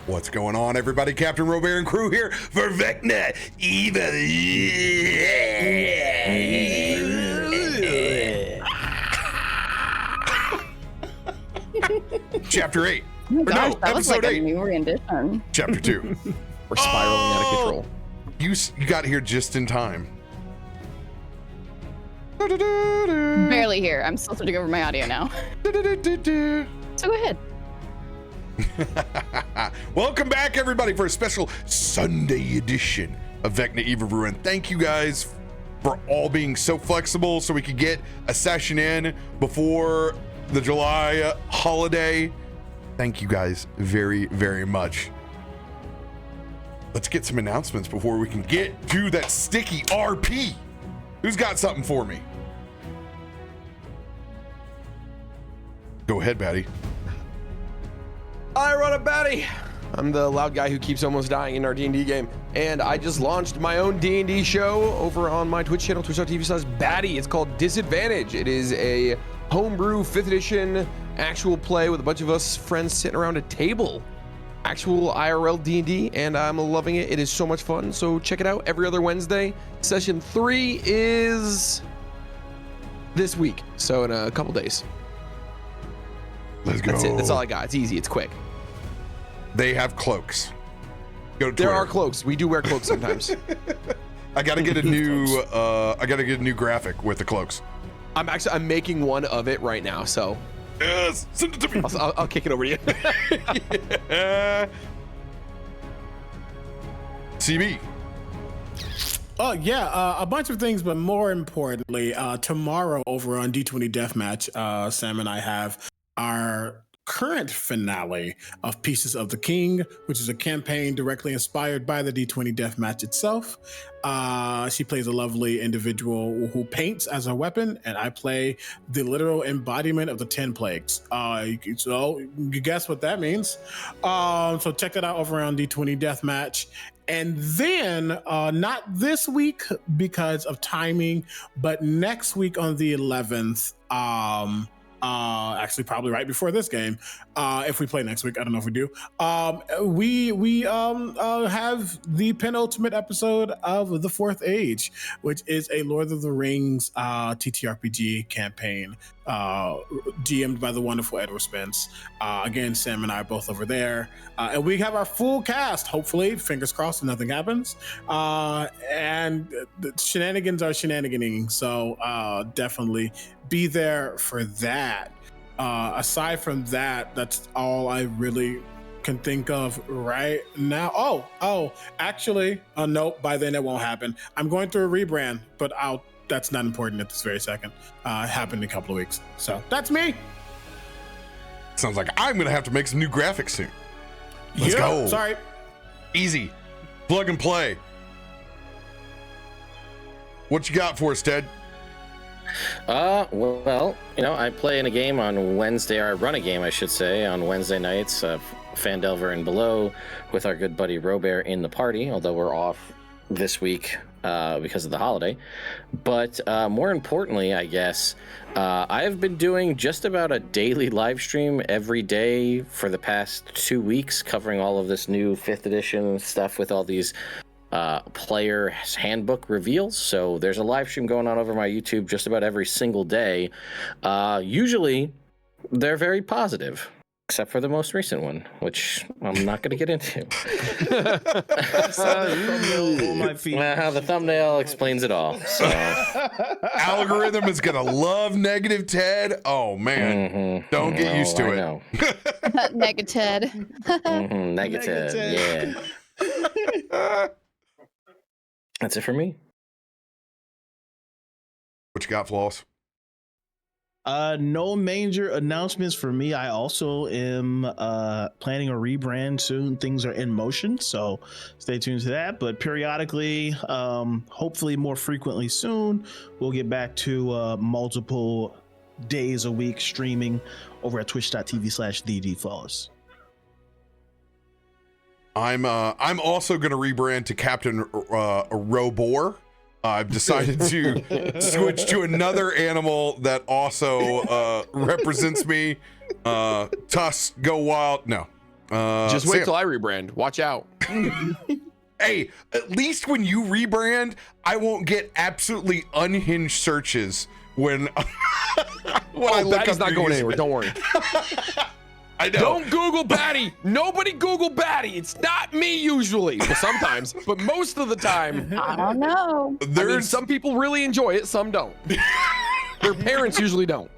What's going on, everybody? CaptainRoBear and crew here for Vecna Evil. Chapter 8. Oh gosh, no, that was episode like 8. a new rendition. Chapter 2. We're spiraling out of control. You got here just in time. Barely here. I'm still switching over my audio now. So go ahead. Welcome back, everybody, for a special Sunday edition of Vecna Evil. And thank you guys for all being so flexible so we could get a session in before the July holiday. Thank you guys very, very much. Let's get some announcements before we can get to that sticky RP. Who's got something for me? Go ahead, Baddie. I run a Baddie. I'm the loud guy who keeps almost dying in our D&D game. And I just launched my own D&D show over on my Twitch channel, twitch.tv/Baddie. It's called Disadvantage. It is a homebrew 5th edition actual play with a bunch of us friends sitting around a table. Actual IRL D&D, and I'm loving it. It is so much fun, so check it out every other Wednesday. Session 3 is this week, so in a couple days. Let's go. That's it. That's all I got. It's easy. It's quick. They have cloaks. Go to There Twitter. are cloaks. We do wear cloaks sometimes. I gotta get a new graphic with the cloaks. I'm making one of it right now, so Yes, send it to me. I'll kick it over to you. Yeah. CB. Oh yeah, a bunch of things, but more importantly, tomorrow over on D20 Deathmatch, Sam and I have our current finale of Pieces of the King, which is a campaign directly inspired by the D20 Deathmatch itself. She plays a lovely individual who paints as a weapon, and I play the literal embodiment of the 10 plagues. So you guess what that means. So check that out over on D20 Deathmatch. And then, not this week because of timing, but next week on the 11th, actually probably right before this game, if we play next week, I don't know if we do, we have the penultimate episode of The Fourth Age, which is a Lord of the Rings TTRPG campaign, GM'd by the wonderful Edward Spence. Again, Sam and I are both over there, and we have our full cast, hopefully, fingers crossed, nothing happens, and the shenanigans are shenaniganing, so definitely be there for that. Aside from that, that's all I really can think of right now. Actually, nope, by then it won't happen. I'm going through a rebrand, but that's not important at this very second. It happened in a couple of weeks. So that's me. Sounds like I'm gonna have to make some new graphics soon. Let's go. Sorry. Easy. Plug and play. What you got for us, Ted? Well, I play in a game on Wednesday, or I run a game, I should say, on Wednesday nights of Fandelver and Below with our good buddy RoBear in the party, although we're off this week because of the holiday. But more importantly, I guess, I have been doing just about a daily live stream every day for the past 2 weeks, covering all of this new 5th edition stuff with all these player handbook reveals. So there's a live stream going on over my YouTube just about every single day. Usually they're very positive, except for the most recent one, which I'm not going to get into. The thumbnail explains it all. So Algorithm is gonna love negative Ted. Oh man, don't get used to it. Negative. Negative. Yeah. That's it for me. What you got, Floss? No major announcements for me. I also am planning a rebrand soon. Things are in motion, so stay tuned to that. But periodically, hopefully more frequently soon, we'll get back to multiple days a week streaming over at twitch.tv/TheDFlawless. I'm also going to rebrand to CaptainRoBear. I've decided to switch to another animal that also represents me. Tusk, go wild. No, Just wait Sam. till I rebrand. Watch out. Hey, at least when you rebrand, I won't get absolutely unhinged searches when when I look Baddie's up not your going username. anywhere. Don't worry. I know. Don't Google Baddie. Nobody Google Baddie. It's not me usually. Well, sometimes, but most of the time. I don't know. There's Some people really enjoy it. Some don't. Their parents usually don't.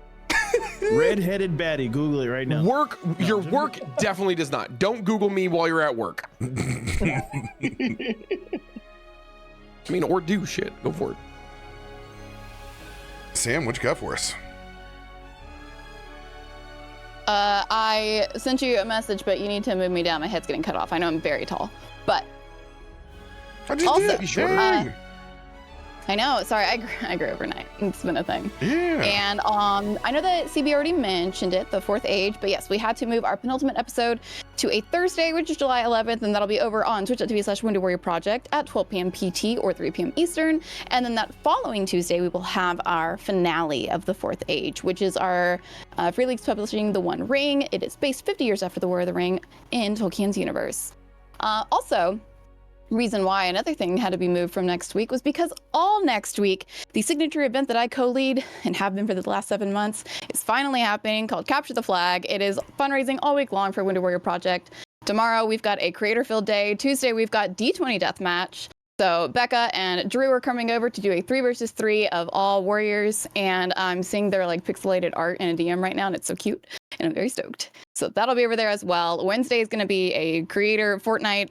Red-headed baddie. Google it right now. Your work definitely does not. Don't Google me while you're at work. Or do shit. Go for it. Sam, what you got for us? I sent you a message, but you need to move me down. My head's getting cut off. I know I'm very tall, but I just Also, did. Dang. I know. Sorry, I grew overnight. It's been a thing. Yeah. And I know that CB already mentioned it, the fourth age, but yes, we had to move our penultimate episode to a Thursday, which is July 11th, and that'll be over on twitch.tv/WoundedWarriorProject at 12 p.m. PT or 3 p.m. Eastern. And then that following Tuesday, we will have our finale of the fourth age, which is our Free Leagues publishing The One Ring. It is based 50 years after the War of the Ring in Tolkien's universe. Also, reason why another thing had to be moved from next week was because all next week, the signature event that I co-lead and have been for the last 7 months is finally happening, called Capture the Flag. It is fundraising all week long for Wounded Warrior Project. Tomorrow we've got a creator-filled day. Tuesday we've got D20 deathmatch. So Becca and Drew are coming over to do a 3 versus 3 of all warriors, and I'm seeing their like pixelated art in a DM right now, and it's so cute, and I'm very stoked. So that'll be over there as well. Wednesday is going to be a creator Fortnite,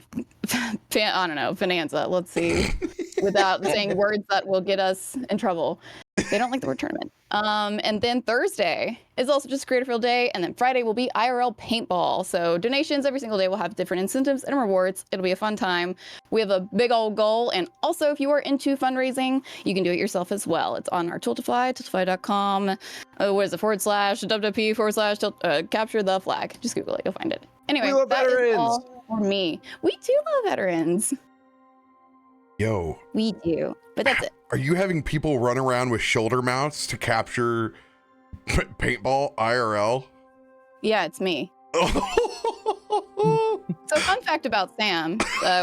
I don't know, bonanza. Let's see, without saying words that will get us in trouble. They don't like the word tournament. And then Thursday is also just Creator Field Day, and then Friday will be IRL Paintball. So donations every single day will have different incentives and rewards. It'll be a fun time. We have a big old goal, and also if you are into fundraising, you can do it yourself as well. It's on our Tiltify, tiltify.com. What is it, /WP/ capture the flag. Just Google it, you'll find it. Anyway, We love that is veterans. all for me. We do love veterans. Yo, We do, but that's it. are you having people run around with shoulder mounts to capture paintball IRL? Yeah, it's me. So fun fact about Sam,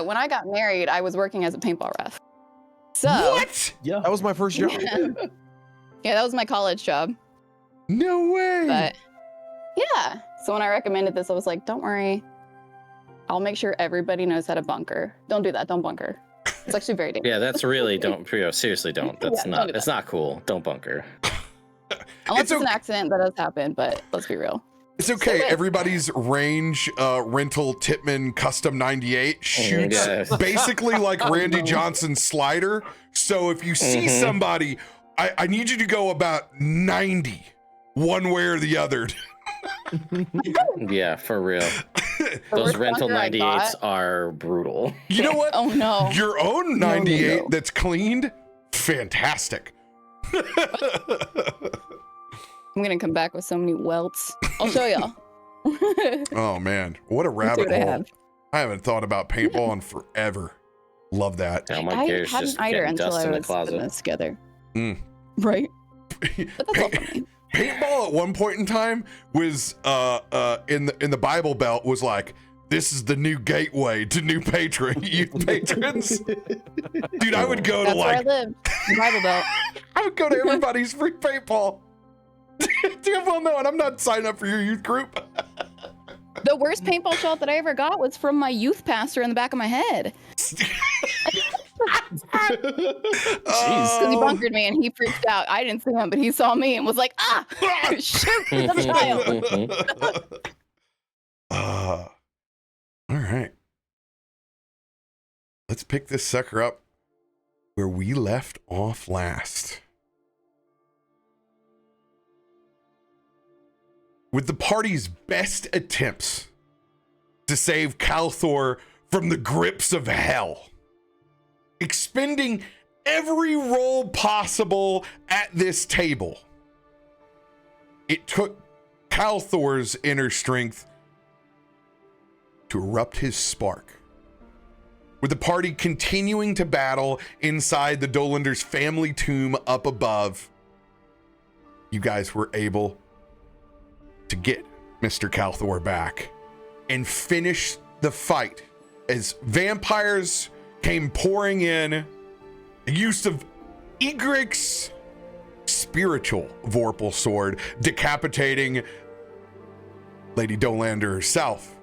when I got married, I was working as a paintball ref. So What? Yeah. That was my first job. yeah, that was my college job. No way. But yeah, so when I recommended this, I was like, don't worry. I'll make sure everybody knows how to bunker. Don't do that. Don't bunker. It's actually very dangerous. Yeah, that's really seriously don't. That's Yeah, not. don't do It's that. not cool. Don't bunker. Unless It's it's an accident, that does happen, but let's be real. It's okay. So- Everybody's range rental Titman Custom 98 shoots Yes. basically like Randy Johnson's slider. So if you see somebody, I need you to go about 90 one way or the other. Yeah, for real. The Those worst rental bunker I 98s got- are brutal. You know what? Oh no. Your own 98 no. that's cleaned, fantastic. I'm gonna come back with so many welts. I'll show y'all. Oh man, what a See rabbit what I hole. have. I haven't thought about paintball in forever. Love that. Now my I gear's hadn't just either getting until dust I in the was putting closet. this together. Mm. Right? But that's all for me. Paintball at one point in time was in the Bible Belt was like, this is the new gateway to new youth patrons. Dude, I would go to That's where I like live. The Bible Belt. I would go to everybody's free paintball. Damn well knowing I'm not signing up for your youth group. The worst paintball shot that I ever got was from my youth pastor in the back of my head. Because he bunkered me and he freaked out. I didn't see him, but he saw me and was like, ah, shoot, that's a child. All right. Let's pick this sucker up where we left off last. With the party's best attempts to save Kalthorr from the grips of hell, expending every role possible at this table, it took Kalthorr's inner strength to erupt his spark. With the party continuing to battle inside the Dolander's family tomb up above, you guys were able to get Mr. Kalthorr back. and finish the fight as vampires came pouring in. The use of Egrik's spiritual Vorpal sword, decapitating Lady Dolander herself.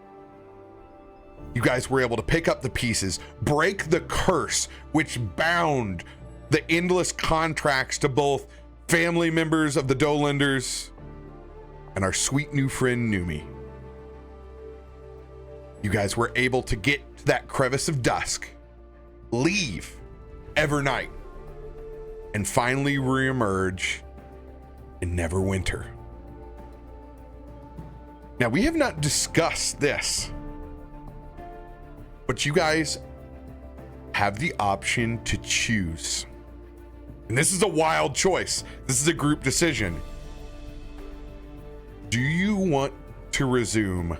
You guys were able to pick up the pieces, break the curse which bound the endless contracts to both family members of the Dolanders and our sweet new friend Numi. You guys were able to get to that crevice of dusk, leave Evernight, and finally reemerge in Neverwinter. Now, we have not discussed this, but you guys have the option to choose. And this is a wild choice. This is a group decision. Do you want to resume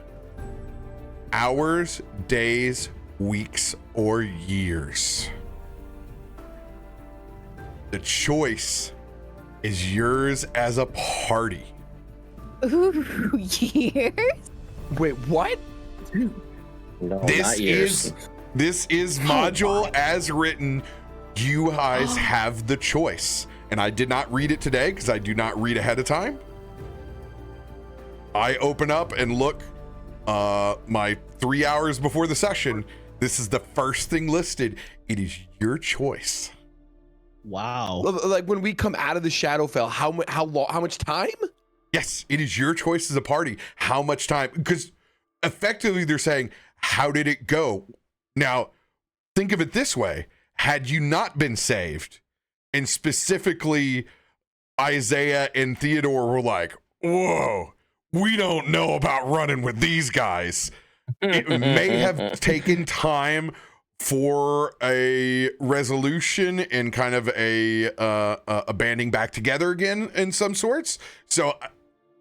hours, days, weeks, or years? The choice is yours as a party. Ooh, years? Wait, what? No, This not years. is module as written. You guys have the choice. And I did not read it today because I do not read ahead of time. I open up and look my 3 hours before the session. This is the first thing listed. It is your choice. Wow. Like when we come out of the Shadowfell, how much time? Yes, it is your choice as a party. How much time? Because effectively they're saying, how did it go? Now, think of it this way. Had you not been saved, and specifically Isaiah and Theodore were like, whoa, we don't know about running with these guys. It may have taken time for a resolution and kind of a banding back together again in some sorts. So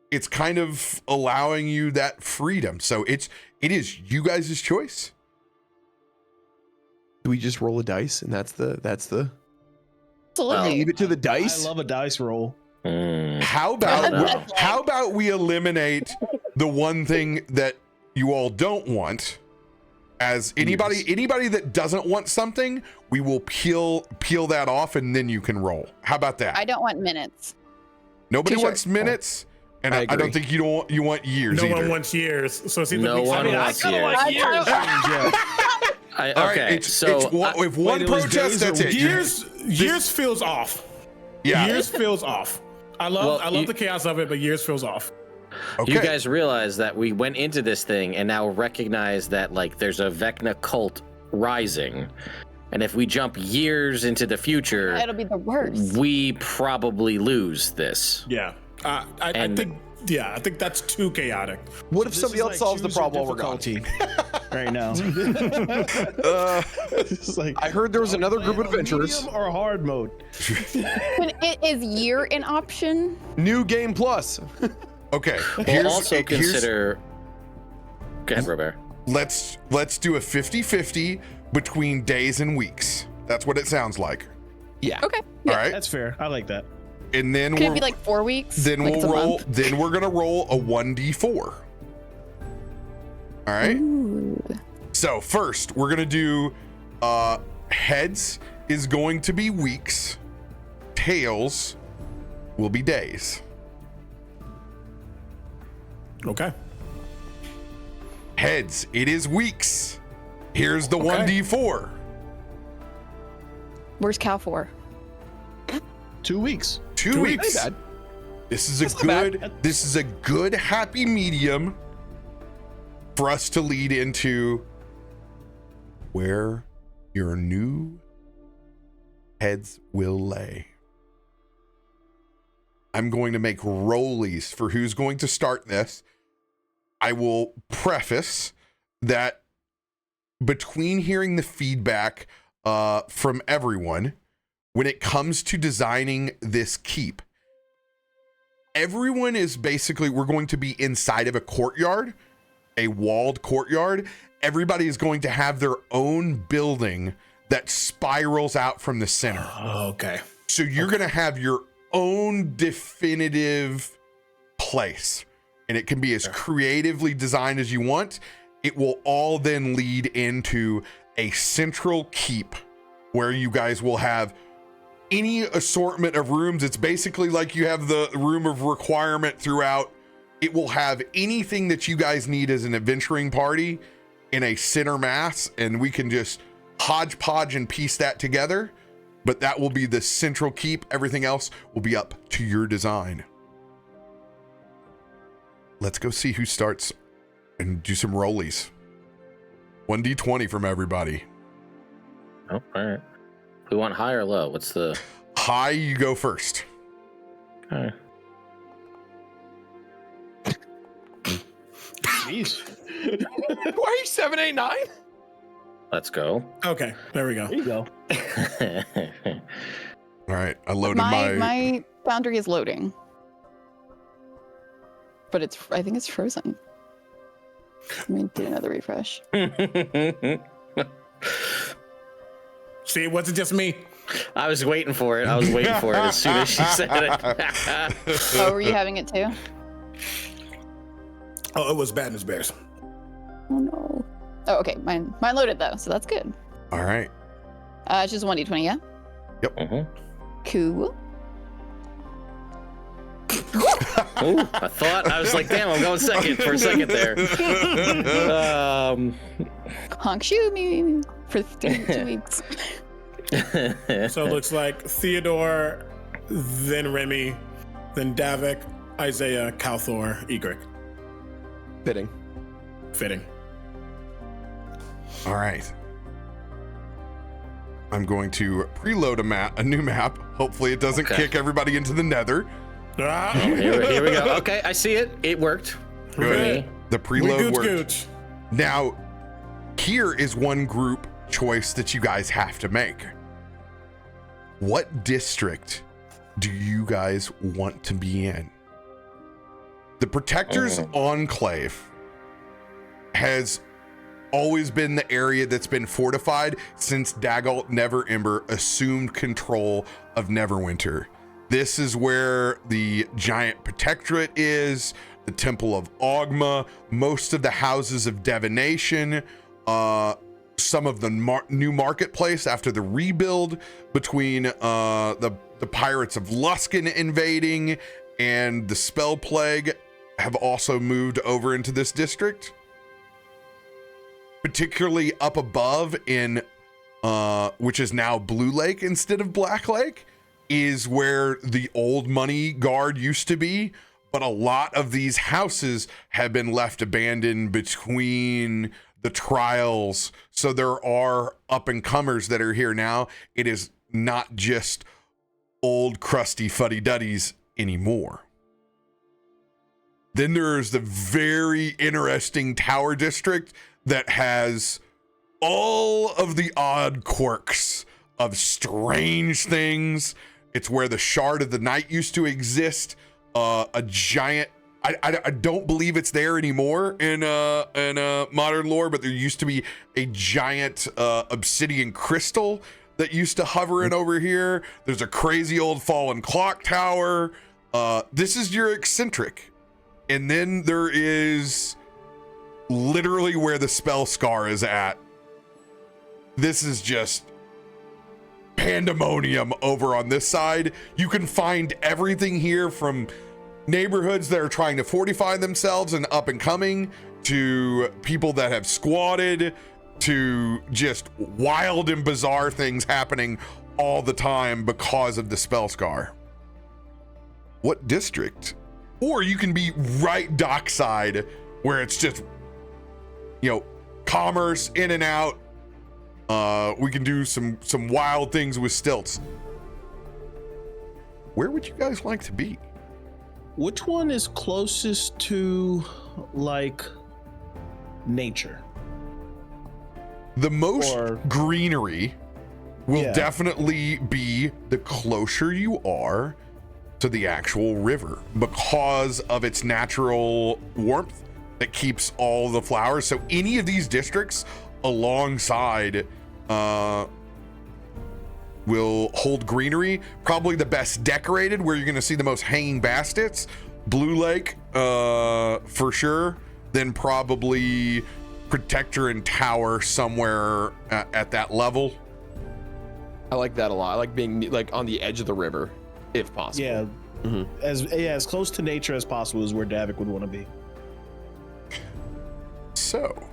it's kind of allowing you that freedom. So it is you guys' choice. Do we just roll a dice and that's the Absolutely. leave it to the dice? I love a dice roll. How about we eliminate the one thing that you all don't want? As anybody that doesn't want something, we will peel that off and then you can roll. How about that? I don't want minutes. Nobody T-shirt. wants minutes, and I I don't agree. think you want years No either. one wants years. So it's either No weeks or one months. wants years. Like years. Yeah. All Okay, right, so if one it was protest, days or that's it. Years feels off. Yeah. Years feels off. I love the chaos of it, but years feels off. Okay. you guys realize that we went into this thing and now recognize that like there's a Vecna cult rising, and if we jump years into the future, It'll be the worst. we probably lose this. Yeah. I think that's too chaotic. What if This somebody is else like solves the choose your problem while we're gone? difficulty right now. It's like, I heard there was another group of adventurers. medium or hard mode. But is year an option? New game plus. Okay. We'll also consider. Go ahead, RoBear. Let's do a 50-50 between days and weeks. That's what it sounds like. Yeah. Okay. All right. That's fair. I like that. And then Could it be like 4 weeks? then Like it's we'll a roll. month? Then we're gonna roll a 1d4. All right. Ooh. So first, we're gonna do heads is going to be weeks, tails will be days. Okay. Heads, it is weeks. Here's the Okay. 1d4. Where's Cal for? 2 weeks. 2 weeks. Not bad. This is That's not this is a good happy medium for us to lead into where your new heads will lay. I'm going to make rollies for who's going to start this. I will preface that between hearing the feedback from everyone, when it comes to designing this keep, everyone is basically, we're going to be inside of a courtyard, a walled courtyard. Everybody is going to have their own building that spirals out from the center. Okay. So you're going to have your own definitive place, and it can be as creatively designed as you want. it will all then lead into a central keep where you guys will have any assortment of rooms. It's basically like you have the room of requirement throughout. It will have anything that you guys need as an adventuring party in a center mass, and we can just hodgepodge and piece that together. But that will be the central keep. Everything else will be up to your design. Let's go see who starts and do some rollies. 1d20 from everybody. Oh, all right. We want high or low? What's the high? You go first. Okay. Jeez. Why are you 7, 8, 9? Let's go. Okay, there we go. There you go. All right, I loaded my boundary is loading, but I think it's frozen. Let me do another refresh. See, it wasn't just me. I was waiting for it. As soon as she said it. Oh, were you having it too? Oh, it was Badness Bears. Oh no. Oh, okay. Mine loaded though, so that's good. All right. It's just 1d20, yeah? Yep. Mhm. Cool. Ooh, I was like, damn, I'm going second for a second there. Honk shoot me for 2 weeks. So it looks like Theodore, then Remy, then Davik, Isaiah, Kalthorr, Egrik. Fitting. All right. I'm going to preload a new map. Hopefully it doesn't kick everybody into the nether. Ah, Here we go. Okay, I see it. It worked. Good. The preload worked. Gooch. Now, here is one group choice that you guys have to make. What district do you guys want to be in? The Protector's Enclave has always been the area that's been fortified since Dagult Neverember assumed control of Neverwinter. This is where the giant protectorate is, the Temple of Ogma, most of the houses of divination, some of the new marketplace after the rebuild between the pirates of Luskan invading and the Spell Plague have also moved over into this district. Particularly up above in which is now Blue Lake instead of Black Lake, is where the old money guard used to be, but a lot of these houses have been left abandoned between the trials, so there are up and comers that are here now. It is not just old crusty fuddy-duddies anymore. Then there's the very interesting Tower District that has all of the odd quirks of strange things. It's where the Shard of the Night used to exist. A giant, I don't believe it's there anymore in modern lore, but there used to be a giant obsidian crystal that used to hover in over here. There's a crazy old fallen clock tower. This is your eccentric. And then there is literally where the spell scar is at. This is just pandemonium over on this side. You can find everything here from neighborhoods that are trying to fortify themselves and up and coming, to people that have squatted, to just wild and bizarre things happening all the time because of the spell scar. What district? Or you can be right dockside where it's just, commerce in and out. We can do some wild things with stilts. Where would you guys like to be? Which one is closest to nature? The most greenery will definitely be the closer you are to the actual river, because of its natural warmth that keeps all the flowers. So any of these districts alongside will hold greenery. Probably the best decorated, where you're going to see the most hanging baskets. Blue Lake for sure. Then probably protector and tower somewhere at that level. I like that a lot. I like being like on the edge of the river, if possible. Yeah. As close to nature as possible is where Davik would want to be. So,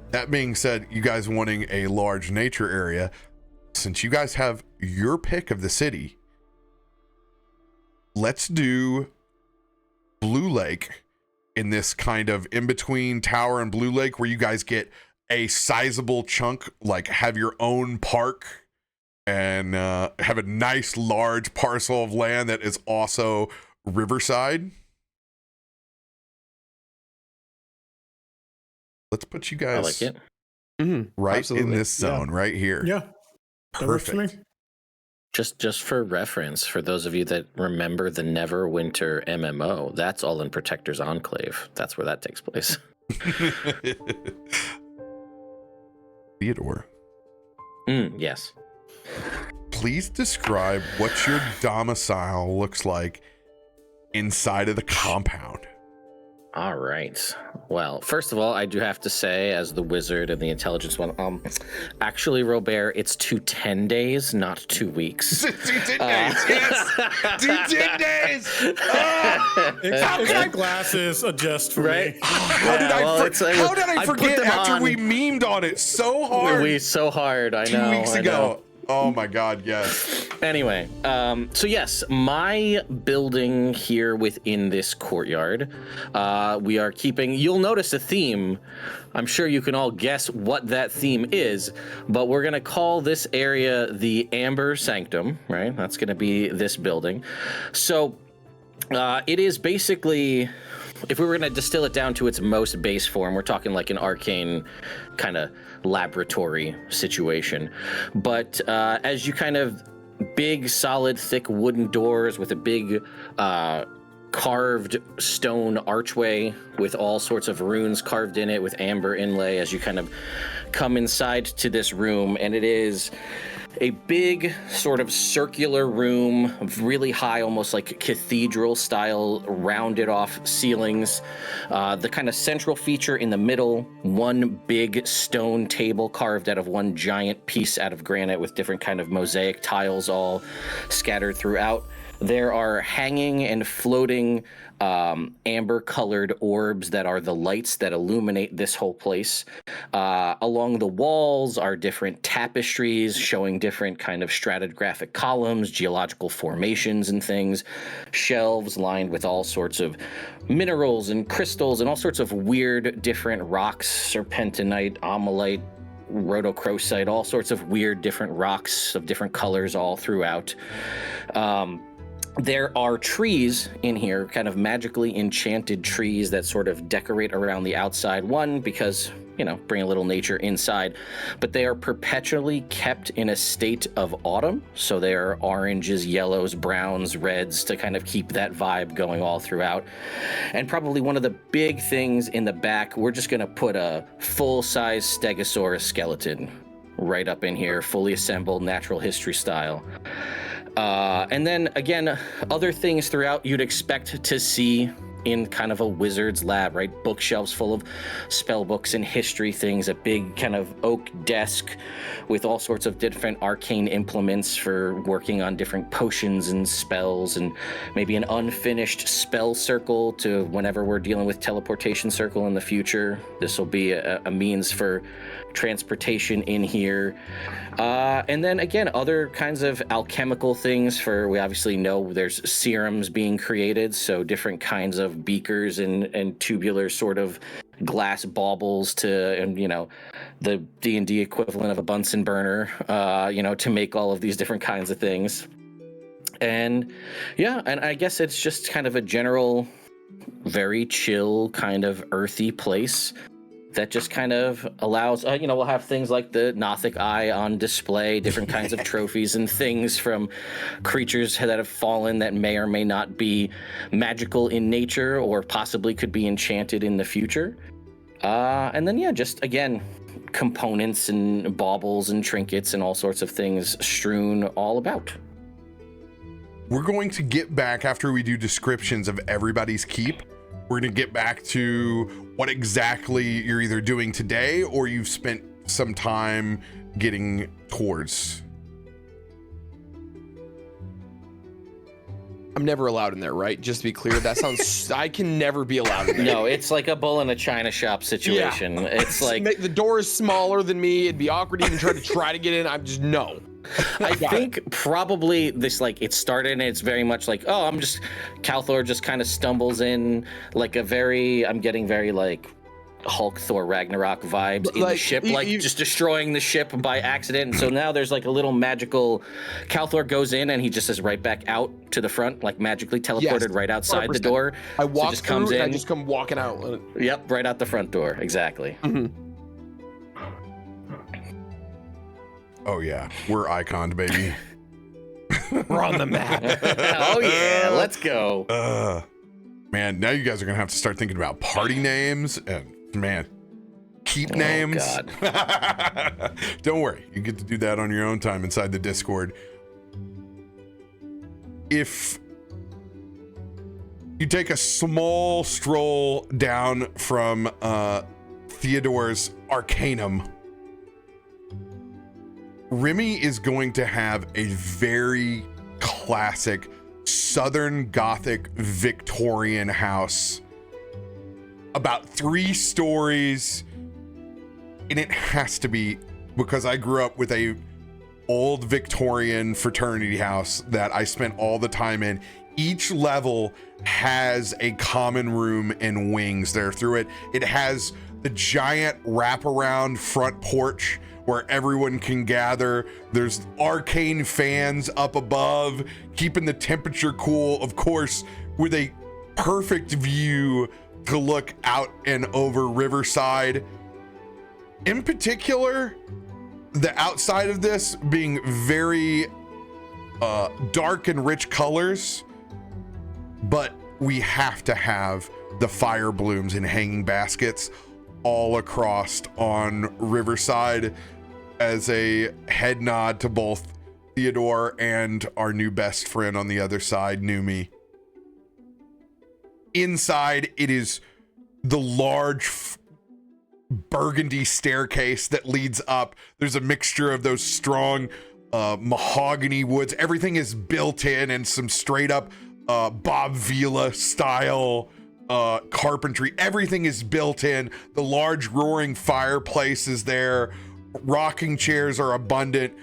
that being said, you guys wanting a large nature area, since you guys have your pick of the city, let's do Blue Lake in this kind of in-between Tower and Blue Lake where you guys get a sizable chunk, like have your own park and have a nice large parcel of land that is also riverside. Let's put you guys I like it. right Absolutely. in this zone right here. Yeah. That works for me. Perfect. Just for reference, for those of you that remember the Neverwinter MMO, that's all in Protector's Enclave. That's where that takes place. Theodore, Yes. please describe what your domicile looks like inside of the compound. All right. Well, first of all, I do have to say, as the wizard and the intelligence one, actually, RoBear, it's 10 days, not 2 weeks. 10 days, yes! 10 days! How can I glasses adjust for Right? me? How did I put forget them after on. we memed on it so hard So hard, I 2 know. weeks I ago? know. Oh my God, yes. Anyway, so yes, my building here within this courtyard, we are keeping, you'll notice a theme. I'm sure you can all guess what that theme is, but we're going to call this area the Amber Sanctum, right? That's going to be this building. So it is basically, if we were going to distill it down to its most base form, we're talking like an arcane kind of laboratory situation. But as you kind of big, solid, thick wooden doors with a big carved stone archway with all sorts of runes carved in it with amber inlay as you kind of come inside to this room, and it is a big sort of circular room, really high, almost like cathedral style, rounded off ceilings. The kind of central feature in the middle, one big stone table carved out of one giant piece out of granite with different kind of mosaic tiles all scattered throughout. There are hanging and floating amber-colored orbs that are the lights that illuminate this whole place. Along the walls are different tapestries showing different kind of stratigraphic columns, geological formations and things, shelves lined with all sorts of minerals and crystals and all sorts of weird different rocks, serpentinite, ammolite, rhodochrosite, all sorts of weird different rocks of different colors all throughout. There are trees in here, kind of magically enchanted trees that sort of decorate around the outside. One, because, you know, bring a little nature inside, but they are perpetually kept in a state of autumn. So they are oranges, yellows, browns, reds to kind of keep that vibe going all throughout. And probably one of the big things in the back, we're just going to put a full-size Stegosaurus skeleton right up in here, fully assembled, natural history style. And then again, other things throughout you'd expect to see in kind of a wizard's lab, right? Bookshelves full of spell books and history things, a big kind of oak desk with all sorts of different arcane implements for working on different potions and spells, and maybe an unfinished spell circle to whenever we're dealing with teleportation circle in the future. This will be a means for transportation in here. And then again, other kinds of alchemical things for, we obviously know there's serums being created, so different kinds of beakers and tubular sort of glass baubles to, and you know, the D&D equivalent of a Bunsen burner, you know, to make all of these different kinds of things. And yeah, and I guess it's just kind of a general, very chill, kind of earthy place that just kind of allows, you know, we'll have things like the Nothic Eye on display, different kinds of trophies and things from creatures that have fallen that may or may not be magical in nature or possibly could be enchanted in the future. And then, yeah, just, again, components and baubles and trinkets and all sorts of things strewn all about. We're going to get back after we do descriptions of everybody's keep we're gonna get back to what exactly you're either doing today or you've spent some time getting towards. I'm never allowed in there, right? Just to be clear, that sounds. I can never be allowed in there. No, it's like a bull in a china shop situation. Yeah. It's like the door is smaller than me. It'd be awkward to even try to get in. I'm just no. I think probably this, like, it started and it's very much like, oh, Kalthorr just kind of stumbles in like I'm getting very like Hulk, Thor, Ragnarok vibes in the ship, just destroying the ship by accident. And so now there's like a little magical, Kalthorr goes in and he just is right back out to the front, like magically teleported right outside 100%. The door. I walk just through comes in. and I just come walking out. Yep, right out the front door. Exactly. Mm-hmm. Oh yeah, we're iconed, baby. We're on the map. Oh yeah, let's go. Man, now you guys are gonna have to start thinking about party names and keep names. God. Don't worry, you get to do that on your own time inside the Discord. If you take a small stroll down from Theodore's Arcanum, Remy is going to have a very classic Southern Gothic Victorian house, about 3 stories, and it has to be because I grew up with a old Victorian fraternity house that I spent all the time in. Each level has a common room and wings there through it. It has the giant wraparound front porch where everyone can gather. There's arcane fans up above, keeping the temperature cool, of course, with a perfect view to look out and over Riverside. In particular, the outside of this being very dark and rich colors, but we have to have the fire blooms and hanging baskets all across on Riverside as a head nod to both Theodore and our new best friend on the other side, Numi. Inside, it is the large burgundy staircase that leads up. There's a mixture of those strong mahogany woods. Everything is built in and some straight up Bob Vila style carpentry. Everything is built in. The large roaring fireplace is there. Rocking chairs are abundant.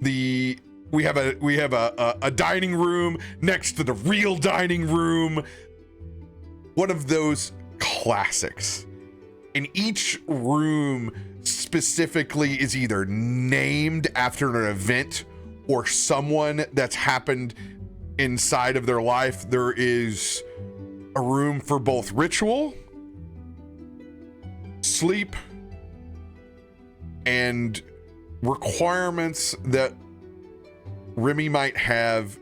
We have a dining room next to the real dining room. One of those classics. And each room specifically is either named after an event or someone that's happened inside of their life. There is a room for both ritual, sleep, and requirements that Remy might have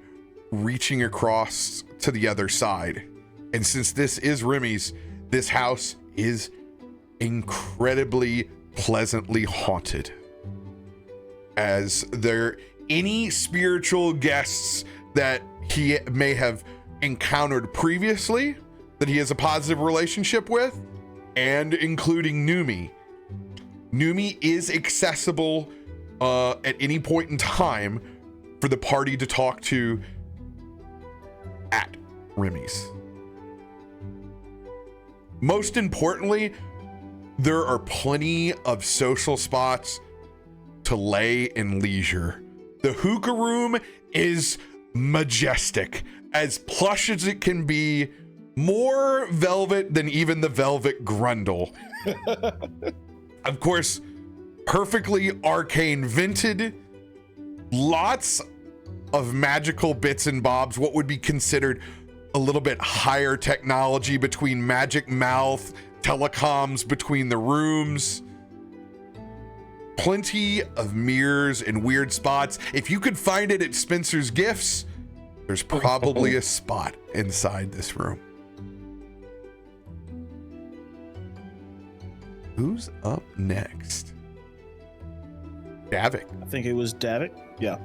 reaching across to the other side. And since this is Remy's, this house is incredibly pleasantly haunted. As there any spiritual guests that he may have encountered previously that he has a positive relationship with, and including Numi. Numi is accessible at any point in time for the party to talk to at Remy's. Most importantly, there are plenty of social spots to lay in leisure. The hookah room is majestic, as plush as it can be, more velvet than even the velvet grundle. Of course, perfectly arcane vented, lots of magical bits and bobs, what would be considered a little bit higher technology between magic mouth, telecoms between the rooms. Plenty of mirrors and weird spots. If you could find it at Spencer's Gifts, there's probably a spot inside this room. Who's up next? Davik. I think it was Davik. Yeah.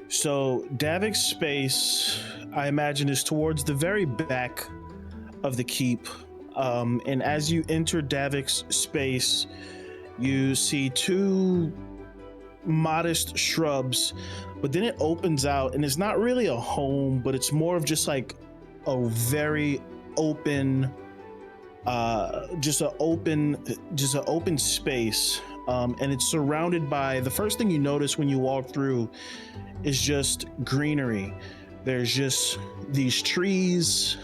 So Davik's space, I imagine, is towards the very back of the keep. And as you enter Davik's space, you see two modest shrubs, but then it opens out and it's not really a home, but it's more of just like a very open, just an open space. And it's surrounded by, the first thing you notice when you walk through is just greenery. There's just these trees,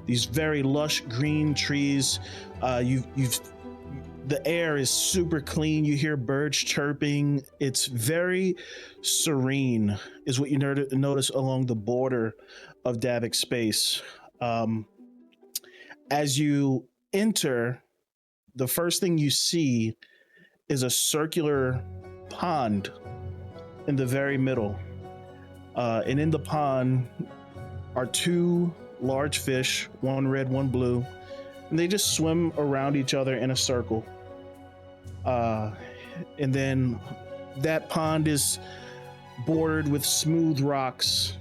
these very lush green trees. The air is super clean. You hear birds chirping. It's very serene, is what you notice along the border of Davik's space. As you enter, the first thing you see is a circular pond in the very middle. And in the pond are two large fish, one red, one blue, and they just swim around each other in a circle. And then that pond is bordered with smooth rocks.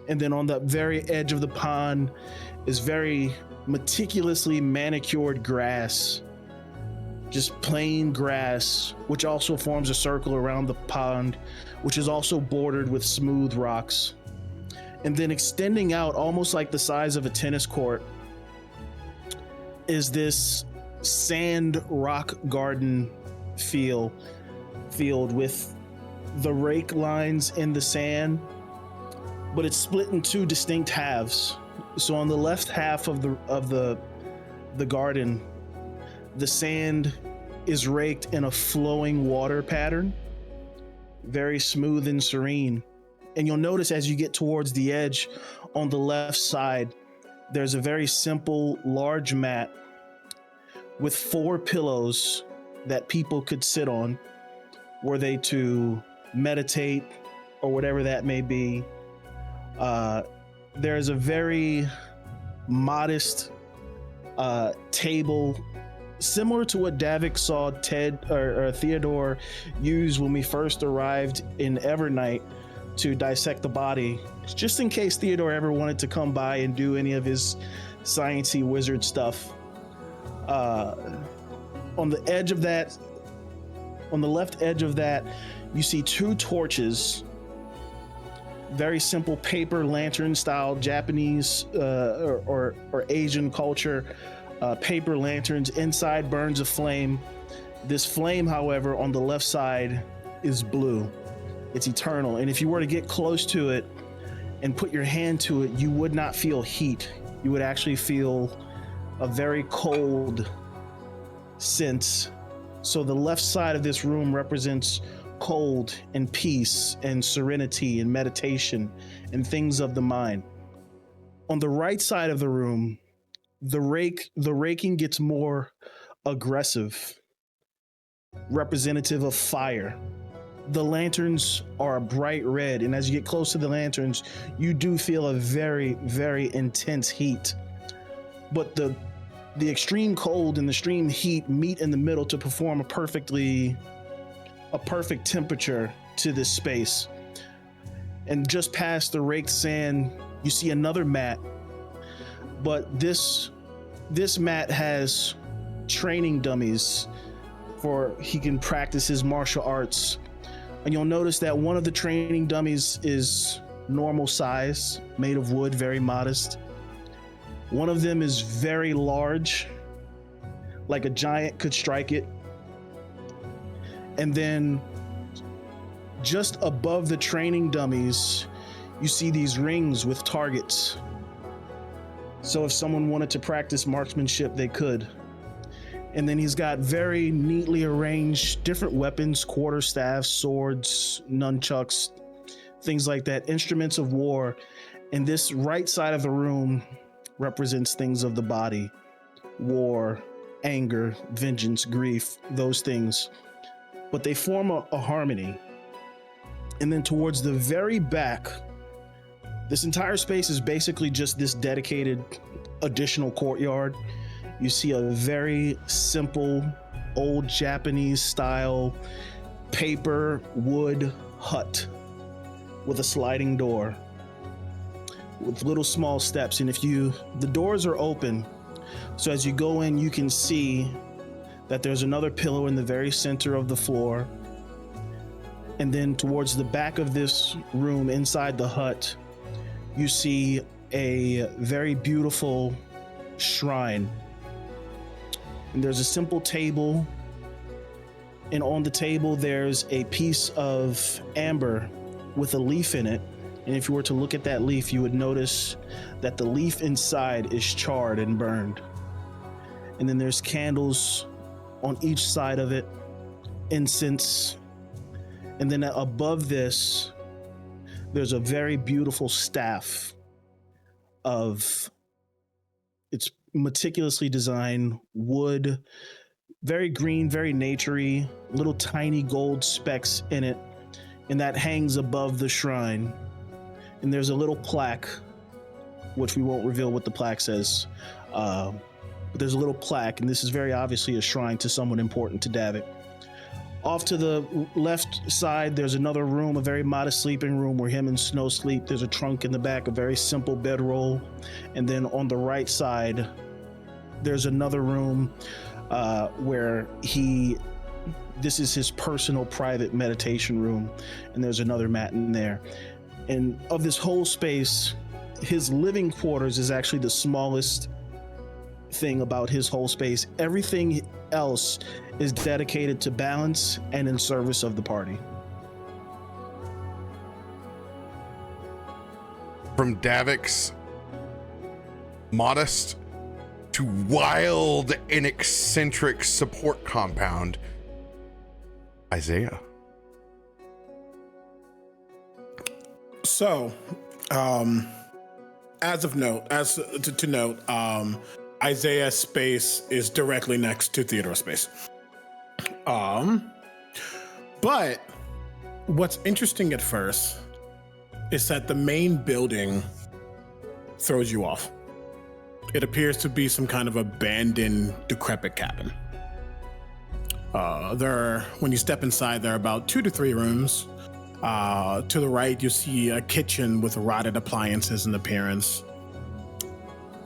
And then on the very edge of the pond is very meticulously manicured grass, just plain grass, which also forms a circle around the pond, which is also bordered with smooth rocks. And then extending out almost like the size of a tennis court is this sand rock garden field with the rake lines in the sand, but it's split in two distinct halves. So on the left half of the garden, the sand is raked in a flowing water pattern, very smooth and serene. And you'll notice as you get towards the edge on the left side, there's a very simple large mat with 4 pillows that people could sit on were they to meditate or whatever that may be. There's a very modest table similar to what Davik saw Theodore use when we first arrived in Evernight to dissect the body, just in case Theodore ever wanted to come by and do any of his sciencey wizard stuff. On the edge of that, on the left edge of that, you see 2 torches, very simple paper lantern style Japanese or Asian culture paper lanterns. Inside burns a flame. This flame, however, on the left side is blue. It's eternal. And if you were to get close to it and put your hand to it, you would not feel heat. You would actually feel a very cold sense. So the left side of this room represents cold and peace and serenity and meditation and things of the mind. On the right side of the room, the raking gets more aggressive, representative of fire. The lanterns are a bright red, and as you get close to the lanterns, you do feel a very, very intense heat. But the extreme cold and the extreme heat meet in the middle to perform a perfect temperature to this space. And just past the raked sand, you see another mat, but this mat has training dummies for he can practice his martial arts. And you'll notice that one of the training dummies is normal size, made of wood, very modest. One of them is very large, like a giant could strike it. And then just above the training dummies, you see these rings with targets. So if someone wanted to practice marksmanship, they could. And then he's got very neatly arranged different weapons, quarterstaffs, swords, nunchucks, things like that, instruments of war. And this right side of the room represents things of the body: war, anger, vengeance, grief, those things. But they form a harmony. And then towards the very back, this entire space is basically just this dedicated additional courtyard. You see a very simple, old Japanese style paper wood hut with a sliding door. with little small steps. And the doors are open. So as you go in, you can see that there's another pillow in the very center of the floor. And then towards the back of this room inside the hut, you see a very beautiful shrine. And there's a simple table. And on the table, there's a piece of amber with a leaf in it. And if you were to look at that leaf, you would notice that the leaf inside is charred and burned. And then there's candles on each side of it, incense. And then above this, there's a very beautiful staff it's meticulously designed wood, very green, very naturey, little tiny gold specks in it. And that hangs above the shrine. And there's a little plaque, which we won't reveal what the plaque says. But there's a little plaque, and this is very obviously a shrine to someone important to Davik. Off to the left side, there's another room, a very modest sleeping room where him and Snow sleep. There's a trunk in the back, a very simple bedroll. And then on the right side, there's another room where this is his personal private meditation room. And there's another mat in there. And of this whole space, his living quarters is actually the smallest thing about his whole space. Everything else is dedicated to balance and in service of the party. From Davik's modest to wild and eccentric support compound, Isaiah. So, as to note, Isaiah's space is directly next to Theodore's space. But what's interesting at first is that the main building throws you off. It appears to be some kind of abandoned, decrepit cabin. When you step inside, there are about 2 to 3 rooms. To the right, you see a kitchen with rotted appliances in appearance.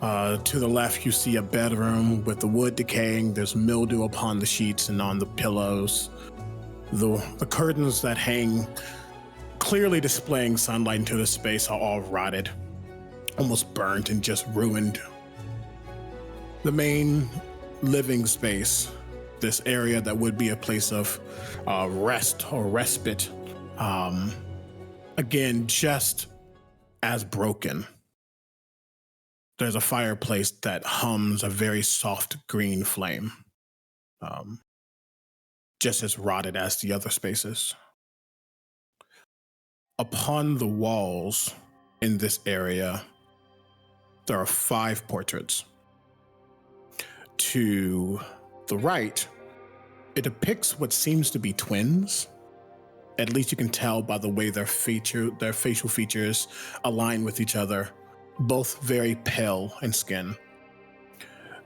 To the left, you see a bedroom with the wood decaying. There's mildew upon the sheets and on the pillows. The curtains that hang, clearly displaying sunlight into the space, are all rotted, almost burnt and just ruined. The main living space, this area that would be a place of rest or respite, again, just as broken. There's a fireplace that hums a very soft green flame, just as rotted as the other spaces. Upon the walls in this area, there are 5 portraits. To the right, it depicts what seems to be twins. At least you can tell by the way their facial features align with each other, both very pale in skin.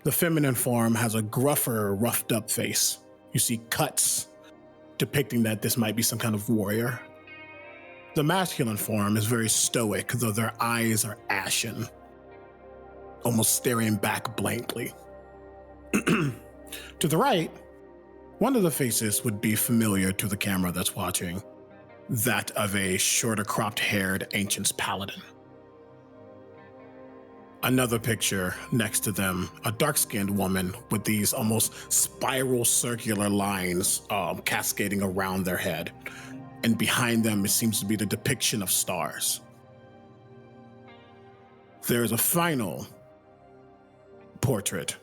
The feminine form has a gruffer, roughed up face. You see cuts depicting that this might be some kind of warrior. The masculine form is very stoic, though their eyes are ashen, almost staring back blankly. To the right, one of the faces would be familiar to the camera that's watching, that of a shorter cropped-haired ancient's paladin. Another picture next to them, a dark-skinned woman with these almost spiral circular lines cascading around their head. And behind them, it seems to be the depiction of stars. There's a final portrait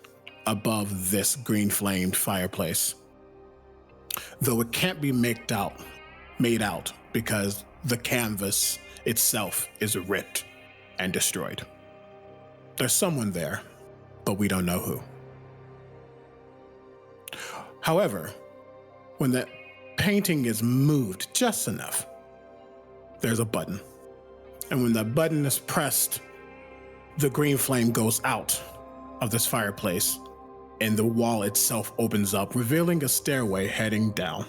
above this green-flamed fireplace, though it can't be made out because the canvas itself is ripped and destroyed. There's someone there, but we don't know who. However, when that painting is moved just enough, there's a button. And when that button is pressed, the green flame goes out of this fireplace and the wall itself opens up, revealing a stairway heading down.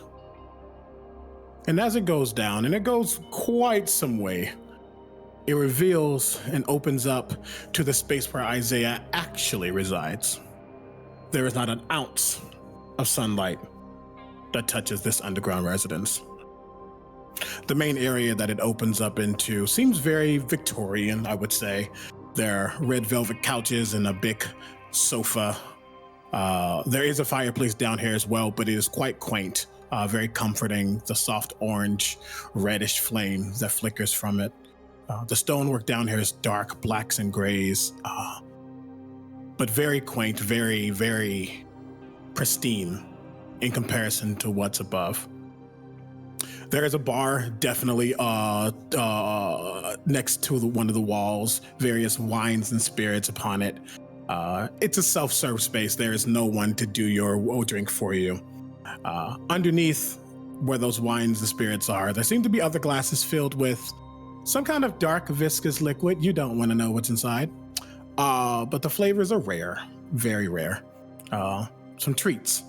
And as it goes down, and it goes quite some way, it reveals and opens up to the space where Isaiah actually resides. There is not an ounce of sunlight that touches this underground residence. The main area that it opens up into seems very Victorian, I would say. There are red velvet couches and a big sofa. There is a fireplace down here as well, but it is quite quaint, very comforting. The soft orange, reddish flame that flickers from it. The stonework down here is dark blacks and grays, but very quaint, very, very pristine in comparison to what's above. There is a bar definitely next to one of the walls, various wines and spirits upon it. It's a self-serve space. There is no one to do your drink for you. Underneath where those wines and spirits are, there seem to be other glasses filled with some kind of dark viscous liquid. You don't want to know what's inside. But the flavors are rare, very rare. Some treats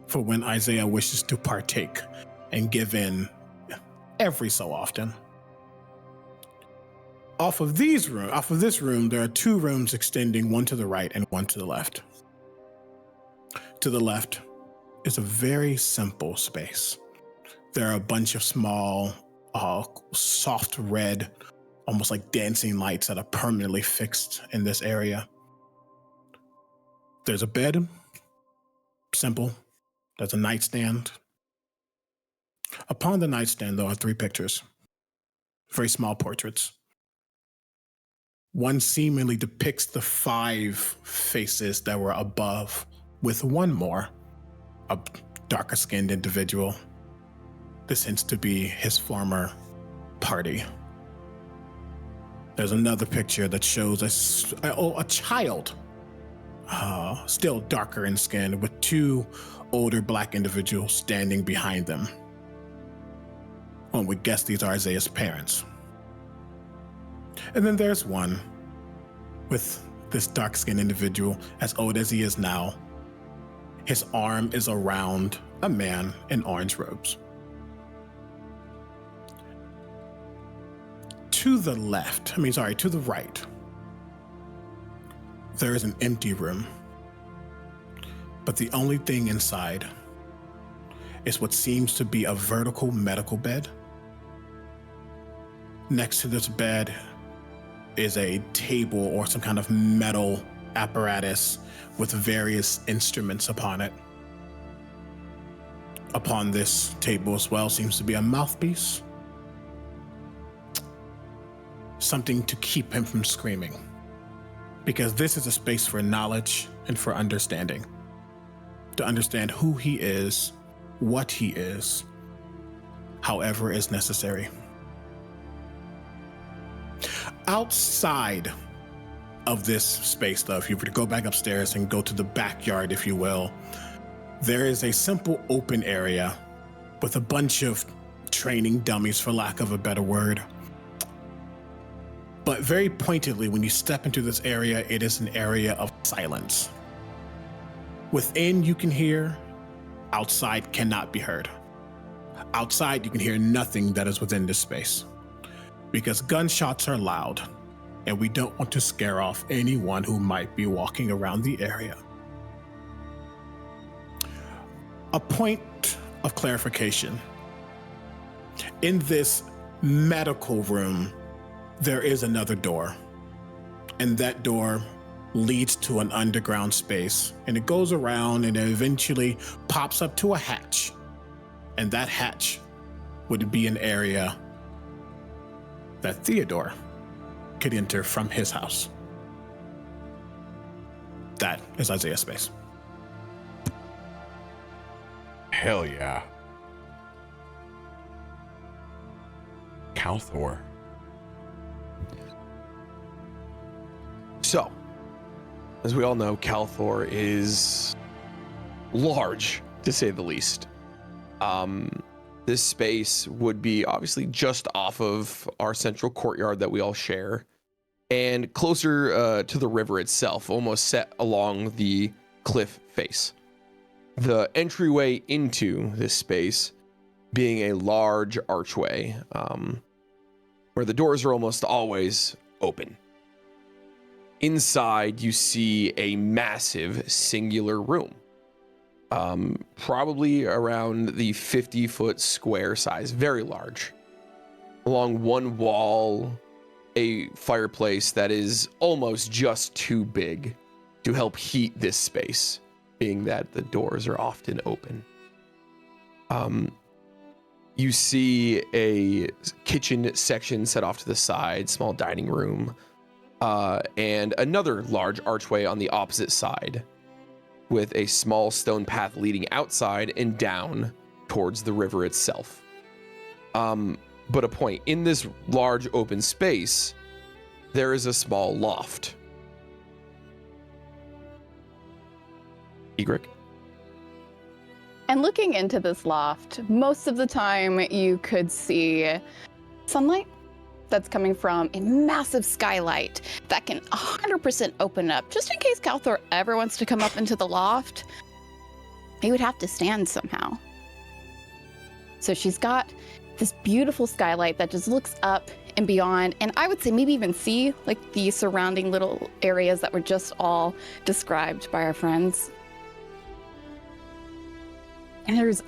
for when Isaiah wishes to partake and give in every so often. Off of this room, there are two rooms extending, one to the right and one to the left. To the left is a very simple space. There are a bunch of small, soft red, almost like dancing lights that are permanently fixed in this area. There's a bed, simple. There's a nightstand. Upon the nightstand, there are 3 pictures, very small portraits. One seemingly depicts the 5 faces that were above, with one more, a darker skinned individual. This hints to be his former party. There's another picture that shows a child, still darker in skin, with 2 older black individuals standing behind them. One would guess these are Isaiah's parents. And then there's one with this dark-skinned individual, as old as he is now. His arm is around a man in orange robes. To the right, there is an empty room. But the only thing inside is what seems to be a vertical medical bed. Next to this bed is a table or some kind of metal apparatus with various instruments upon it. Upon this table as well seems to be a mouthpiece. Something to keep him from screaming. Because this is a space for knowledge and for understanding. To understand who he is, what he is, however is necessary. Outside of this space, though, if you were to go back upstairs and go to the backyard, if you will, there is a simple open area with a bunch of training dummies, for lack of a better word. But very pointedly, when you step into this area, it is an area of silence. Within, you can hear. Outside cannot be heard. Outside, you can hear nothing that is within this space. Because gunshots are loud, and we don't want to scare off anyone who might be walking around the area. A point of clarification. In this medical room, there is another door, and that door leads to an underground space, and it goes around and it eventually pops up to a hatch, and that hatch would be an area that Theodore could enter from his house. That is Isaiah's space. Hell yeah. Kalthorr. So, as we all know, Kalthorr is large, to say the least. This space would be obviously just off of our central courtyard that we all share, and closer to the river itself, almost set along the cliff face. The entryway into this space being a large archway, where the doors are almost always open. Inside, you see a massive singular room, probably around the 50-foot square size, very large. Along one wall, a fireplace that is almost just too big to help heat this space, being that the doors are often open. You see a kitchen section set off to the side, small dining room, and another large archway on the opposite side with a small stone path leading outside and down towards the river itself. But a point, in this large open space, there is a small loft. Egrik? And looking into this loft, most of the time you could see sunlight that's coming from a massive skylight that can 100% open up. Just in case Kalthorr ever wants to come up into the loft, he would have to stand somehow. So she's got this beautiful skylight that just looks up and beyond, and I would say maybe even see like the surrounding little areas that were just all described by our friends. And there's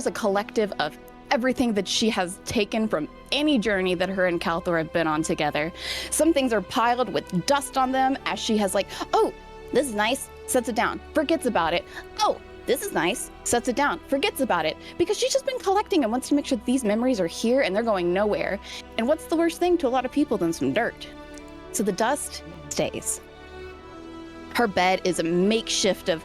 a collective of everything that she has taken from any journey that her and Kalthorr have been on together. Some things are piled with dust on them as she has like, oh, this is nice, sets it down, forgets about it. Oh, this is nice, sets it down, forgets about it. Because she's just been collecting and wants to make sure these memories are here and they're going nowhere. And what's the worst thing to a lot of people than some dirt? So the dust stays. Her bed is a makeshift of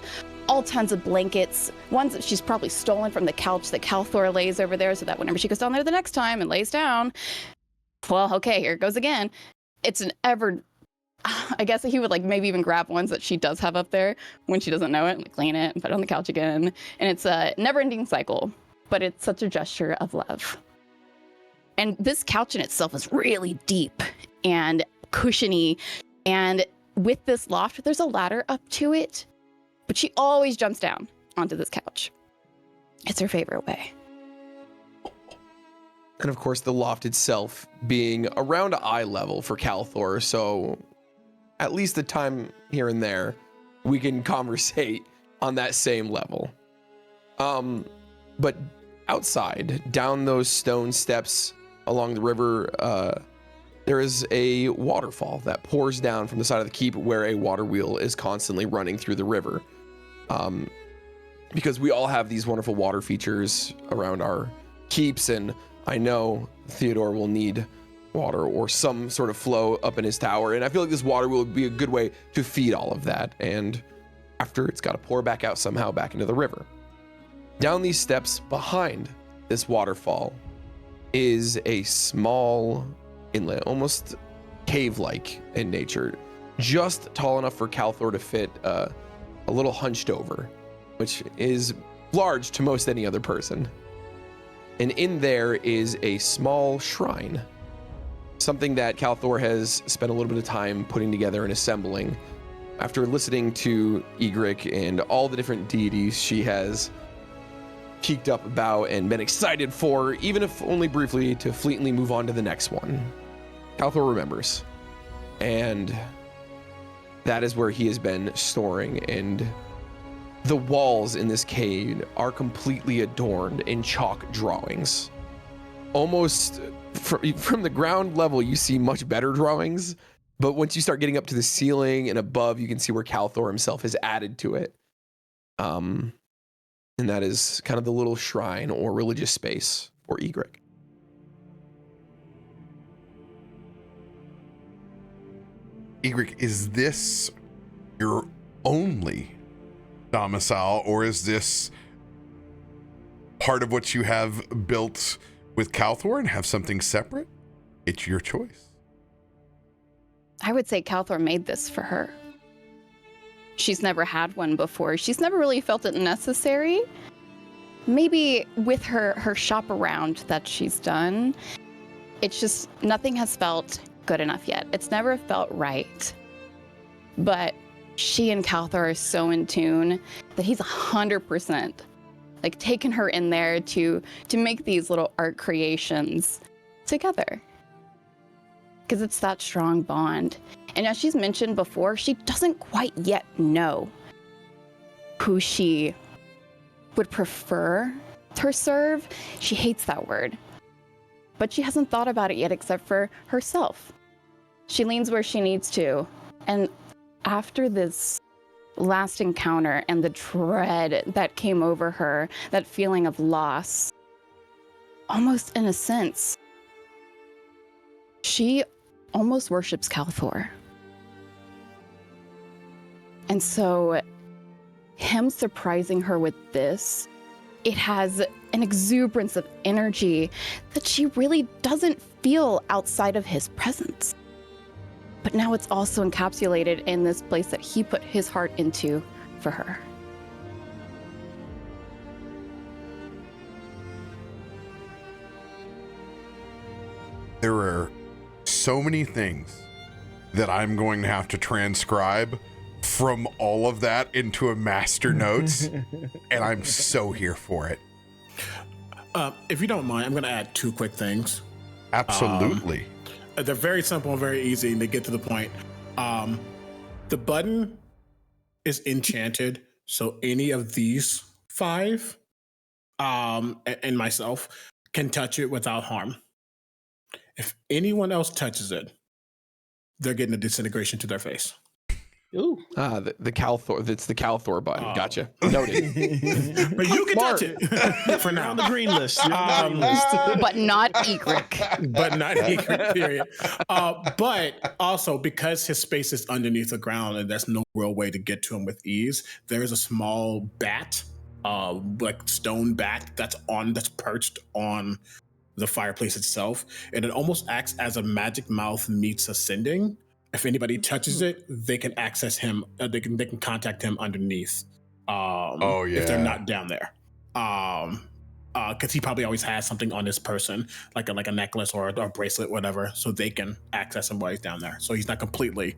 all tons of blankets, ones that she's probably stolen from the couch that Kalthorr lays over there so that whenever she goes down there the next time and lays down, well, okay, here it goes again. It's an I guess he would like maybe even grab ones that she does have up there when she doesn't know it, and clean it and put it on the couch again. And it's a never-ending cycle, but it's such a gesture of love. And this couch in itself is really deep and cushiony. And with this loft, there's a ladder up to it. But she always jumps down onto this couch. It's her favorite way. And of course, the loft itself being around eye level for Kalthorr, so at least the time here and there, we can conversate on that same level. But outside, down those stone steps along the river, there is a waterfall that pours down from the side of the keep where a water wheel is constantly running through the river. Because we all have these wonderful water features around our keeps, and I know Theodore will need water or some sort of flow up in his tower, and I feel like this water will be a good way to feed all of that, and after it's got to pour back out somehow back into the river. Down these steps behind this waterfall is a small inlet, almost cave-like in nature, just tall enough for Kalthorr to fit a little hunched over, which is large to most any other person. And in there is a small shrine, something that Kalthorr has spent a little bit of time putting together and assembling after listening to Egrik and all the different deities she has geeked up about and been excited for, even if only briefly, to fleetingly move on to the next one. Kalthorr remembers, and that is where he has been storing, and the walls in this cave are completely adorned in chalk drawings. Almost from the ground level, you see much better drawings, but once you start getting up to the ceiling and above, you can see where Kalthorr himself has added to it. And that is kind of the little shrine or religious space for Egrik. Egrik, is this your only domicile, or is this part of what you have built with Kalthorr and have something separate? It's your choice. I would say Kalthorr made this for her. She's never had one before. She's never really felt it necessary. Maybe with her shop around that she's done, it's just nothing has felt good enough yet. It's never felt right. But she and Kalthorr are so in tune that he's 100% like taken her in there to make these little art creations together. Because it's that strong bond. And as she's mentioned before, she doesn't quite yet know who she would prefer to serve. She hates that word. But she hasn't thought about it yet except for herself. She leans where she needs to. And after this last encounter and the dread that came over her, that feeling of loss, almost in a sense, she almost worships Kalthorr. And so him surprising her with this, it has an exuberance of energy that she really doesn't feel outside of his presence. But now it's also encapsulated in this place that he put his heart into for her. There are so many things that I'm going to have to transcribe from all of that into a master notes, and I'm so here for it. If you don't mind, I'm going to add 2 quick things. Absolutely. They're very simple and very easy, and they get to the point. The button is enchanted, so any of these 5 and myself can touch it without harm. If anyone else touches it, they're getting a disintegration to their face. Ooh. The Kalthorr. It's the Kalthorr button. Gotcha. Noted. But you can touch it for You're now. on the green list. You're on the green list. But not Egrik. But not Egrik, period. But also, because his space is underneath the ground and there's no real way to get to him with ease, there is a small bat, like stone bat that's perched on the fireplace itself, and it almost acts as a magic mouth meets ascending. If anybody touches it, they can access him. They can contact him underneath. If they're not down there, because he probably always has something on this person, like a necklace or a bracelet, whatever, so they can access him while he's down there. So he's not completely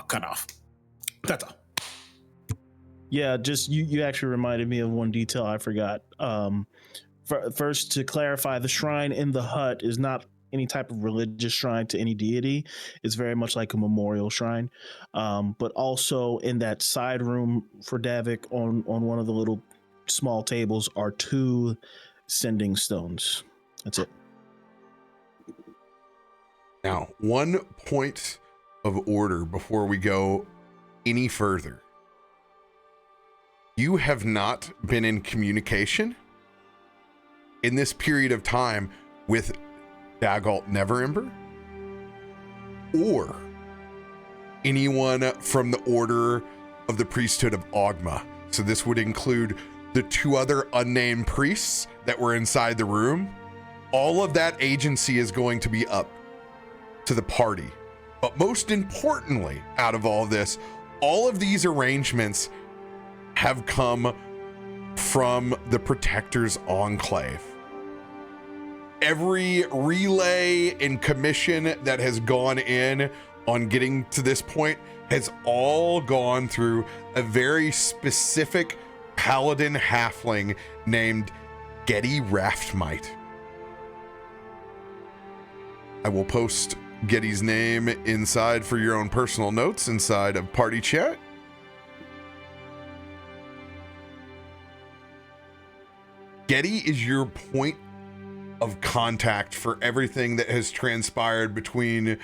cut off. That's all. Yeah, just you actually reminded me of one detail I forgot. First, to clarify, the shrine in the hut is not any type of religious shrine to any deity. It's very much like a memorial shrine. But also in that side room for Davik, on one of the little small tables are 2 sending stones. That's it. Now, one point of order before we go any further. You have not been in communication in this period of time with Dagalt Neverember or anyone from the Order of the Priesthood of Ogma. So this would include the 2 other unnamed priests that were inside the room. All of that agency is going to be up to the party. But most importantly, out of all this, all of these arrangements have come from the Protector's Enclave. Every relay and commission that has gone in on getting to this point has all gone through a very specific paladin halfling named Getty Raftmite. I will post Getty's name inside for your own personal notes inside of party chat. Getty is your point of contact for everything that has transpired between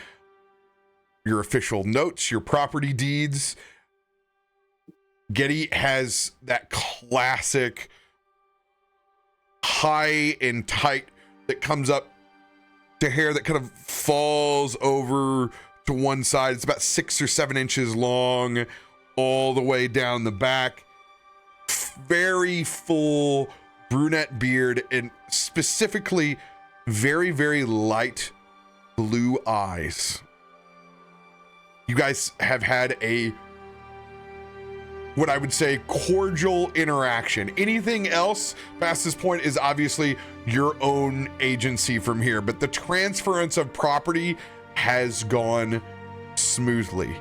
your official notes, your property deeds. Getty has that classic high and tight that comes up to hair that kind of falls over to one side. It's about 6 or 7 inches long all the way down the back. Very full brunette beard, and specifically very, very light blue eyes. You guys have had a, what I would say, cordial interaction. Anything else past this point is obviously your own agency from here, but the transference of property has gone smoothly.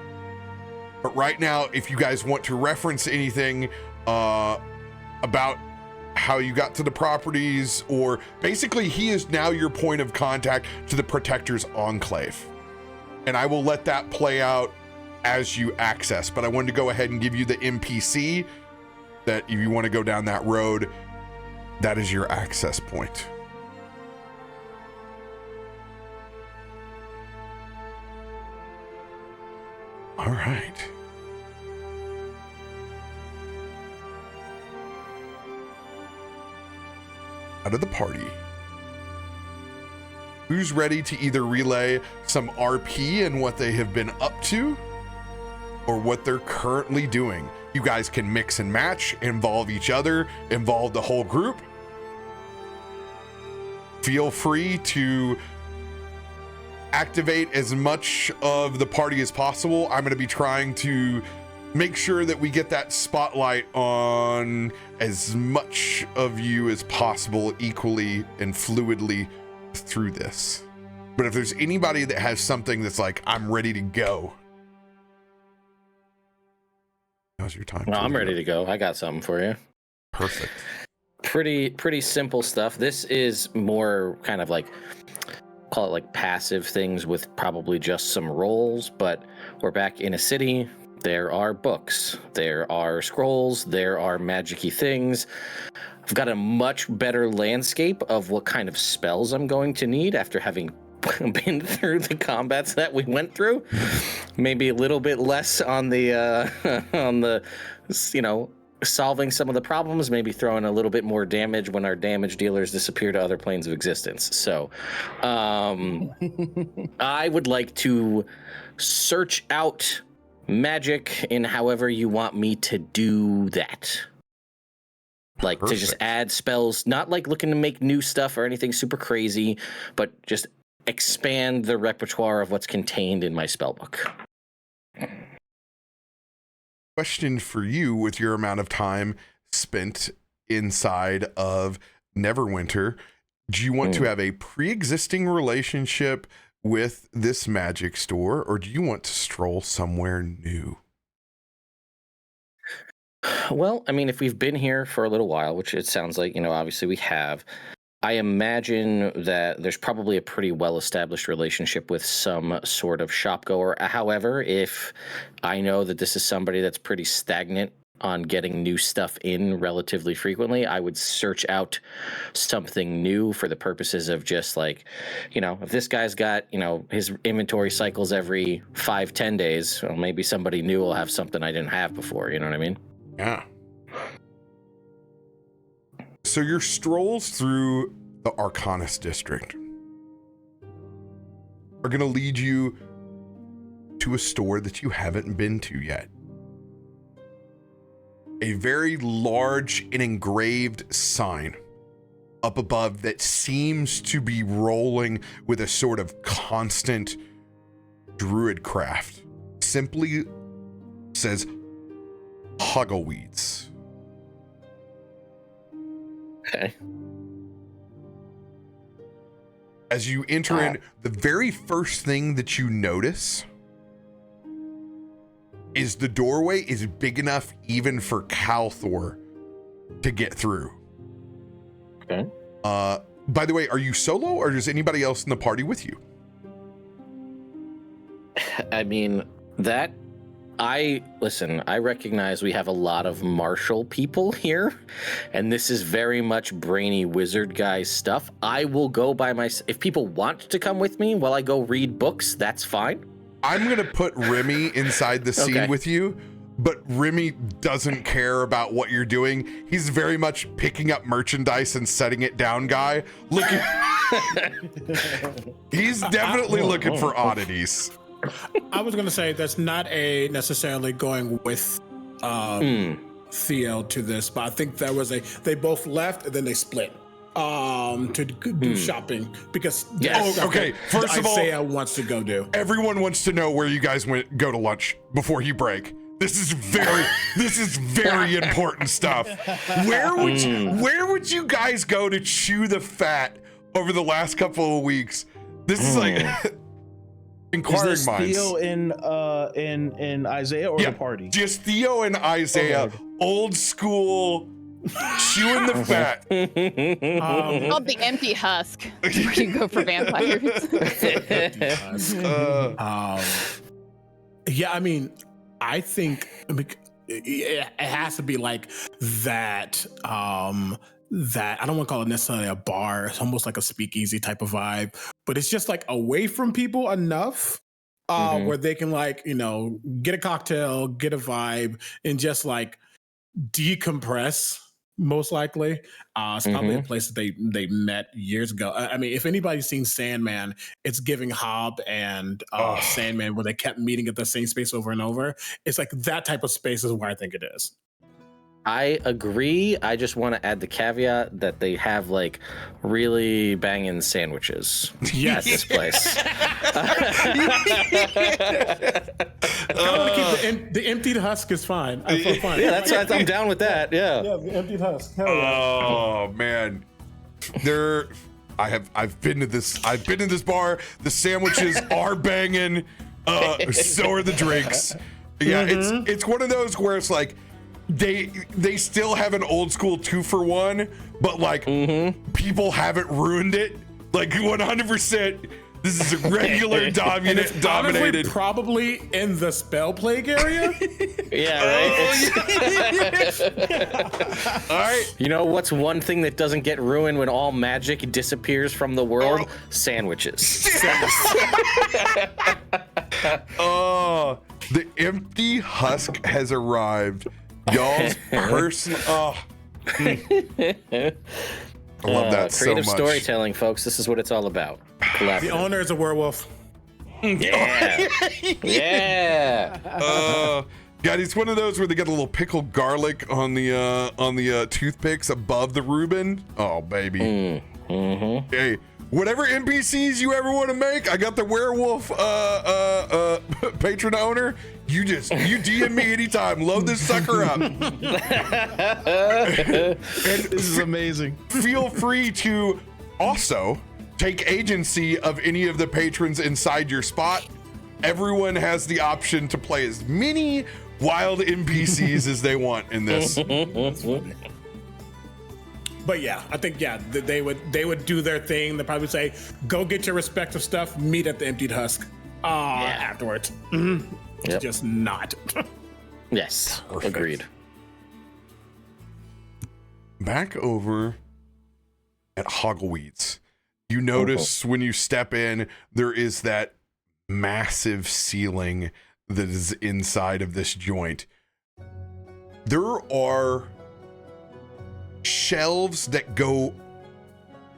But right now, if you guys want to reference anything about how you got to the properties, or basically he is now your point of contact to the Protector's Enclave. And I will let that play out as you access, but I wanted to go ahead and give you the NPC that if you want to go down that road, that is your access point. All right. Out of the party, who's ready to either relay some RP and what they have been up to or what they're currently doing? You guys can mix and match, involve each other, involve the whole group. Feel free to activate as much of the party as possible. I'm going to be trying to make sure that we get that spotlight on as much of you as possible equally and fluidly through this. But if there's anybody that has something that's like, I'm ready to go, now's your time. Well, I'm ready to go. I got something for you. Perfect. Pretty simple stuff. This is more kind of like, call it like passive things with probably just some rolls, but we're back in a city. There are books, there are scrolls, there are magic-y things. I've got a much better landscape of what kind of spells I'm going to need after having been through the combats that we went through. Maybe a little bit less on the solving some of the problems, maybe throwing a little bit more damage when our damage dealers disappear to other planes of existence. So I would like to search out magic in however you want me to do that. Like Perfect. To just add spells, not like looking to make new stuff or anything super crazy, but just expand the repertoire of what's contained in my spellbook. Question for you, with your amount of time spent inside of Neverwinter, do you want to have a pre-existing relationship with this magic store, or do you want to stroll somewhere new? Well, I mean, if we've been here for a little while, which it sounds like, obviously we have, I imagine that there's probably a pretty well-established relationship with some sort of shopgoer. However, if I know that this is somebody that's pretty stagnant on getting new stuff in relatively frequently, I would search out something new for the purposes of just like, if this guy's got, his inventory cycles every 5-10 days, well, maybe somebody new will have something I didn't have before, you know what I mean? Yeah. So your strolls through the Arcanus district are going to lead you to a store that you haven't been to yet. A very large and engraved sign up above that seems to be rolling with a sort of constant druid craft. Simply says Hoggleweeds. Okay. As you enter in, the very first thing that you notice is the doorway is big enough even for Kalthorr to get through. Okay. By the way, are you solo or is anybody else in the party with you? I mean, I recognize we have a lot of martial people here, and this is very much brainy wizard guy stuff. I will go by myself. If people want to come with me while I go read books, that's fine. I'm going to put Remy inside the scene with you, but Remy doesn't care about what you're doing. He's very much picking up merchandise and setting it down guy. He's definitely looking for oddities. I was going to say that's not a necessarily going with Theo to this, but I think they both left and then they split to do shopping because First of all, Isaiah wants to go do. Everyone wants to know where you guys go to lunch before you break. This is very important stuff. Where would you guys go to chew the fat over the last couple of weeks? This is like inquiring is this minds. Theo and Isaiah or the party? Just Theo and Isaiah, old school Chewing the fat. It's called the empty husk. Where you go for vampires. Yeah, I mean, I think it has to be like that. That I don't want to call it necessarily a bar. It's almost like a speakeasy type of vibe, but it's just like away from people enough where they can like, you know, get a cocktail, get a vibe, and just like decompress. Most likely, it's probably a place that they met years ago. I mean, if anybody's seen Sandman, it's giving Hob and Sandman, where they kept meeting at the same space over and over. It's like that type of space is where I think it is. I agree. I just want to add the caveat that they have like really banging sandwiches at this place. I want to keep the emptied husk is fine. I feel fine. Yeah, I'm down with that. Yeah. Yeah, the emptied husk. Hell yeah. Oh man, I've been to this bar. The sandwiches are banging. So are the drinks. Yeah, it's one of those where it's like they still have an old school 2-for-1, but like people haven't ruined it. Like 100%. This is a regular dominated. Honestly, probably in the spell plague area. Yeah, right. All right. You know what's one thing that doesn't get ruined when all magic disappears from the world? Sandwiches. Oh, the empty husk has arrived. Y'all's person. Oh. I love that so much. Creative storytelling, folks. This is what it's all about. The owner is a werewolf. Yeah. Yeah. God, it's one of those where they got a little pickled garlic on the toothpicks above the Reuben. Oh, baby. Hey, whatever NPCs you ever want to make, I got the werewolf patron owner. You DM me anytime. Load this sucker up. And This is amazing. Feel free to also take agency of any of the patrons inside your spot. Everyone has the option to play as many wild NPCs as they want in this. But yeah, I think they would do their thing. They'd probably say, "Go get your respective stuff. Meet at the emptied husk." Afterwards. Yep. Just not. Yes. Perfect. Agreed. Back over at Hoggleweeds, you notice when you step in, there is that massive ceiling that is inside of this joint. There are shelves that go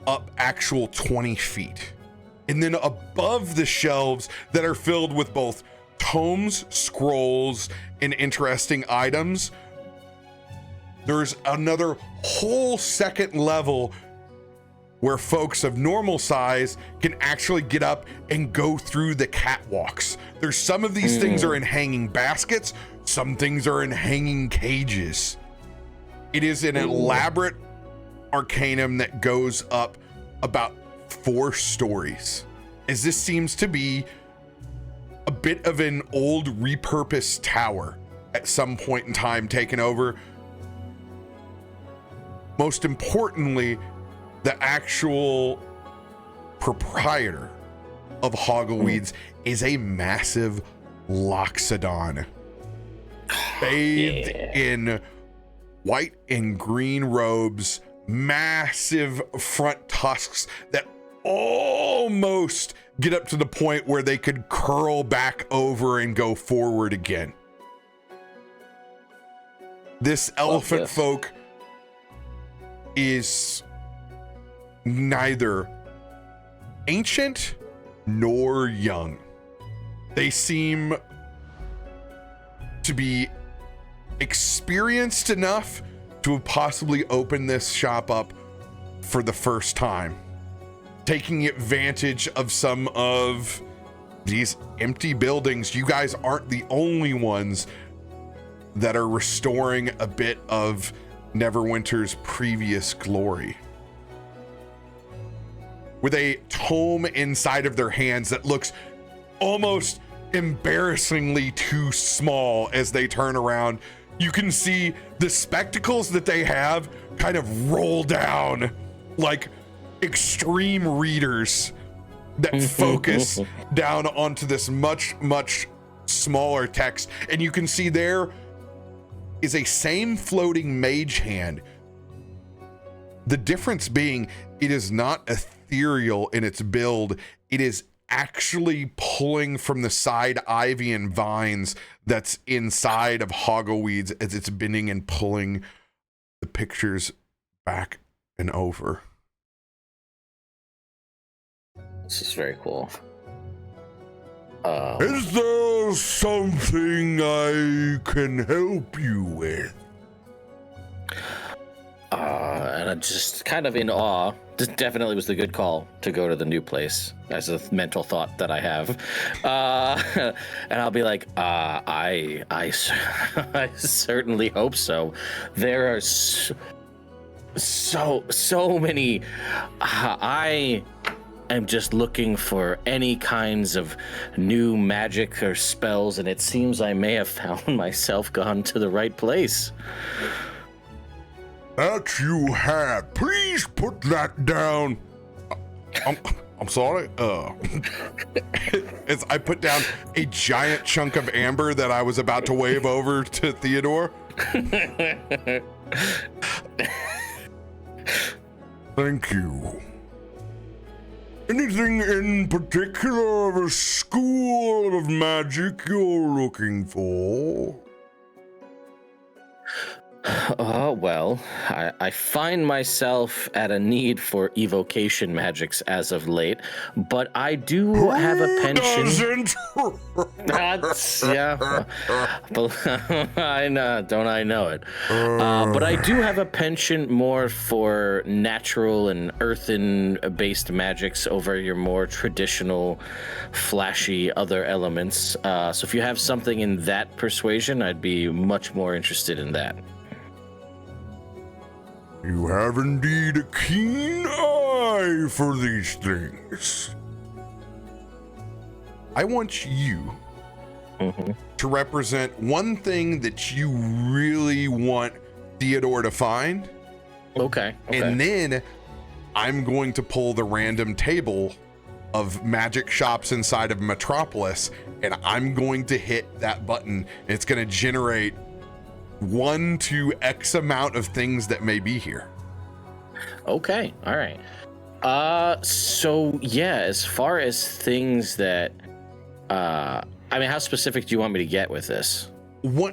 up actual 20 feet. And then above the shelves that are filled with both tomes, scrolls, and interesting items, there's another whole second level where folks of normal size can actually get up and go through the catwalks. There's some of these things are in hanging baskets, some things are in hanging cages. It is an elaborate arcanum that goes up about 4 stories, as this seems to be a bit of an old repurposed tower at some point in time taken over. Most importantly, the actual proprietor of Hoggleweeds is a massive Loxodon, bathed in white and green robes, massive front tusks that almost get up to the point where they could curl back over and go forward again. This elephant folk is neither ancient nor young. They seem to be experienced enough to have possibly opened this shop up for the first time, taking advantage of some of these empty buildings. You guys aren't the only ones that are restoring a bit of Neverwinter's previous glory. With a tome inside of their hands that looks almost embarrassingly too small as they turn around you can see the spectacles that they have kind of roll down like extreme readers that focus down onto this much smaller text. And you can see there is a same floating mage hand. The difference being it is not ethereal in its build. It is actually pulling from the side ivy and vines that's inside of Hoggleweeds as it's bending and pulling the pictures back and over. This is very cool. Is there something I can help you with? And I'm just kind of in awe. This definitely was the good call to go to the new place, as a mental thought that I have. And I'll be like, I certainly hope so. There are so many. I am just looking for any kinds of new magic or spells, and it seems I may have found myself gone to the right place. That you have. Please put that down. I'm sorry. As I put down a giant chunk of amber that I was about to wave over to Theodore. Thank you. Anything in particular of a school of magic you're looking for? Well, I find myself at a need for evocation magics as of late, but I do have a penchant. Yeah, I know, don't I know it? But I do have a penchant more for natural and earthen-based magics over your more traditional, flashy other elements. So if you have something in that persuasion, I'd be much more interested in that. You have indeed a keen eye for these things. I want you to represent one thing that you really want Theodore to find. Okay. And then I'm going to pull the random table of magic shops inside of Metropolis, and I'm going to hit that button. It's going to generate 1 to X amount of things that may be here. Okay, all right. So yeah, as far as things that, I mean, how specific do you want me to get with this?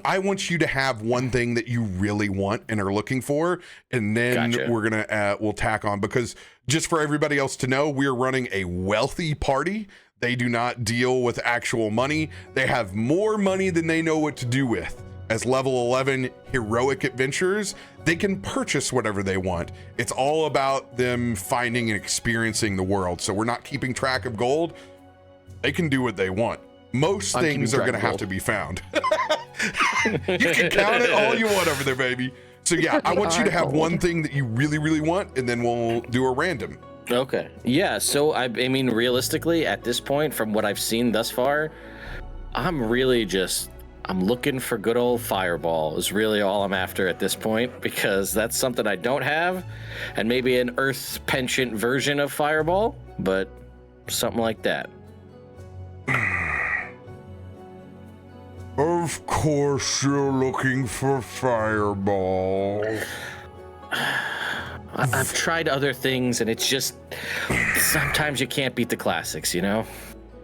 I want you to have one thing that you really want and are looking for, and then Gotcha. we're gonna we'll tack on, because just for everybody else to know, we're running a wealthy party. They do not deal with actual money. They have more money than they know what to do with. As level 11 heroic adventurers, they can purchase whatever they want. It's all about them finding and experiencing the world. So we're not keeping track of gold. They can do what they want. Most things are going to have to be found. You can count it all you want over there, baby. So yeah, I want you to have one thing that you really, really want, and then we'll do a random. Okay. Yeah, so I mean, realistically, at this point, from what I've seen thus far, I'm looking for good old Fireball is really all I'm after at this point, because that's something I don't have, and maybe an Earth Penchant version of Fireball, but something like that. Of course you're looking for Fireball. I've tried other things, and it's just, sometimes you can't beat the classics, you know?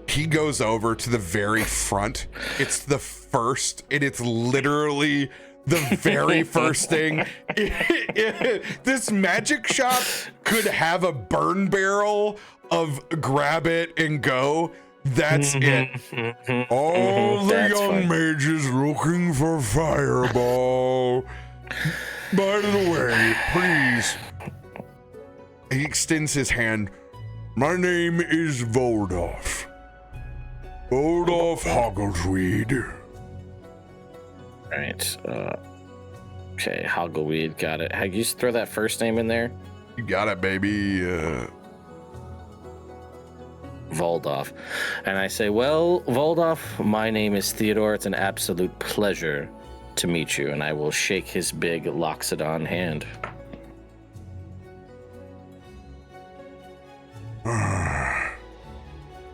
He goes over to the very front. It's the first, and it's literally the very first thing. This magic shop could have a burn barrel of grab it and go. That's it. All the young mages looking for Fireball. By the way, please. He extends his hand. My name is Voldorf. Voldorf Hoggleweed. All right. Okay, Hoggleweed, got it. Can you just throw that first name in there? You got it, baby. Voldorf. And I say, well, Voldorf, my name is Theodore. It's an absolute pleasure to meet you, and I will shake his big Loxodon hand.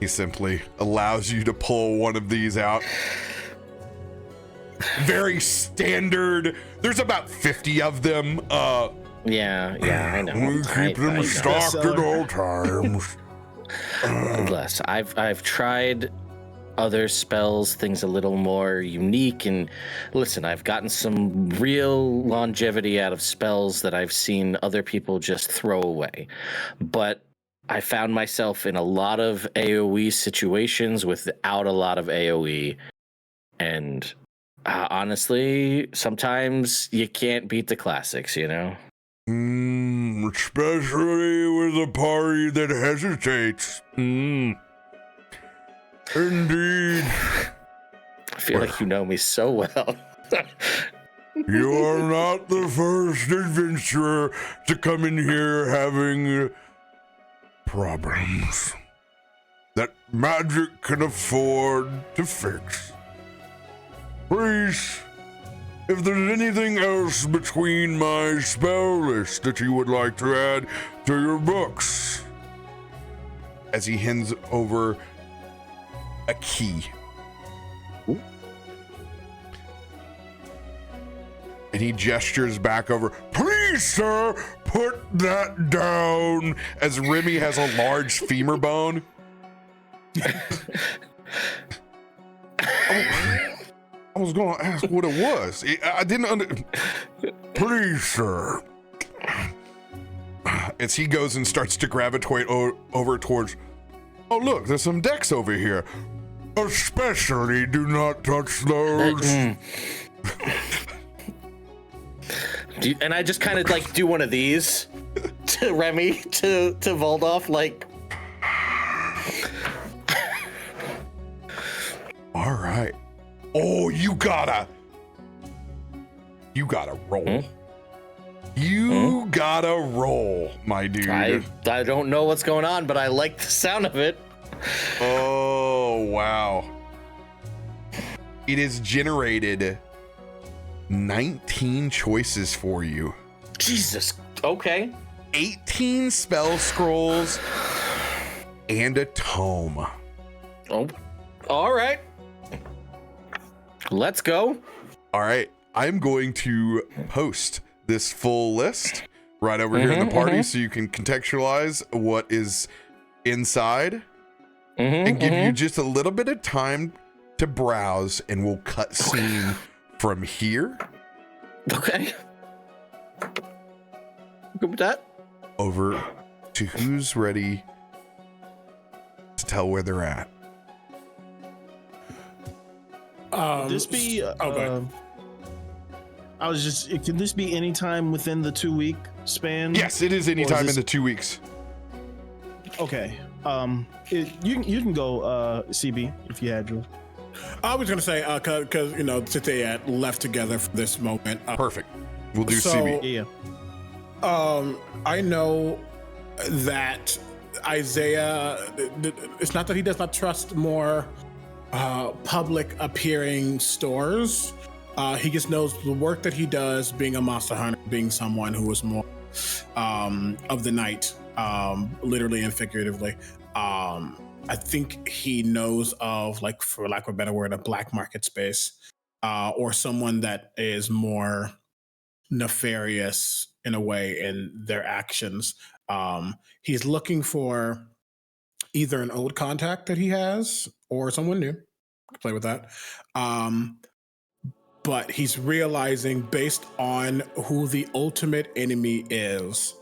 He simply allows you to pull one of these out. Very standard. There's about 50 of them. Yeah, I know. We keep them stocked at all times. Bless. I've tried other spells, things a little more unique, and listen, I've gotten some real longevity out of spells that I've seen other people just throw away. But I found myself in a lot of AoE situations without a lot of AoE, and honestly, sometimes you can't beat the classics, you know? Especially with a party that hesitates. Indeed. I feel like you know me so well. You are not the first adventurer to come in here having problems that magic can afford to fix. Please, if there's anything else between my spell list that you would like to add to your books. As he hands over a key. Ooh. And he gestures back over. Please, sir, put that down. As Remy has a large femur bone. I was going to ask what it was. I didn't Please, sir. As he goes and starts to gravitate over towards, oh, look, there's some decks over here. Especially do not touch those. And I just kind of like do one of these to Remy, to Voldorf, like. All right. Oh, you gotta roll. You gotta roll, my dude. I don't know what's going on, but I like the sound of it. Oh, wow. It has generated 19 choices for you. Jesus. Okay. 18 spell scrolls and a tome. Oh, all right. Let's go. All right. I'm going to post this full list right over here in the party so you can contextualize what is inside and give you just a little bit of time to browse, and we'll cut scene from here. Okay. Good with that. Over to who's ready to tell where they're at. Could this be? I was just. Can this be any time within the 2-week span? Yes, it is any time in the 2 weeks. Okay. You can go, CB, if you had your. I was gonna say because since they had left together for this moment. Perfect. We'll do so, CB. Yeah. I know that Isaiah. It's not that he does not trust more public appearing stores. He just knows the work that he does, being a monster hunter, being someone who is more of the night, literally and figuratively. I think he knows of, like, for lack of a better word, a black market space, or someone that is more nefarious in a way in their actions. He's looking for either an old contact that he has or someone new. Play with that. But he's realizing, based on who the ultimate enemy is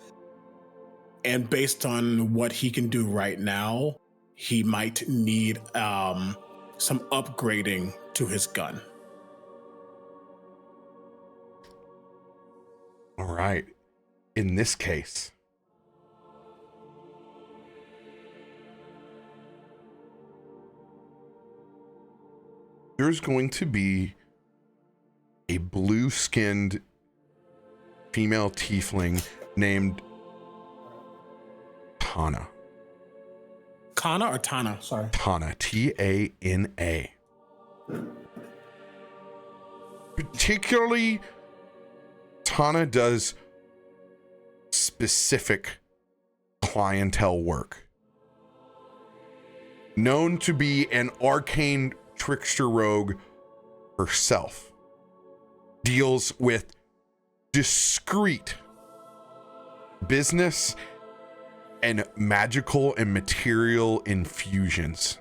and based on what he can do right now, he might need some upgrading to his gun. All right. In this case, there's going to be a blue-skinned female tiefling named Tana. Kana or Tana? Sorry. Tana, Tana. particularly Tana does specific clientele work. Known to be an arcane trickster rogue herself, deals with discreet business and magical and material infusions.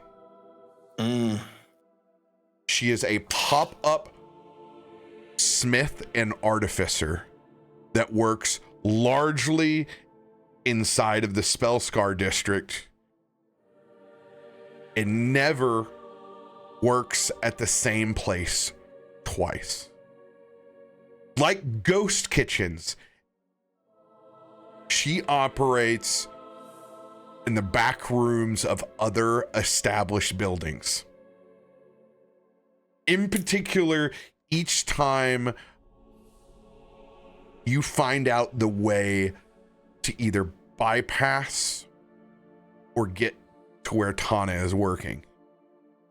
She is a pop-up smith and artificer that works largely inside of the Spellscar district and never works at the same place twice. Like ghost kitchens, she operates in the back rooms of other established buildings. In particular, each time you find out the way to either bypass or get to where Tana is working,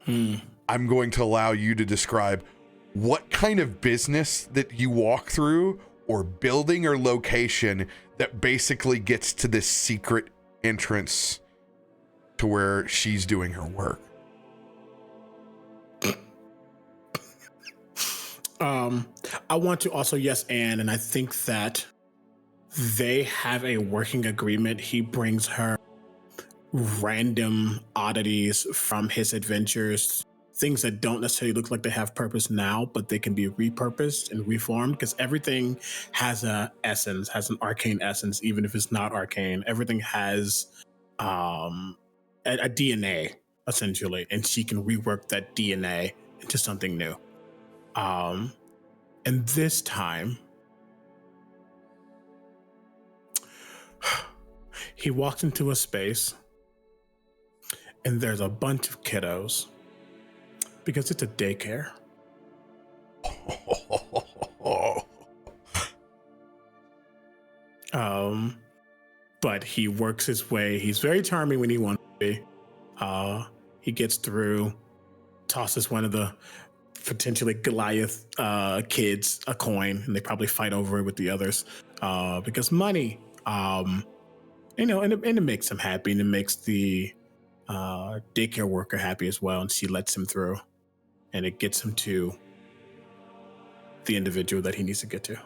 I'm going to allow you to describe what kind of business that you walk through, or building or location that basically gets to this secret entrance to where she's doing her work. I want to also yes and I think that they have a working agreement. He brings her random oddities from his adventures, things that don't necessarily look like they have purpose now, but they can be repurposed and reformed, because everything has an arcane essence, even if it's not arcane. Everything has a DNA, essentially, and she can rework that DNA into something new. And this time, he walks into a space and there's a bunch of kiddos, because it's a daycare. But he works his way. He's very charming when he wants to be. He gets through, tosses one of the potentially Goliath kids a coin, and they probably fight over it with the others because money. And it makes him happy, and it makes the daycare worker happy as well, and she lets him through, and it gets him to the individual that he needs to get to.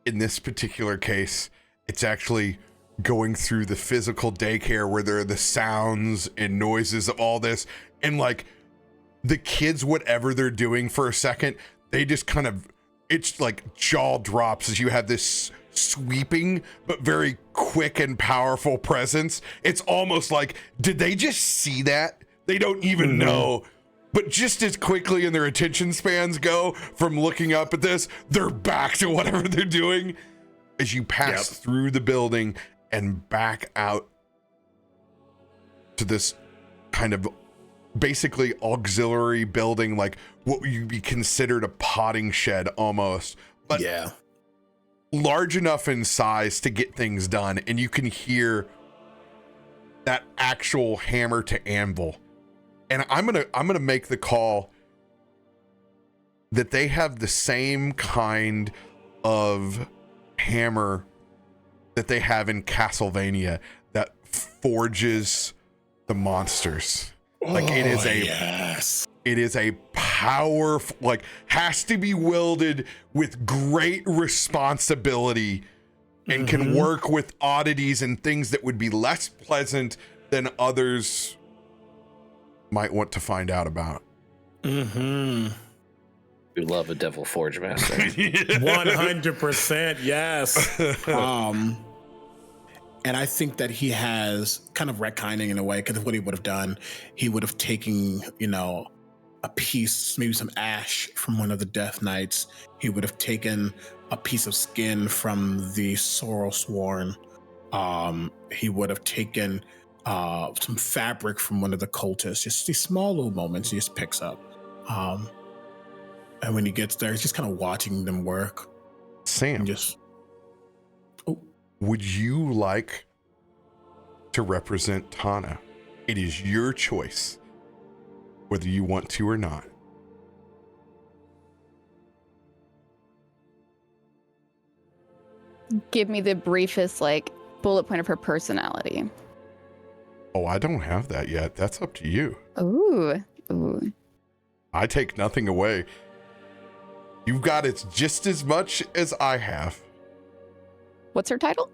In this particular case, it's actually going through the physical daycare where there are the sounds and noises of all this, and like the kids, whatever they're doing for a second, they just kind of, it's like jaw drops as you have this sweeping but very quick and powerful presence. It's almost like, did they just see that? They don't even know. But just as quickly in their attention spans go from looking up at this, they're back to whatever they're doing as you pass through the building and back out to this kind of basically auxiliary building, like what would be considered a potting shed almost, but large enough in size to get things done. And you can hear that actual hammer to anvil. And I'm gonna make the call that they have the same kind of hammer that they have in Castlevania that forges the monsters. Like it is a powerful, like has to be wielded with great responsibility and can work with oddities and things that would be less pleasant than others might want to find out about. We love a Devil Forge Master. 100%, yes. And I think that he has kind of retconning in a way, because of what he would have done, he would have taken, a piece, maybe some ash from one of the Death Knights. He would have taken a piece of skin from the Sorrow Sworn. He would have taken some fabric from one of the cultists. Just these small little moments he just picks up. And when he gets there, he's just kind of watching them work. Sam, would you like to represent Tana? It is your choice. whether you want to or not. Give me the briefest, like, bullet point of her personality. Oh, I don't have that yet. That's up to you. Ooh. Ooh. I take nothing away. You've got it just as much as I have. What's her title?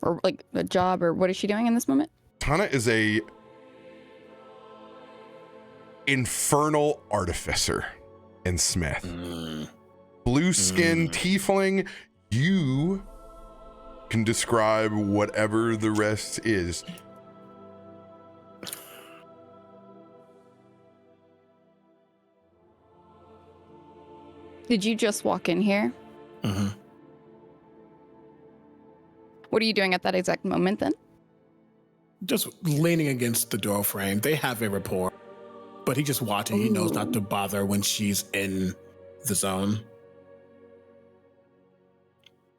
Or like a job, or what is she doing in this moment? Tana is a infernal artificer and smith. Blue skin tiefling. You can describe whatever the rest is. Did you just walk in here? Mm-hmm. What are you doing at that exact moment then? Just leaning against the door frame. They have a rapport, but he just watching. He knows not to bother when she's in the zone.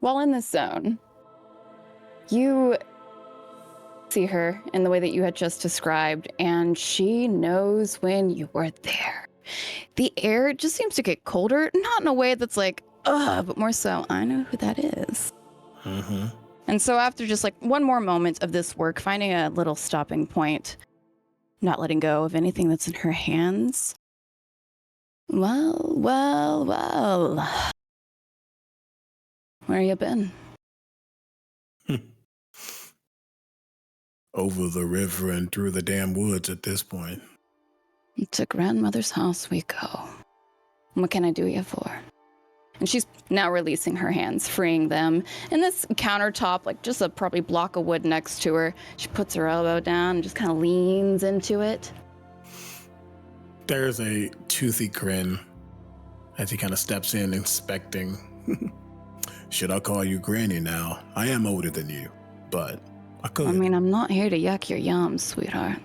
While in this zone, you see her in the way that you had just described, and she knows when you were there. The air just seems to get colder, not in a way that's like, ugh, but more so, I know who that is. Mm-hmm. And so after just like one more moment of this work, finding a little stopping point, not letting go of anything that's in her hands. Well. Where you been? Over the river and through the damn woods at this point. To grandmother's house we go. What can I do you for? And she's now releasing her hands, freeing them. And this countertop, like just a probably block of wood next to her, she puts her elbow down and just kind of leans into it. There's a toothy grin as he kind of steps in, inspecting. Should I call you Granny now? I am older than you, but I could. I mean, I'm not here to yuck your yums, sweetheart.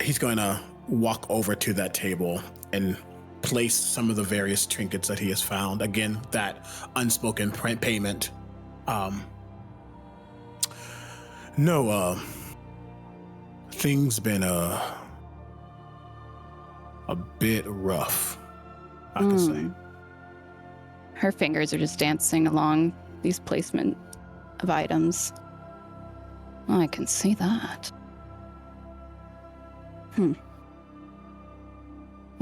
He's going to walk over to that table and place some of the various trinkets that he has found. Again, that unspoken payment. Things been a bit rough, I could say. Her fingers are just dancing along these placement of items. I can see that. What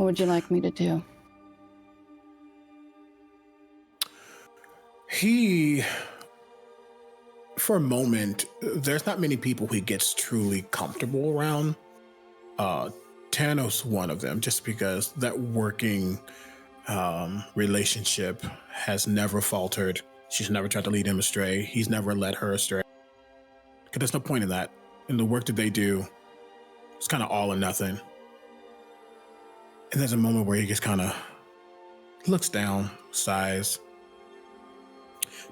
would you like me to do? He, for a moment, there's not many people he gets truly comfortable around. Thanos, one of them, just because that working relationship has never faltered. She's never tried to lead him astray. He's never led her astray. Because there's no point in that. In the work that they do, it's kind of all or nothing. And there's a moment where he just kind of looks down, sighs,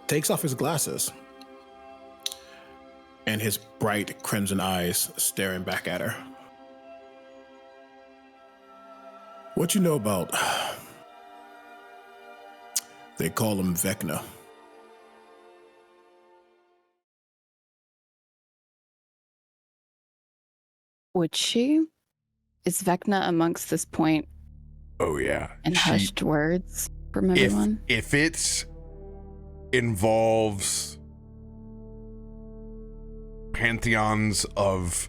takes off his glasses, and his bright crimson eyes staring back at her. What you know about... They call him Vecna. Would she? Is Vecna amongst this point? Oh yeah. And hushed words from everyone? If it involves pantheons of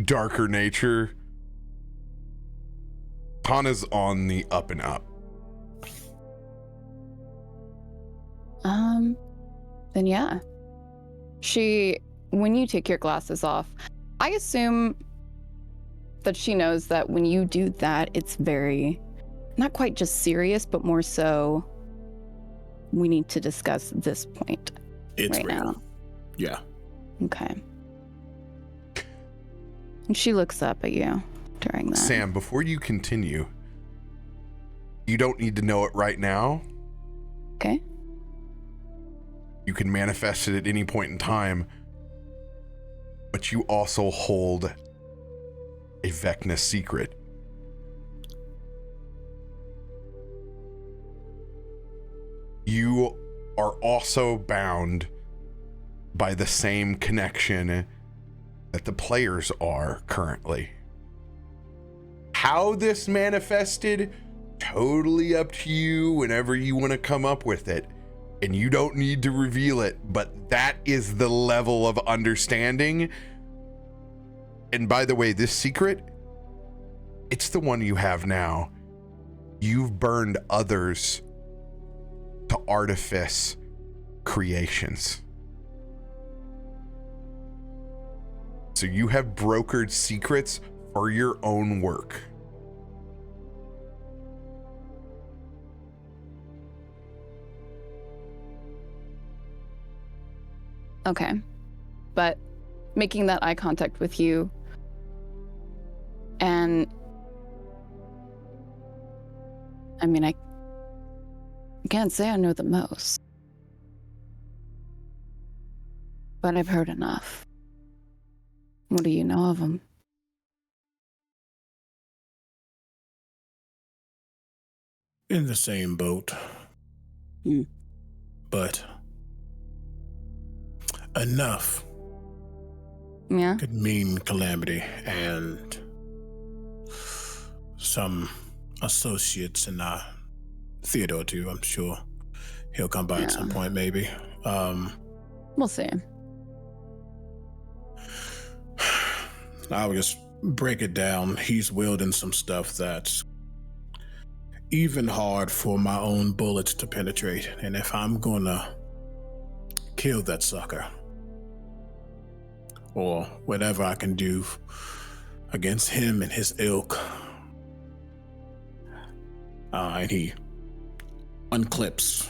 darker nature, Tana's on the up and up. Then yeah. When you take your glasses off, I assume that she knows that when you do that, it's very, not quite just serious, but more so, we need to discuss this point It's right real. now. Yeah. Okay. And she looks up at you during that. Sam, before you continue, you don't need to know it right now. Okay. You can manifest it at any point in time, but you also hold a Vecna secret. You are also bound by the same connection that the players are currently. How this manifested, totally up to you whenever you want to come up with it. And you don't need to reveal it, but that is the level of understanding. And by the way, this secret, it's the one you have now. You've burned others to artifice creations. So you have brokered secrets for your own work. Okay. But making that eye contact with you and I mean, I can't say I know the most, but I've heard enough. What do you know of them? In the same boat. But enough could mean calamity, and some associates and Theodore too. I'm sure he'll come by at some point, maybe. We'll see. I'll just break it down. He's wielding some stuff that's even hard for my own bullets to penetrate. And if I'm gonna kill that sucker, or whatever I can do against him and his ilk, and he unclips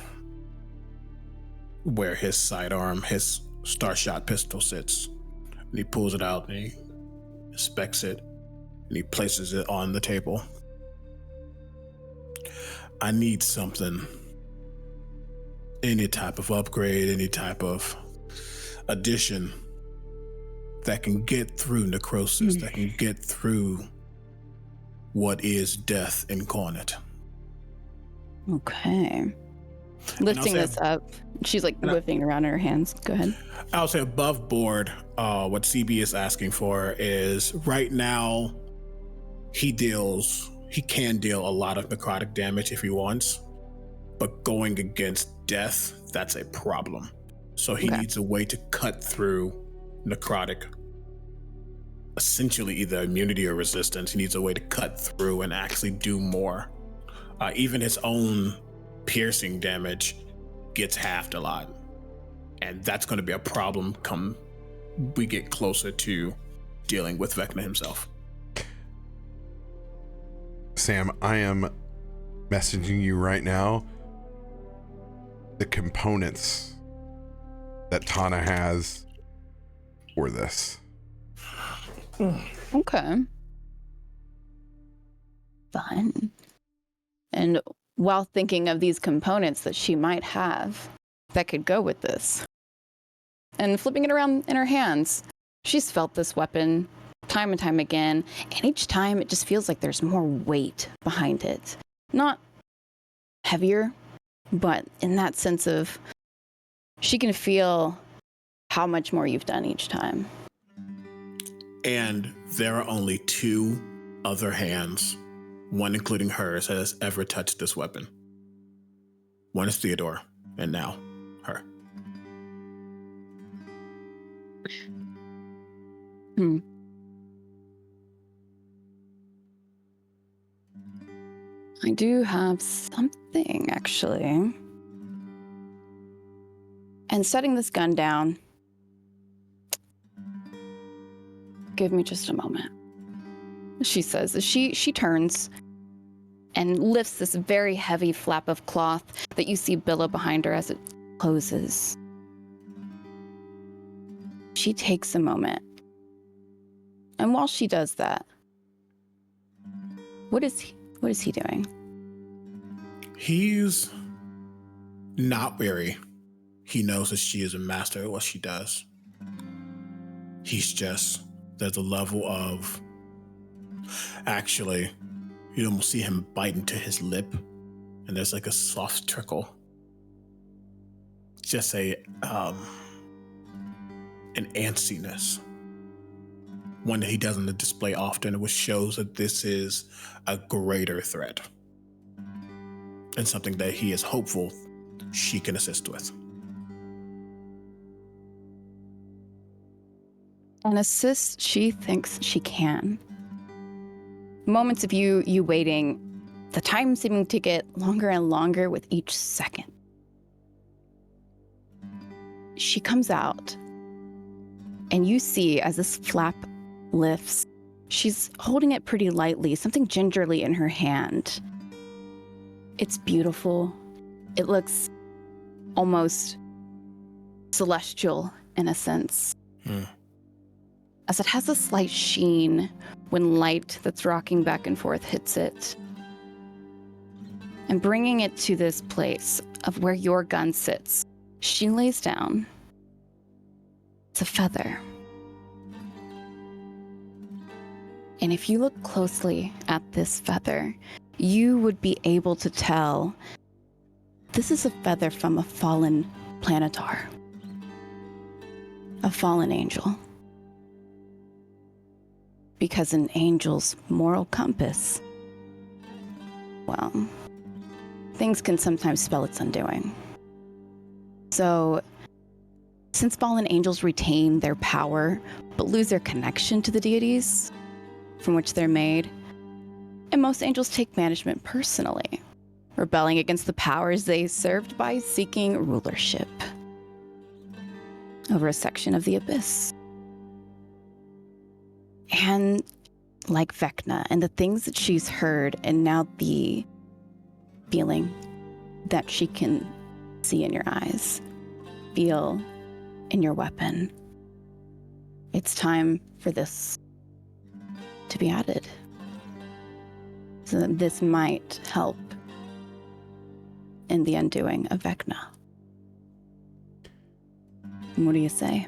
where his sidearm, his Starshot pistol sits, and he pulls it out and he inspects it and he places it on the table. I need something, any type of upgrade, any type of addition that can get through necrosis, that can get through what is death incarnate. Okay. Lifting this up, she's like whipping around in her hands. Go ahead. I'll say above board, what CB is asking for is right now he can deal a lot of necrotic damage if he wants, but going against death, that's a problem. So he needs a way to cut through necrotic, essentially either immunity or resistance. He needs a way to cut through and actually do more. Even his own piercing damage gets halved a lot, and that's going to be a problem come we get closer to dealing with Vecna himself. Sam, I am messaging you right now the components that Tana has for this. Okay. Fun. And while thinking of these components that she might have that could go with this, and flipping it around in her hands, she's felt this weapon time and time again, and each time it just feels like there's more weight behind it. Not heavier, but in that sense of she can feel how much more you've done each time. And there are only two other hands, one including hers, that has ever touched this weapon. One is Theodore, and now her. I do have something, actually. And setting this gun down, give me just a moment, she says as she turns and lifts this very heavy flap of cloth that you see billow behind her as it closes. She takes a moment. And while she does that, what is he doing? He's not weary. He knows that she is a master at what she does. There's a level of, actually, you almost see him bite into his lip, and there's like a soft trickle. Just an antsiness. one that he doesn't display often, which shows that this is a greater threat and something that he is hopeful she can assist with. And assist she thinks she can. Moments of you waiting, the time seeming to get longer and longer with each second. She comes out, and you see as this flap lifts, she's holding it pretty lightly, something gingerly in her hand. It's beautiful. It looks almost celestial in a sense. As it has a slight sheen when light that's rocking back and forth hits it. And bringing it to this place of where your gun sits, she lays down. It's a feather. And if you look closely at this feather, you would be able to tell this is a feather from a fallen planetar, a fallen angel. Because an angel's moral compass, well, things can sometimes spell its undoing. So, since fallen angels retain their power, but lose their connection to the deities from which they're made, and most angels take management personally, rebelling against the powers they served by seeking rulership over a section of the abyss. And like Vecna and the things that she's heard, and now the feeling that she can see in your eyes, feel in your weapon, it's time for this to be added. So that this might help in the undoing of Vecna. What do you say?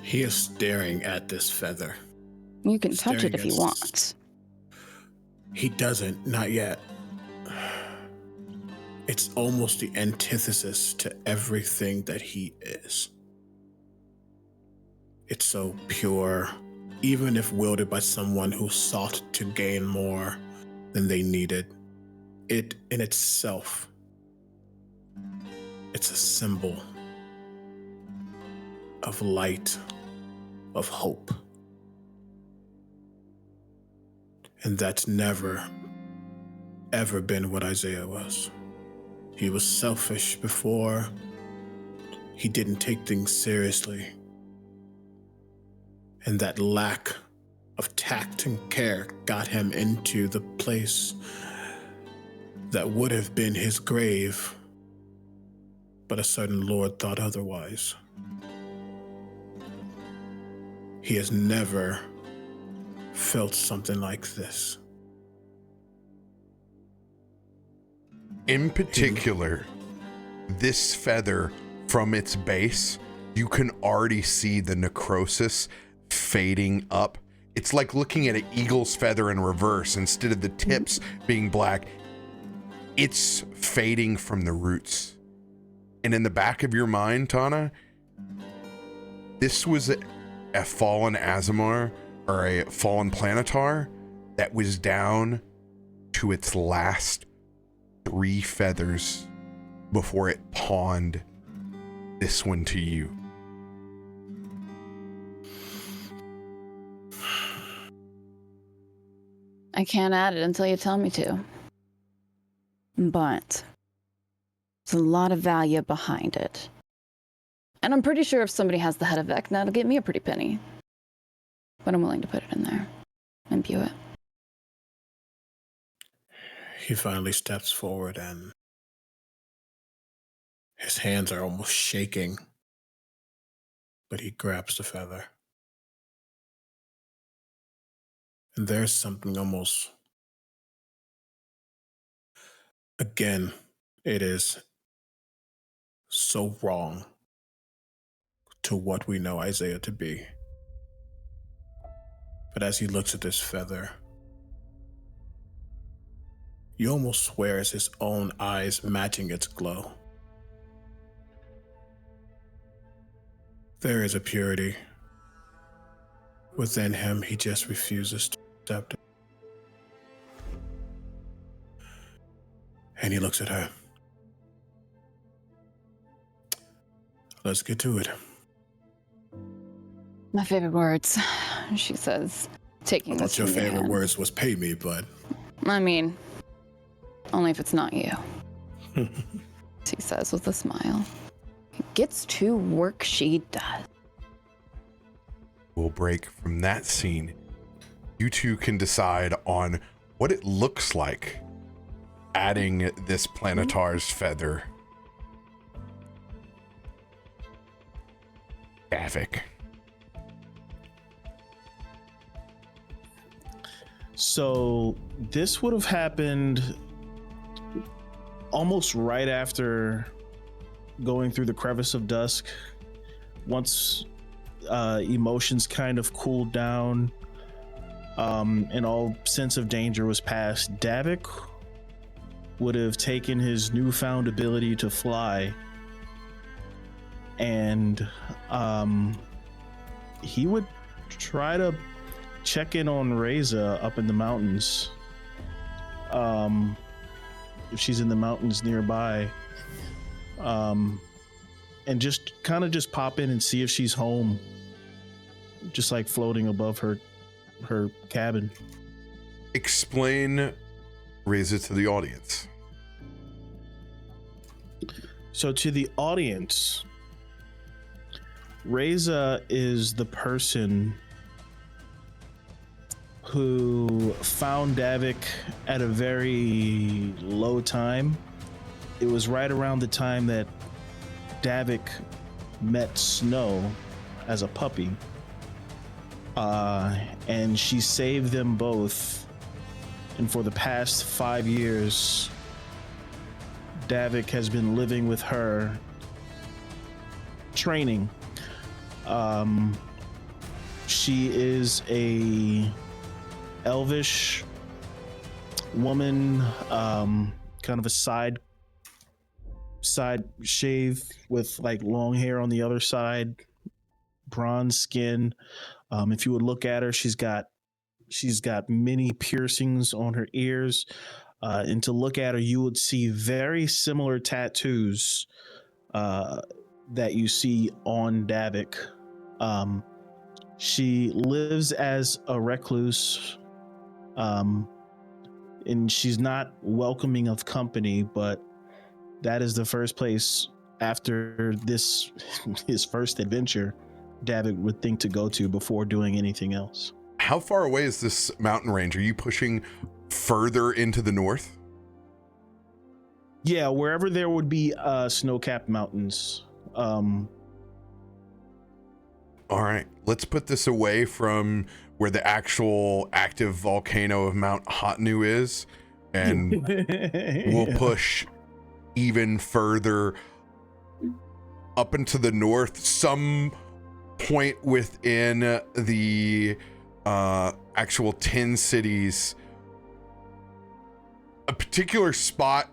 He is staring at this feather. You can touch it if you want. He doesn't, not yet. It's almost the antithesis to everything that he is. It's so pure, even if wielded by someone who sought to gain more than they needed. It in itself, it's a symbol of light, of hope. And that's never, ever been what Isaiah was. He was selfish before. He didn't take things seriously. And that lack of tact and care got him into the place that would have been his grave, but a certain Lord thought otherwise. He has never felt something like this. In particular, this feather, from its base, you can already see the necrosis fading up. It's like looking at an eagle's feather in reverse. Instead of the tips being black, it's fading from the roots. And in the back of your mind, Tana, this was a fallen Aasimar or a fallen planetar that was down to its last 3 feathers before it pawned this one to you. I can't add it until you tell me to. But there's a lot of value behind it. And I'm pretty sure if somebody has the head of Vecna, it'll get me a pretty penny. But I'm willing to put it in there. Imbue it. He finally steps forward and his hands are almost shaking, but he grabs the feather. And there's something almost, again, it is so wrong to what we know Isaiah to be. But as he looks at this feather, you almost swear it's his own eyes matching its glow. There is a purity within him. He just refuses to accept it. And he looks at her. Let's get to it. My favorite words, she says, taking I this thought your from your favorite hand. words was pay me, but I mean, only if it's not you. She says with a smile. Gets to work, she does. We'll break from that scene. You two can decide on what it looks like adding this Planetar's feather. Davik. So this would have happened almost right after going through the crevice of dusk. Once emotions kind of cooled down, and all sense of danger was past, Davik would have taken his newfound ability to fly, and he would try to check in on Reza up in the mountains. If she's in the mountains nearby, and just kind of just pop in and see if she's home, just like floating above her cabin. Explain Reza to the audience. So to the audience, Reza is the person who found Davik at a very low time. It was right around the time that Davik met Snow as a puppy. And she saved them both. And for the past 5 years, Davik has been living with her, training. She is a elvish woman, kind of a side shave with like long hair on the other side, bronze skin. If you would look at her, she's got many piercings on her ears, and to look at her, you would see very similar tattoos that you see on Davik. She lives as a recluse, and she's not welcoming of company, but that is the first place after this his first adventure Davik would think to go to before doing anything else. How far away is this mountain range? Are you pushing further into the north? Yeah, wherever there would be snow-capped mountains. All right, let's put this away from where the actual active volcano of Mount Hotnu is, and we'll push even further up into the north, some point within the actual 10 cities. A particular spot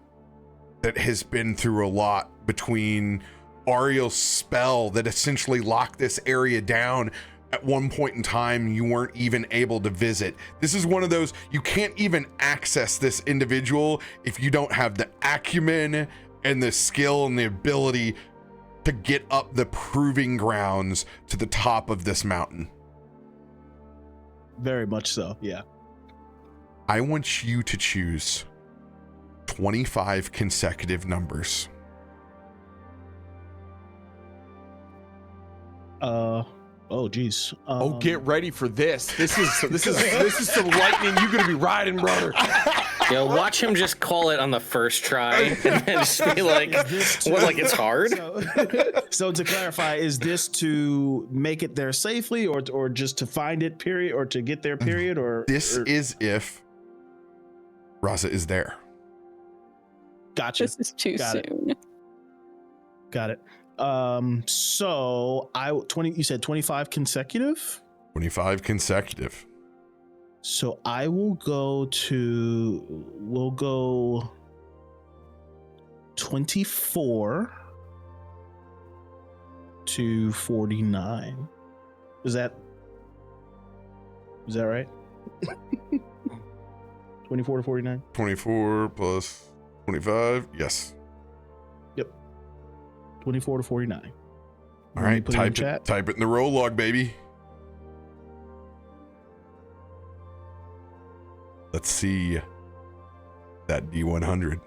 that has been through a lot between Ariel's spell that essentially locked this area down. At one point in time, you weren't even able to visit. This is one of those, you can't even access this individual if you don't have the acumen and the skill and the ability to get up the proving grounds to the top of this mountain. Very much so, yeah. I want you to choose 25 consecutive numbers. Oh geez. Get ready for this. This is some lightning you're gonna be riding, brother. Yo, watch him just call it on the first try and then just be like, what, like it's hard? So to clarify, is this to make it there safely, or just to find it, period, or to get there, period, or This is if Raza is there. Gotcha. This is too Got it. soon. Got it. So you said 25 consecutive? 25 consecutive. So I will go 24 to 49. Is that Is that right? 24 to 49. 24 plus 25. Yes. 24 to 49. All right. Type it in the roll log, baby. Let's see that D100.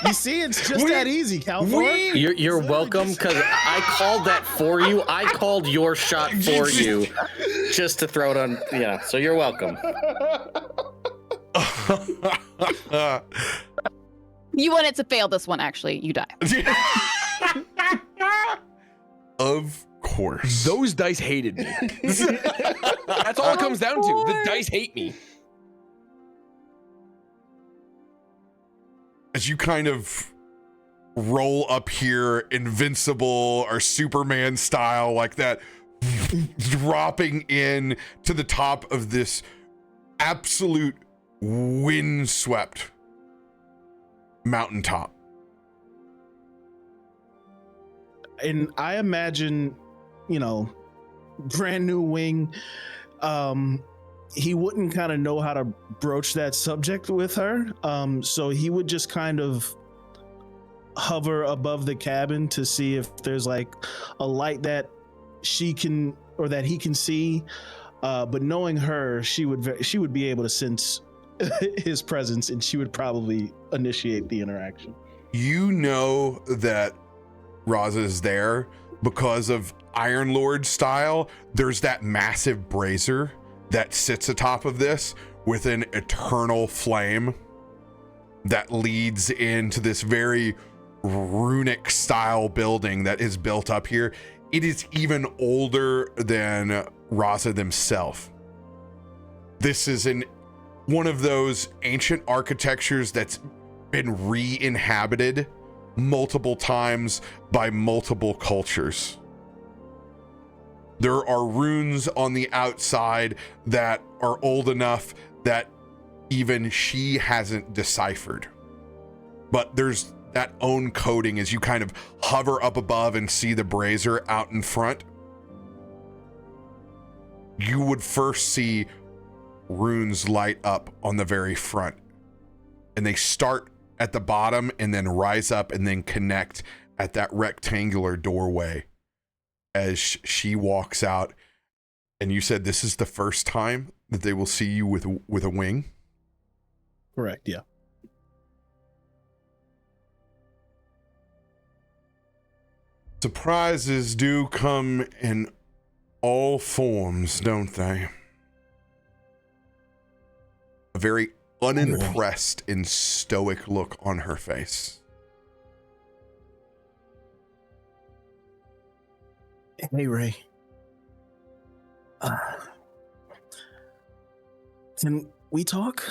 You see, it's just that easy, Kalthorr. You're welcome, because I called that for you. I called your shot for you just to throw it on. Yeah, so you're welcome. You wanted to fail this one, actually. You die. Of course. Those dice hated me. That's all it comes down to. The dice hate me. As you kind of roll up here, invincible or Superman style, like that, dropping in to the top of this absolute windswept mountaintop. And I imagine, brand new wing. He wouldn't kind of know how to broach that subject with her. So he would just kind of hover above the cabin to see if there's like a light that she can, or that he can see. But knowing her, she would be able to sense his presence, and she would probably initiate the interaction. You know that Raza is there because of Iron Lord style. There's that massive brazier that sits atop of this with an eternal flame that leads into this very runic style building that is built up here. It is even older than Raza themselves. This is one of those ancient architectures that's been re-inhabited multiple times by multiple cultures. There are runes on the outside that are old enough that even she hasn't deciphered. But there's that own coding as you kind of hover up above and see the brazier out in front. You would first see runes light up on the very front. And they start at the bottom and then rise up and then connect at that rectangular doorway. As she walks out, and you said this is the first time that they will see you with a wing? Correct, yeah. Surprises do come in all forms, don't they? A very unimpressed and stoic look on her face. Hey, Ray. Can we talk?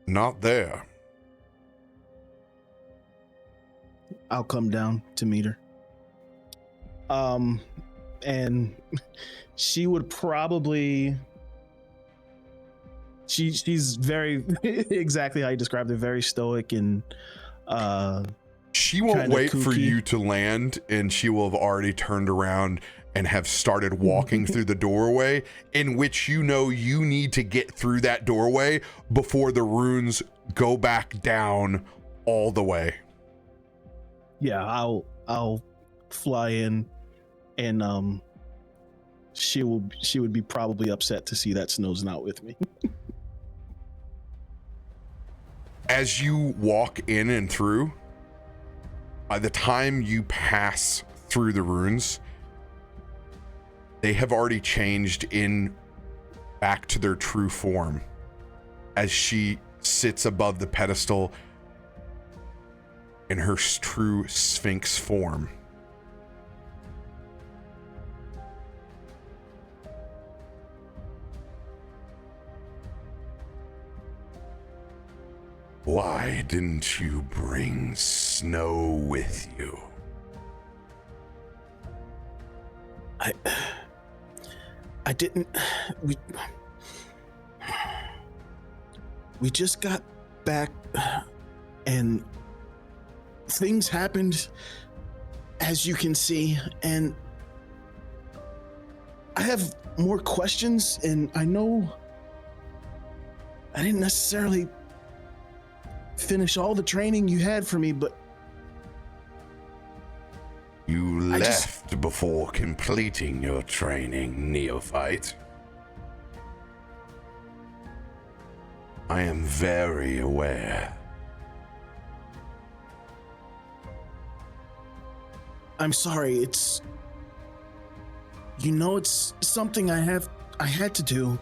Not there. I'll come down to meet her. And she would probably... She's very exactly how you described her, very stoic and she won't wait for you to land, and she will have already turned around and have started walking through the doorway, in which you need to get through that doorway before the runes go back down all the way. Yeah, I'll fly in, and she would be probably upset to see that Snow's not with me. As you walk in and through, by the time you pass through the runes, they have already changed back to their true form as she sits above the pedestal in her true Sphinx form. Why didn't you bring Snow with you? I didn't. We just got back, and things happened, as you can see, and I have more questions, and I know I didn't necessarily finish all the training you had for me, but You left before completing your training, neophyte. I am very aware. I'm sorry. It's something I had to do.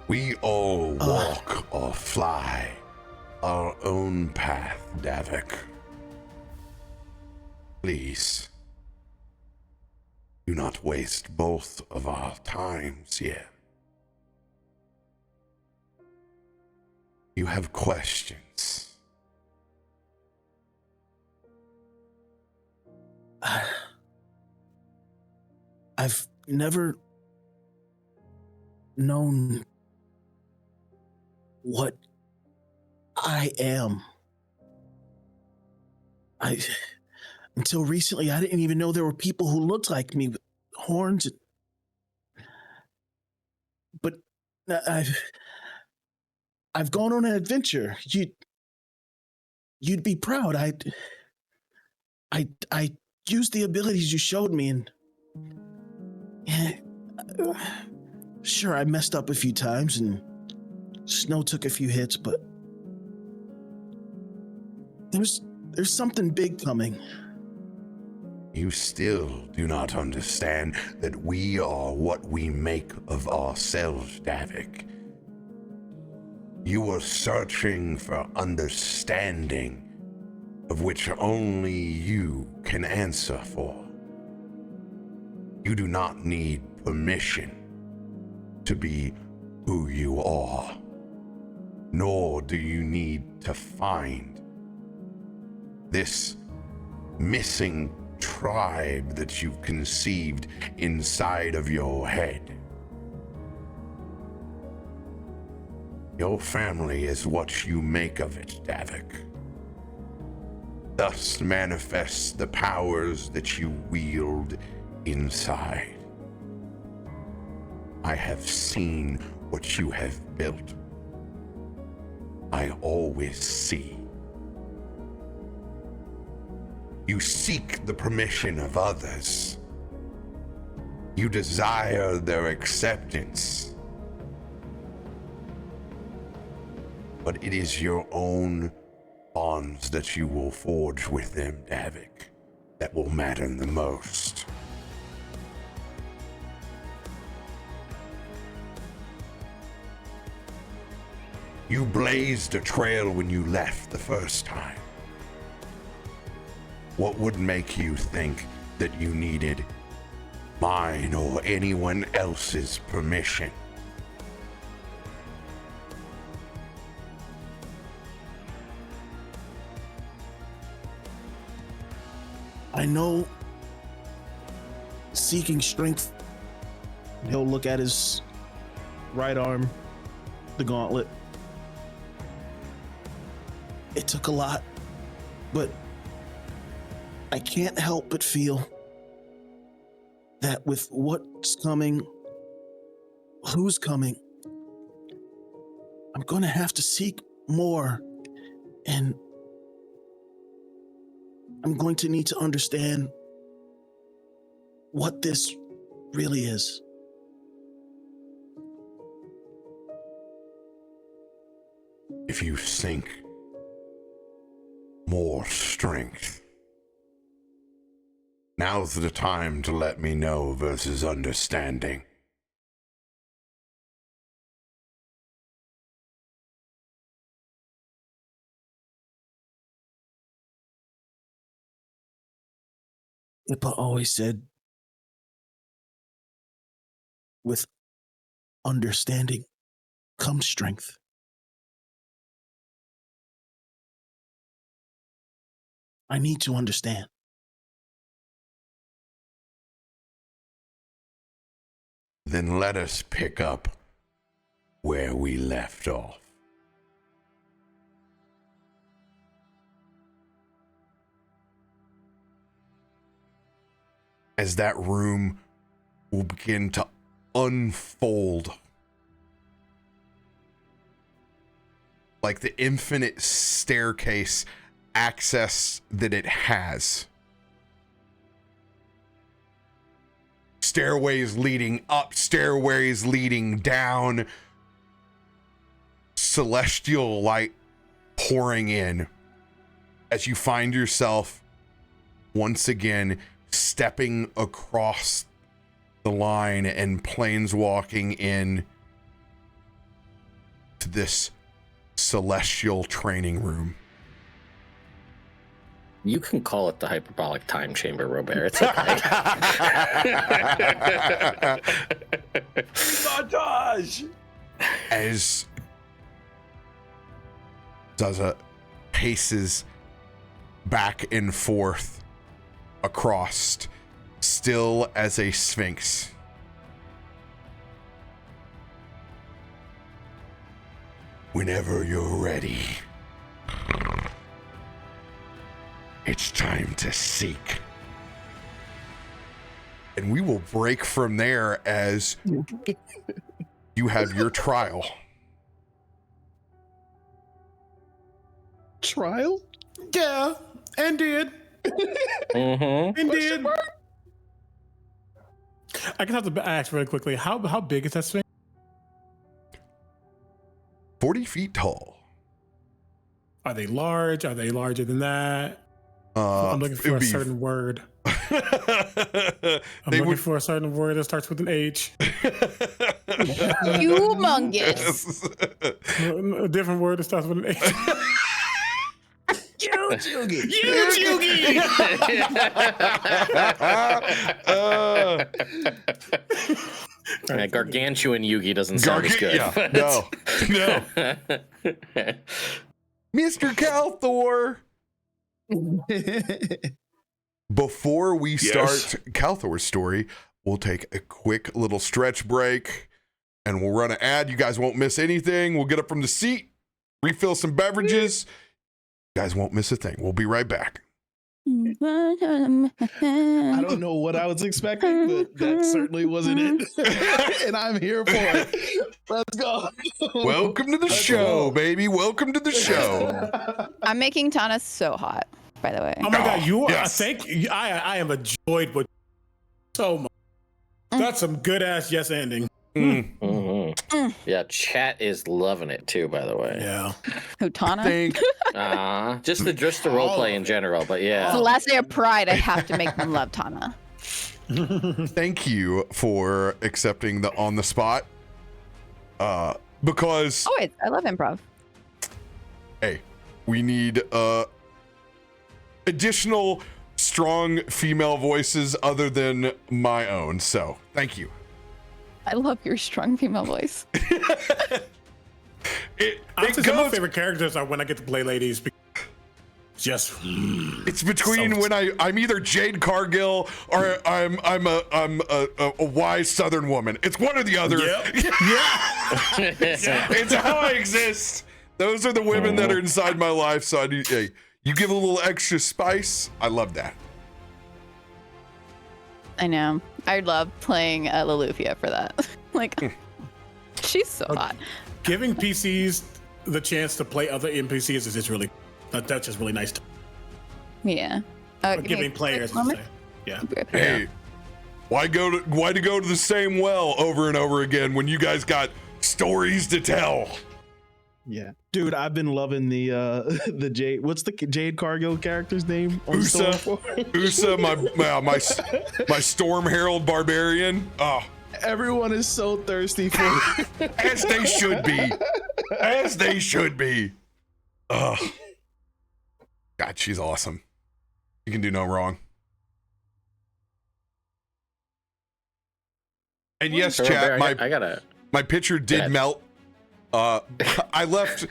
We all walk or fly our own path, Davik. Please, do not waste both of our times here. You have questions. I've never known what I am. Until recently, I didn't even know there were people who looked like me with horns. But I've gone on an adventure. You'd be proud. I used the abilities you showed me, and sure, I messed up a few times, and Snow took a few hits, but there's something big coming. You still do not understand that we are what we make of ourselves, Davik. You are searching for understanding, of which only you can answer for. You do not need permission to be who you are, nor do you need to find this missing tribe that you've conceived inside of your head. Your family is what you make of it, Davik. Thus manifests the powers that you wield inside. I have seen what you have built. I always see. You seek the permission of others. You desire their acceptance. But it is your own bonds that you will forge with them, Davik, that will matter the most. You blazed a trail when you left the first time. What would make you think that you needed mine or anyone else's permission? I know seeking strength. He'll look at his right arm, the gauntlet. It took a lot, but I can't help but feel that with what's coming, who's coming, I'm going to have to seek more, and I'm going to need to understand what this really is. If you think more strength, now's the time to let me know versus understanding. Ippa always said, with understanding comes strength. I need to understand. Then let us pick up where we left off. As that room will begin to unfold like the infinite staircase access that it has. Stairways leading up, stairways leading down, celestial light pouring in as you find yourself once again stepping across the line and planeswalking in to this celestial training room. You can call it the hyperbolic time chamber, RoBear. It's okay. Montage! As Zaza paces back and forth across, still as a sphinx. Whenever you're ready, it's time to seek. And we will break from there as you have your trial. Trial? Yeah, indeed. Mm-hmm. Indeed. I can have to ask really quickly, how big is that sphinx? 40 feet tall. Are they large? Are they larger than that? I'm looking for a certain word. I'm looking for a certain word that starts with an H. Humongous. A different word that starts with an H. Huge Yugi! Huge Yugi! Gargantuan Yugi doesn't sound as good. Yeah, no. Mr. Kalthorr! Before we start Kalthorr's story, we'll take a quick little stretch break and we'll run an ad. You guys won't miss anything. We'll get up from the seat, refill some beverages. You guys won't miss a thing. We'll be right back. I don't know what I was expecting, but that certainly wasn't it. And I'm here for it. Let's go. Welcome to the show, baby. Welcome to the show. I'm making Tana so hot, by the way. Oh my God, you are. Yes. Thank you. I am enjoyed with so much. That's some good ass yes ending. Yeah, chat is loving it too, by the way. Yeah. Who, Tana? Just the role play in general, but yeah. It's the last day of Pride. I have to make them love Tana. Thank you for accepting the on the spot. Because Oh, wait, I love improv. hey, we need additional strong female voices other than my own. So thank you. I love your strong female voice. Honestly, some of my favorite characters are when I get to play ladies. Just it's between when I'm either Jade Cargill or I'm a wise Southern woman. It's one or the other. Yep. It's how I exist. Those are the women that are inside my life. So I need, hey, you give a little extra spice. I love that. I know. I love playing Lelufia for that. Like, she's so hot. giving PCs the chance to play other NPCs is just really that's just really nice. Yeah. Giving players, I should say. Yeah. Hey, why to go to the same well over and over again when you guys got stories to tell? Yeah, dude, I've been loving the Jade. What's the Jade Cargill character's name? Usa, my Storm Herald Barbarian. Oh, everyone is so thirsty for it. As they should be. As they should be. Oh, God, she's awesome. You can do no wrong. And yes, chat, my pitcher did melt. I left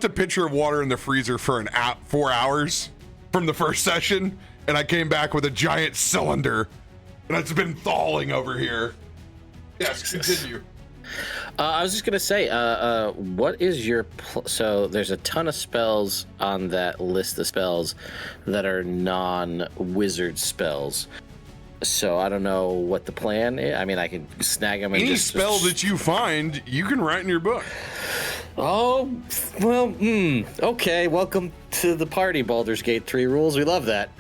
a pitcher of water in the freezer for 4 hours from the first session, and I came back with a giant cylinder, and it's been thawing over here. Yes, continue. I was just gonna say, what is your so there's a ton of spells on that list of spells that are non-wizard spells. So I don't know what the plan is. I mean, I can snag them. Any spell that you find, you can write in your book. Oh, well, okay. Welcome to the party, Baldur's Gate 3 rules. We love that.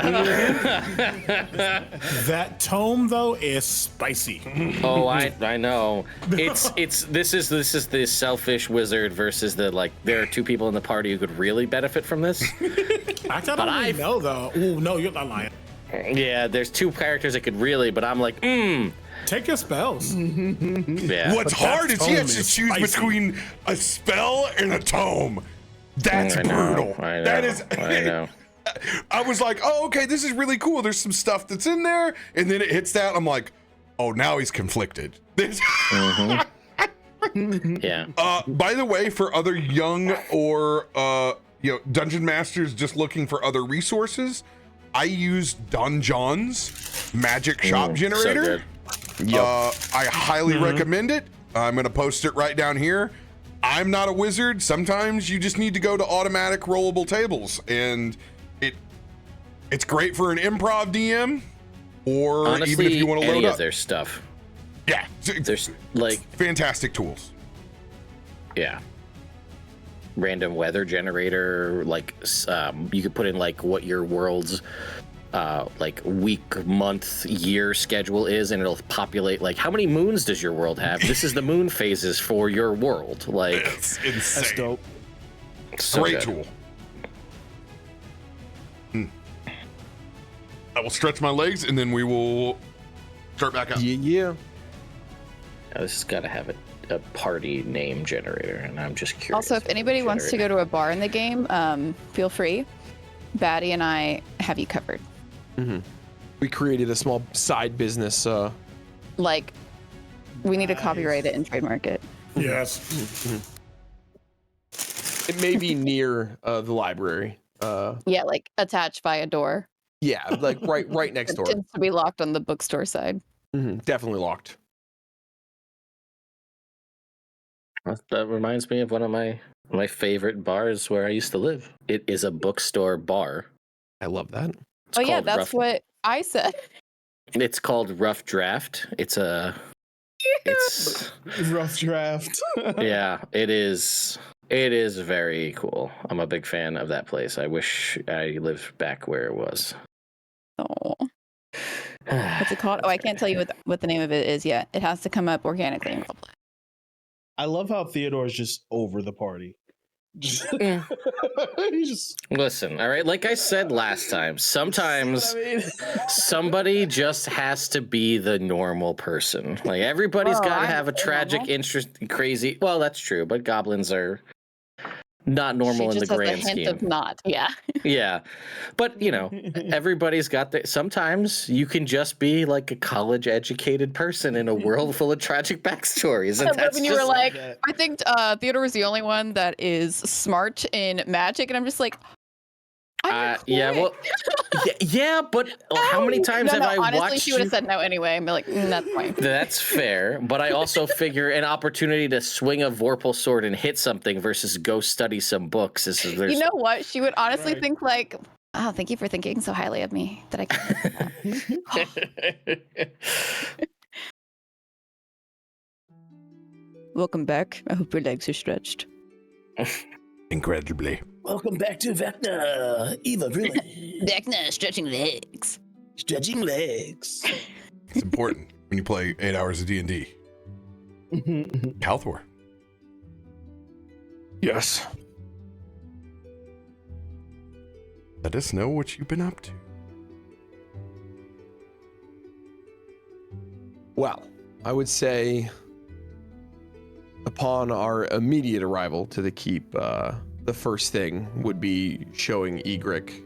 That tome though is spicy. Oh, I know. This is the selfish wizard versus the, like, there are two people in the party who could really benefit from this. I don't really know though. Ooh, no, you're not lying. Yeah, there's two characters that could really, but I'm like, Take your spells. Yeah. What's hard is he has to choose between a spell and a tome. That's brutal. I know. That is. I know. I was like, oh, okay, this is really cool. There's some stuff that's in there, and then it hits that. I'm like, oh, now he's conflicted. Yeah. By the way, for other young or dungeon masters just looking for other resources, I use Donjon's magic shop generator. So I highly recommend it. I'm going to post it right down here. I'm not a wizard. Sometimes you just need to go to automatic rollable tables, and it's great for an improv DM, or honestly, even if you want to load any up of their stuff. Yeah, There's like fantastic tools. Yeah. Random weather generator, like you could put in like what your world's like week, month, year schedule is, and it'll populate like how many moons does your world have? This is the moon phases for your world. Like It's insane. That's dope. so Great good. tool. I will stretch my legs and then we will start back up. Yeah. Now, this has got to have a party name generator, and I'm just curious. Also, if anybody wants to go to a bar in the game, feel free. Baddie and I have you covered. We created a small side business. Like, we need to copyright it and trademark it. Yes. It may be near the library. Yeah, like attached by a door. Yeah, like right next It door. tends to be locked on the bookstore side. Definitely locked. That reminds me of one of my favorite bars where I used to live. It is a bookstore bar. I love that. It's Oh yeah, called that's what I said. It's called Rough Draft. It's Rough draft. yeah, it is. It is very cool. I'm a big fan of that place. I wish I lived back where it was. Oh, what's it called? Oh, I can't tell you what the name of it is yet. It has to come up organically in public. I love how Theodore's just over the party. He's just Listen, all right. Like I said last time, sometimes somebody just has to be the normal person. Like everybody's Oh, got to I'm have a so tragic, normal. interest, crazy. Well, that's true, but goblins are not normal She in the just has grand a hint scheme. of not. Yeah. Yeah, but you know, everybody's got the. Sometimes you can just be like a college-educated person in a world full of tragic backstories, and I love that's when you just were like, I think Theodore was the only one that is smart in magic, and I'm just like, I'm yeah, well, yeah, but how many times have I honestly, watched she would have you? said no anyway. I'm like, that's fine. That's fair, but I also figure an opportunity to swing a Vorpal sword and hit something versus go study some books is there's. You know what? She would honestly Right. think like, oh, thank you for thinking so highly of me that I can. Welcome back. I hope your legs are stretched. Incredibly. welcome back to Vecna. Eva, really Vecna, stretching legs. stretching legs. It's important when you play 8 hours of D&D. Kalthorr. Yes. Let us know what you've been up to. Well, I would say upon our immediate arrival to the keep, the first thing would be showing Egrik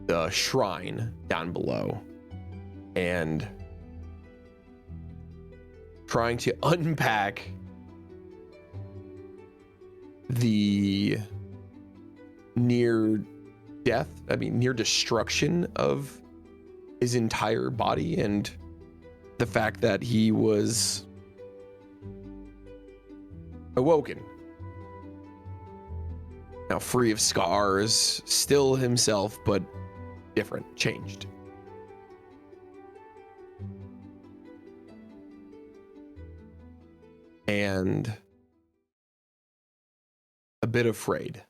the shrine down below and trying to unpack the near destruction of his entire body and the fact that he was awoken. Now free of scars, still himself, but different, changed. And a bit afraid.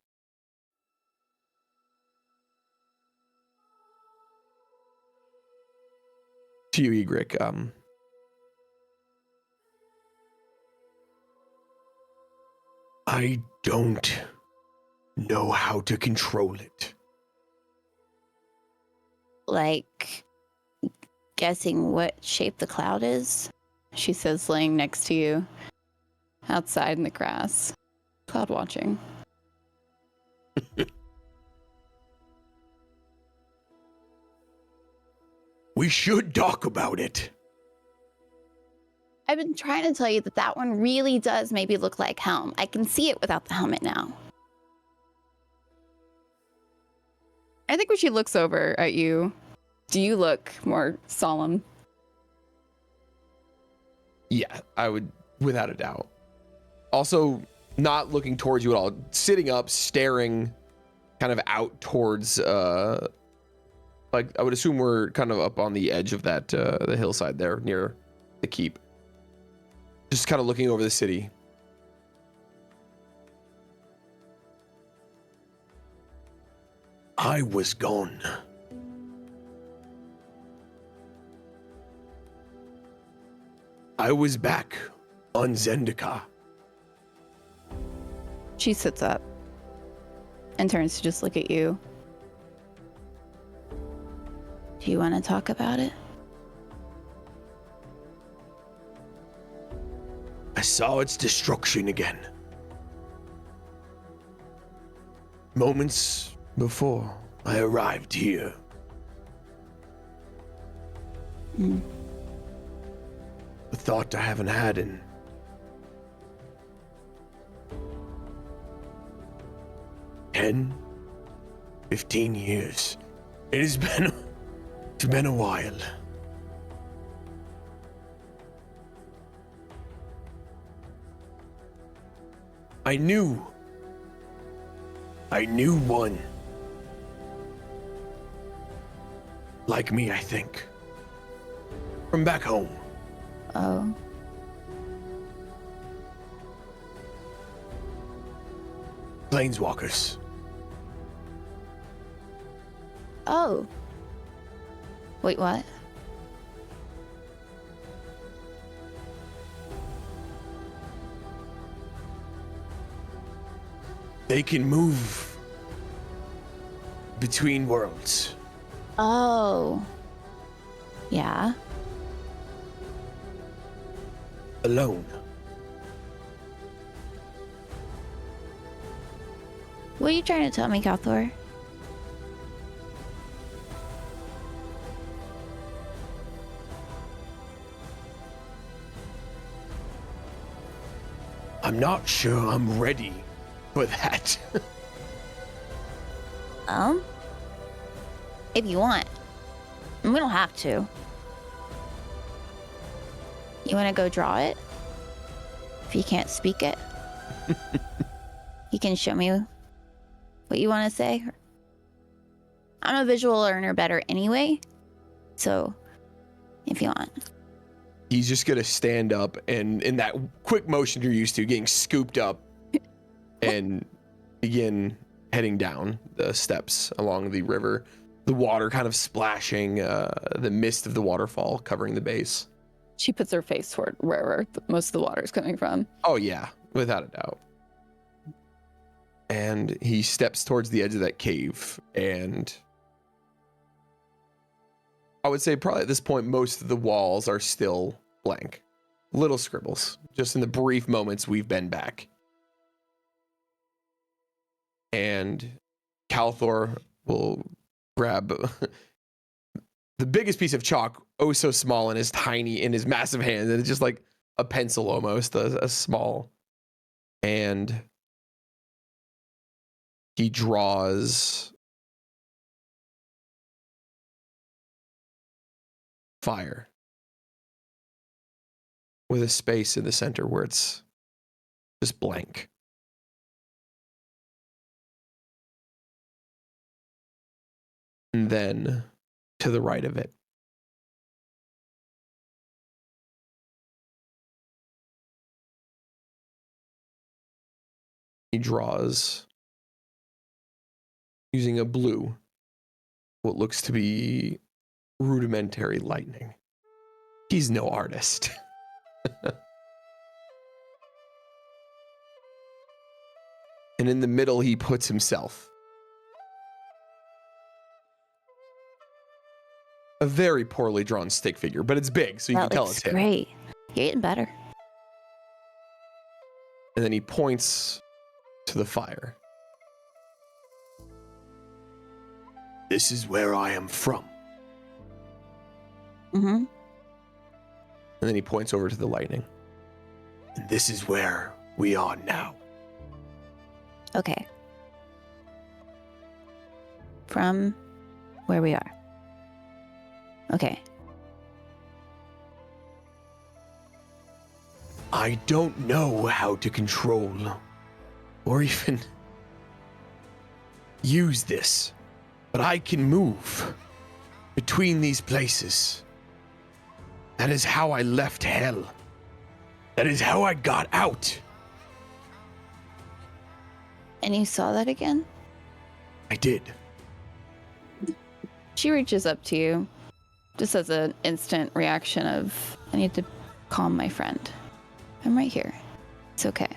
To you, Egrik, I don't know how to control it. Like, guessing what shape the cloud is? She says, laying next to you, outside in the grass, cloud watching. We should talk about it. I've been trying to tell you that that one really does maybe look like Helm. I can see it without the helmet now. I think when she looks over at you, do you look more solemn? Yeah, I would, without a doubt. Also, not looking towards you at all. Sitting up, staring kind of out towards, like, I would assume we're kind of up on the edge of that, the hillside there near the keep. Just kind of looking over the city. I was gone. I was back on Zendikar. She sits up and turns to just look at you. Do you want to talk about it? I saw its destruction again. Moments before I arrived here. Mm. A thought I haven't had in 10, 15 years. It's been a while. I knew one. Like me, I think. From back home. Oh. Planeswalkers. Oh. Wait, what? They can move between worlds. Oh. Yeah. Alone. What are you trying to tell me, Kalthorr? I'm not sure I'm ready for that. If you want. We don't have to. You want to go draw it? If you can't speak it? You can show me what you want to say. I'm a visual learner better anyway. So, if you want. He's just gonna stand up and in that quick motion you're used to, getting scooped up and begin heading down the steps along the river. The water kind of splashing, the mist of the waterfall covering the base. She puts her face toward wherever most of the water is coming from. Oh yeah, without a doubt. And he steps towards the edge of that cave, and I would say probably at this point most of the walls are still blank. Little scribbles, just in the brief moments we've been back. And Kalthorr will grab the biggest piece of chalk, oh so small in his massive hands, and it's just like a pencil almost, a small. And he draws fire with a space in the center where it's just blank. And then to the right of it, he draws, using a blue, what looks to be rudimentary lightning. He's no artist. And in the middle, he puts himself. A very poorly drawn stick figure, but it's big, so you can tell it's him. Great. You're getting better. And then he points to the fire. This is where I am from. Mm-hmm. And then he points over to the lightning. And this is where we are now. Okay. From where we are. Okay. I don't know how to control or even use this, but I can move between these places. That is how I left hell. That is how I got out. And you saw that again? I did. She reaches up to you, just as an instant reaction of, I need to calm my friend. I'm right here. It's okay.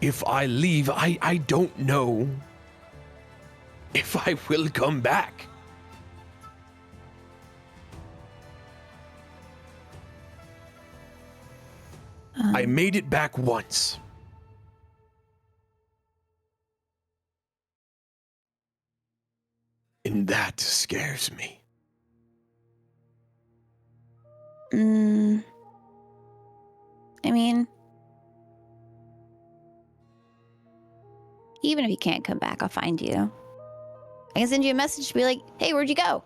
If I leave, I don't know if I will come back. I made it back once. And that scares me. I mean, even if you can't come back, I'll find you. I can send you a message to be like, hey, where'd you go?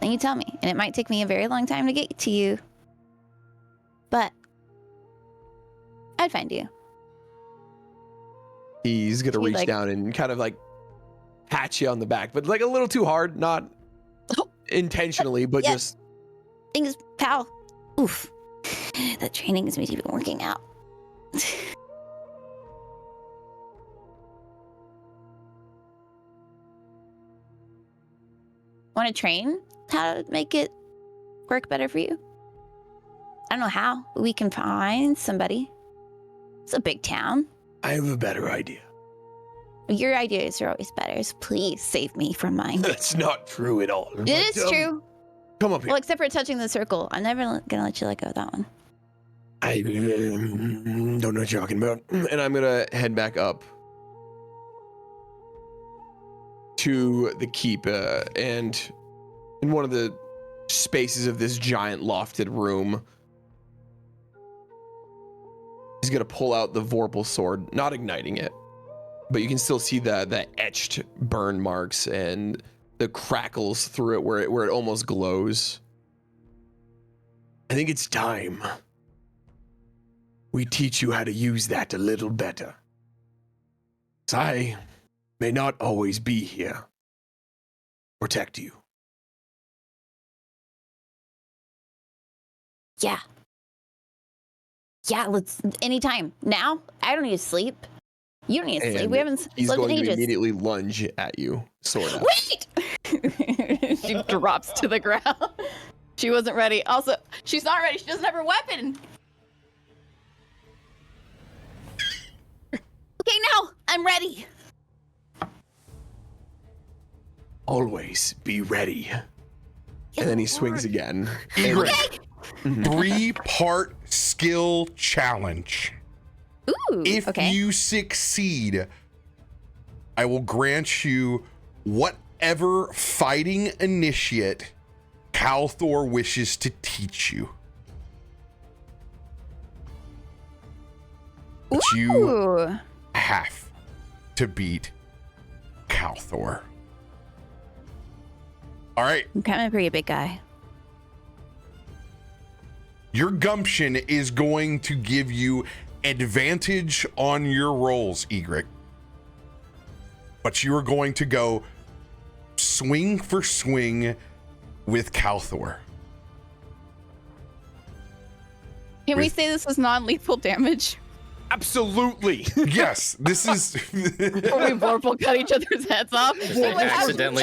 And you tell me. And it might take me a very long time to get to you. But I'd find you. He's gonna reach like- down and kind of like pat you on the back, but like a little too hard, not intentionally, but Yeah. just Things, pal. Oof. That training is me even working out. Want to train how to make it work better for you? I don't know how, but we can find somebody. It's a big town. I have a better idea. Your ideas are always better, so please save me from mine. That's not true at all. It is true. Come up here. Well, except for touching the circle. I'm never gonna let you let go of that one. I don't know what you're talking about. And I'm gonna head back up to the keep, and in one of the spaces of this giant lofted room, he's gonna pull out the Vorpal sword, not igniting it, but you can still see the etched burn marks and the crackles through it where it almost glows. I think it's time we teach you how to use that a little better. 'Cause I may not always be here to protect you. Yeah. Yeah, let's anytime. Now? I don't need to sleep. You don't need to sleep. And We haven't he's slept in going to ages. immediately lunge at you, sort of. Wait! She drops to the ground. She wasn't ready. Also, she's not ready. She doesn't have her weapon. Okay, now I'm ready. Always be ready. And then he swings again. Egrik, 3-part skill challenge. Ooh. If okay. you succeed, I will grant you whatever fighting initiate Kalthorr wishes to teach you. But you Ooh. have to beat Kalthorr. All right. I'm kind of a pretty big guy. Your gumption is going to give you advantage on your rolls, Egrik. But you are going to go swing for swing with Kalthorr. Can we say this was non-lethal damage? Absolutely. Yes, this is. Or we vorpal cut each other's heads off? Accidentally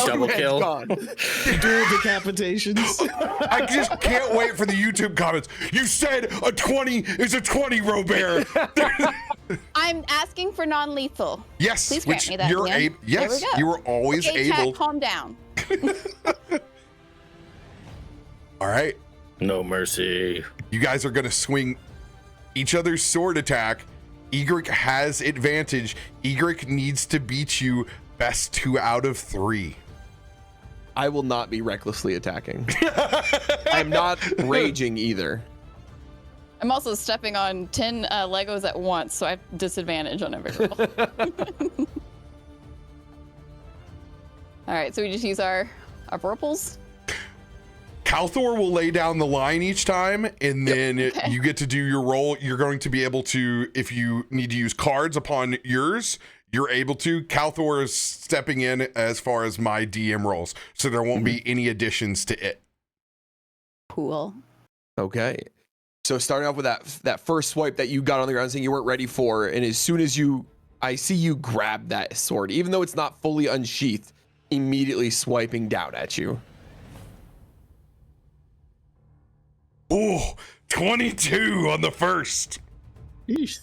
double kill. Dual decapitations. I just can't wait for the YouTube comments. You said a 20 is a 20, RoBear. I'm asking for non-lethal. Yes, Please grant which me that, you're Ian. able. Yes, There we go. you were always Okay, able. chat, calm down. All right, No mercy. you guys are gonna swing each other's sword attack. Egrik has advantage. Egrik needs to beat you best 2 out of 3. I will not be recklessly attacking. I'm not raging either. I'm also stepping on 10 Legos at once, so I have disadvantage on every roll. All right, so we just use our vorpals. Kalthorr will lay down the line each time, and then you get to do your roll. You're going to be able to, if you need to use cards upon yours, you're able to. Kalthorr is stepping in as far as my DM rolls, so there won't be any additions to it. Cool. Okay. So starting off with that first swipe that you got on the ground saying you weren't ready for, and as soon as I see you grab that sword, even though it's not fully unsheathed, immediately swiping down at you. Oh, 22 on the first. Yeesh.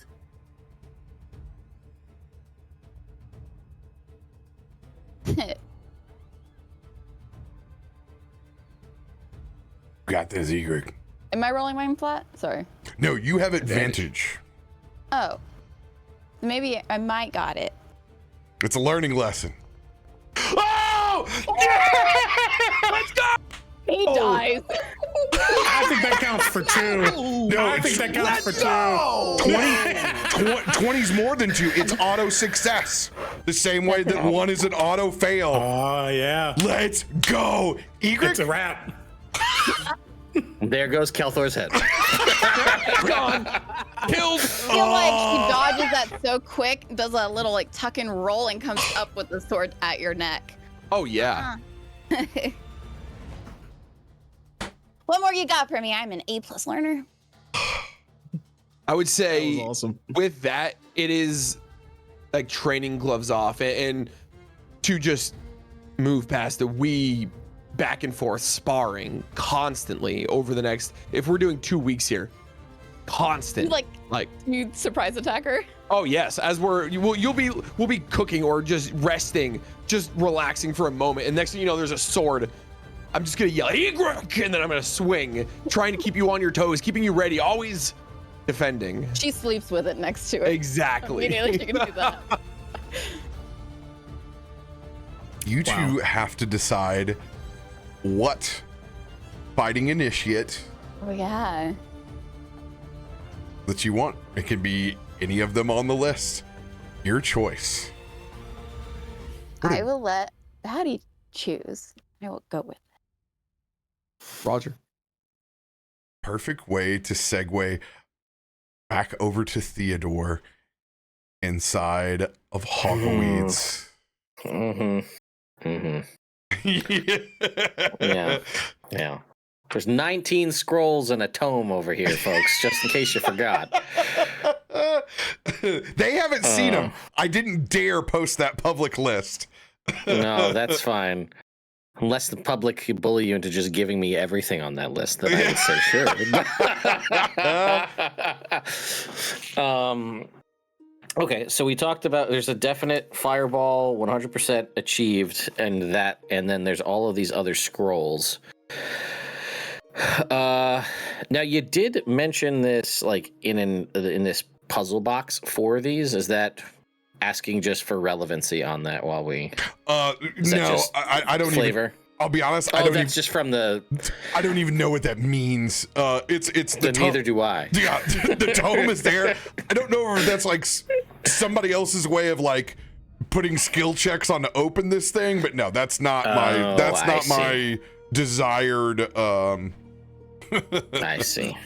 Got this, Egrik. Am I rolling mine flat? Sorry. No, you have advantage. Oh. Maybe I might got it. It's a learning lesson. Oh! Yeah! Let's go! He dies. I think that counts for 2. No, I think that counts for 2. 20's more than 2. It's auto success. The same way that 1 is an auto fail. Oh, yeah. Let's go. Egrik. It's a wrap. There goes Kalthorr's head. Gone. Killed. I feel like he dodges that so quick, does a little like tuck and roll, and comes up with the sword at your neck. Oh, yeah. What more you got for me? I'm an A+ learner. I would say That was awesome. with that, it is like training gloves off and to just move past the back and forth sparring constantly over the next, if we're doing 2 weeks here, constant. Like you surprise attacker. Oh yes, as we'll be cooking or just resting, just relaxing for a moment, and next thing you know, there's a sword. I'm just gonna yell Egrik, and then I'm gonna swing, trying to keep you on your toes, keeping you ready, always defending. She sleeps with it next to it. Exactly. Immediately she can do that. You two have to decide what fighting initiate Oh yeah. that you want. It could be any of them on the list. Your choice. I will let Baddie choose. I will go with it. Roger. Perfect way to segue back over to Theodore inside of Hogweeds. Yeah. There's 19 scrolls and a tome over here, folks, just in case you forgot. They haven't seen them. I didn't dare post that public list. No, that's fine. Unless the public could bully you into just giving me everything on that list, then I would say sure. Okay, so we talked about there's a definite fireball 100% achieved, and then there's all of these other scrolls. Now you did mention this like in this puzzle box for these. Is that asking just for relevancy on that while we No, I don't flavor? even. I'll be honest. That's just from the. I don't even know what that means. It's the tome. Neither do I. Yeah, the tome is there. I don't know if that's like somebody else's way of like putting skill checks on to open this thing, but no, that's not my desired. I see.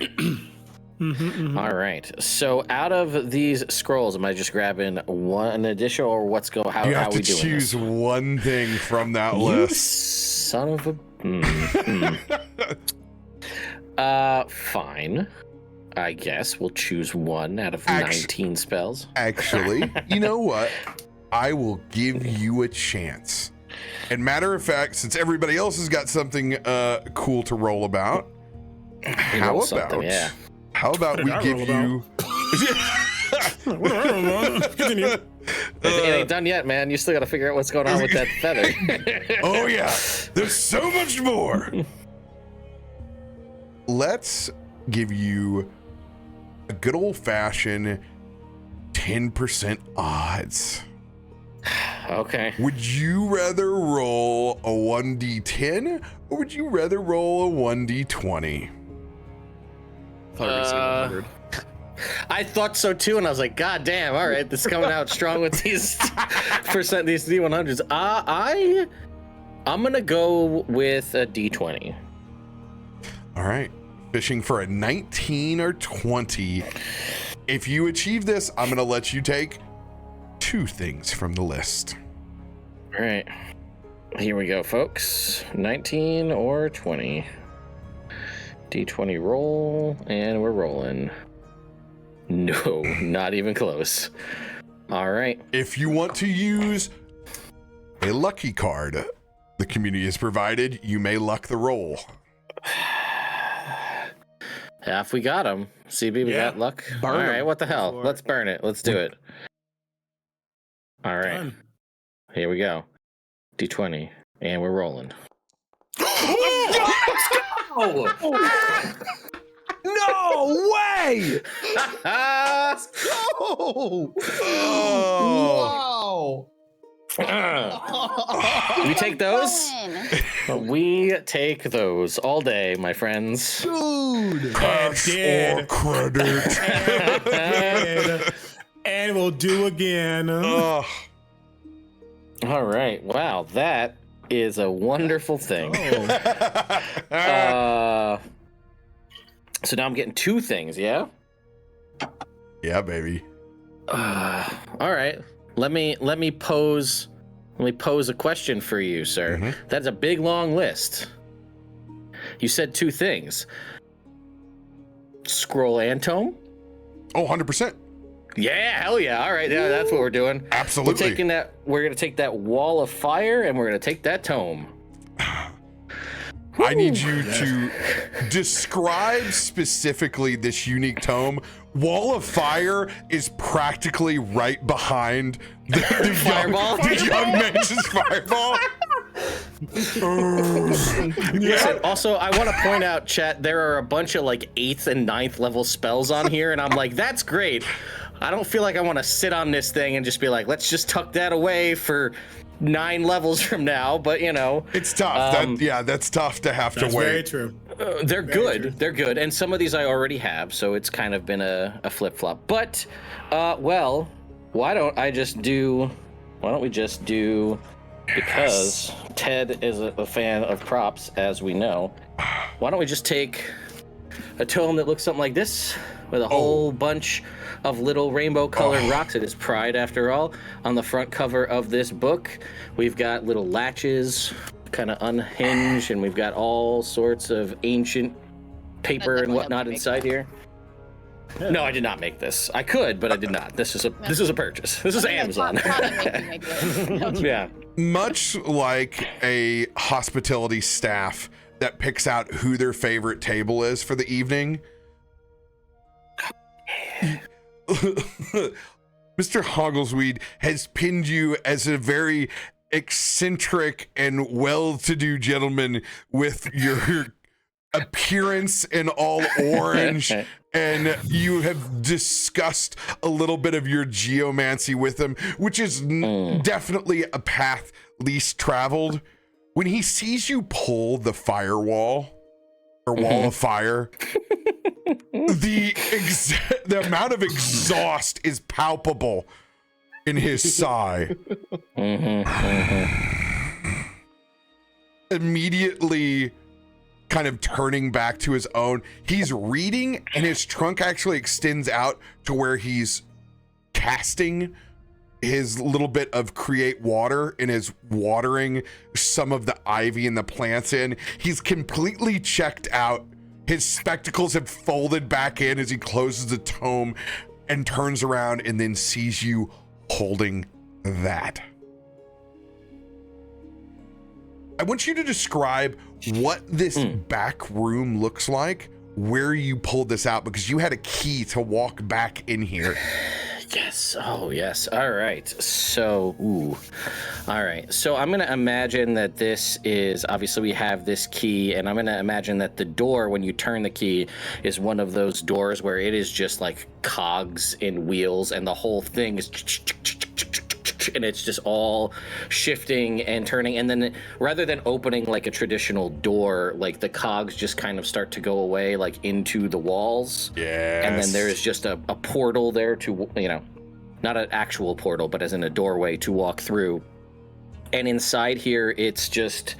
All right. So out of these scrolls, am I just grabbing one additional, or what's go? How you have how to we doing choose this? one thing from that You list. son of a. Fine. I guess we'll choose one out of 19 spells. Actually, you know what? I will give you a chance. And matter of fact, since everybody else has got something cool to roll about, how about we give you? It ain't done yet, man. You still got to figure out what's going on with that feather. Oh yeah, there's so much more. Let's give you a good old-fashioned 10% odds. Okay. Would you rather roll a 1d10 or would you rather roll a 1d20? I thought so too, and I was like, God damn, all right, this is coming out strong with these these D100s. I'm gonna go with a D20. All right, fishing for a 19 or 20. If you achieve this, I'm gonna let you take 2 things from the list. All right, here we go, folks. 19 or 20. D20 roll, and we're rolling. No, not even close. All right. If you want to use a lucky card the community has provided, you may luck the roll. Half we got him. CB, we got luck. Burn All 'em. right, what the hell? Let's burn it. Let's do it. All right. Done. Here we go. D20, and we're rolling. No way! Oh, We take those? Fun. We take those all day, my friends. dude. Cash or credit. And we'll do again. Ugh. All right. Wow, that is a wonderful thing. So now I'm getting 2 things, yeah? Yeah, baby. All right. Let me pose a question for you, sir. Mm-hmm. That's a big long list. You said 2 things. Scroll and tome? Oh, 100%. Yeah, hell yeah. All right, yeah, that's what we're doing. Absolutely. We're gonna take that wall of fire and we're gonna take that tome. I need you to describe specifically this unique tome. Wall of Fire is practically right behind the Fireball? The young man's fireball. Listen, also, I want to point out, chat, there are a bunch of like 8th and 9th level spells on here, and I'm like, that's great. I don't feel like I want to sit on this thing and just be like, let's just tuck that away for 9 levels from now, but you know. It's tough. That's tough to have That's to wait. very true. They're Very good. true. They're good. And some of these I already have, so it's kind of been a flip-flop. But, well, why don't we just do, because Ted is a fan of props, as we know, why don't we just take a tome that looks something like this, with a whole bunch of little rainbow-colored rocks. It is Pride, after all. On the front cover of this book, we've got little latches, kind of unhinged, and we've got all sorts of ancient paper and whatnot inside here. No, I did not make this. I could, but I did not. This is a purchase. This is Amazon. Yeah. Much like a hospitality staff that picks out who their favorite table is for the evening, Mr. Hogglesweed has pinned you as a very eccentric and well-to-do gentleman with your appearance in all orange, and you have discussed a little bit of your geomancy with him, which is definitely a path least traveled. When he sees you pull the firewall or wall of fire, the amount of exhaust is palpable in his sigh. Immediately kind of turning back to his own. He's reading, and his trunk actually extends out to where he's casting his little bit of create water and is watering some of the ivy and the plants in. He's completely checked out. His spectacles have folded back in as he closes the tome and turns around and then sees you holding that. I want you to describe what this back room looks like, where you pulled this out, because you had a key to walk back in here. Yes. Oh, yes. All right. So, all right. So I'm going to imagine that this is, obviously we have this key, and I'm going to imagine that the door, when you turn the key, is one of those doors where it is just like cogs in wheels, and the whole thing is, and it's just all shifting and turning. And then rather than opening like a traditional door, like the cogs just kind of start to go away, like into the walls. Yes. And then there's just a portal there to, you know, not an actual portal, but as in a doorway to walk through. And inside here, it's just,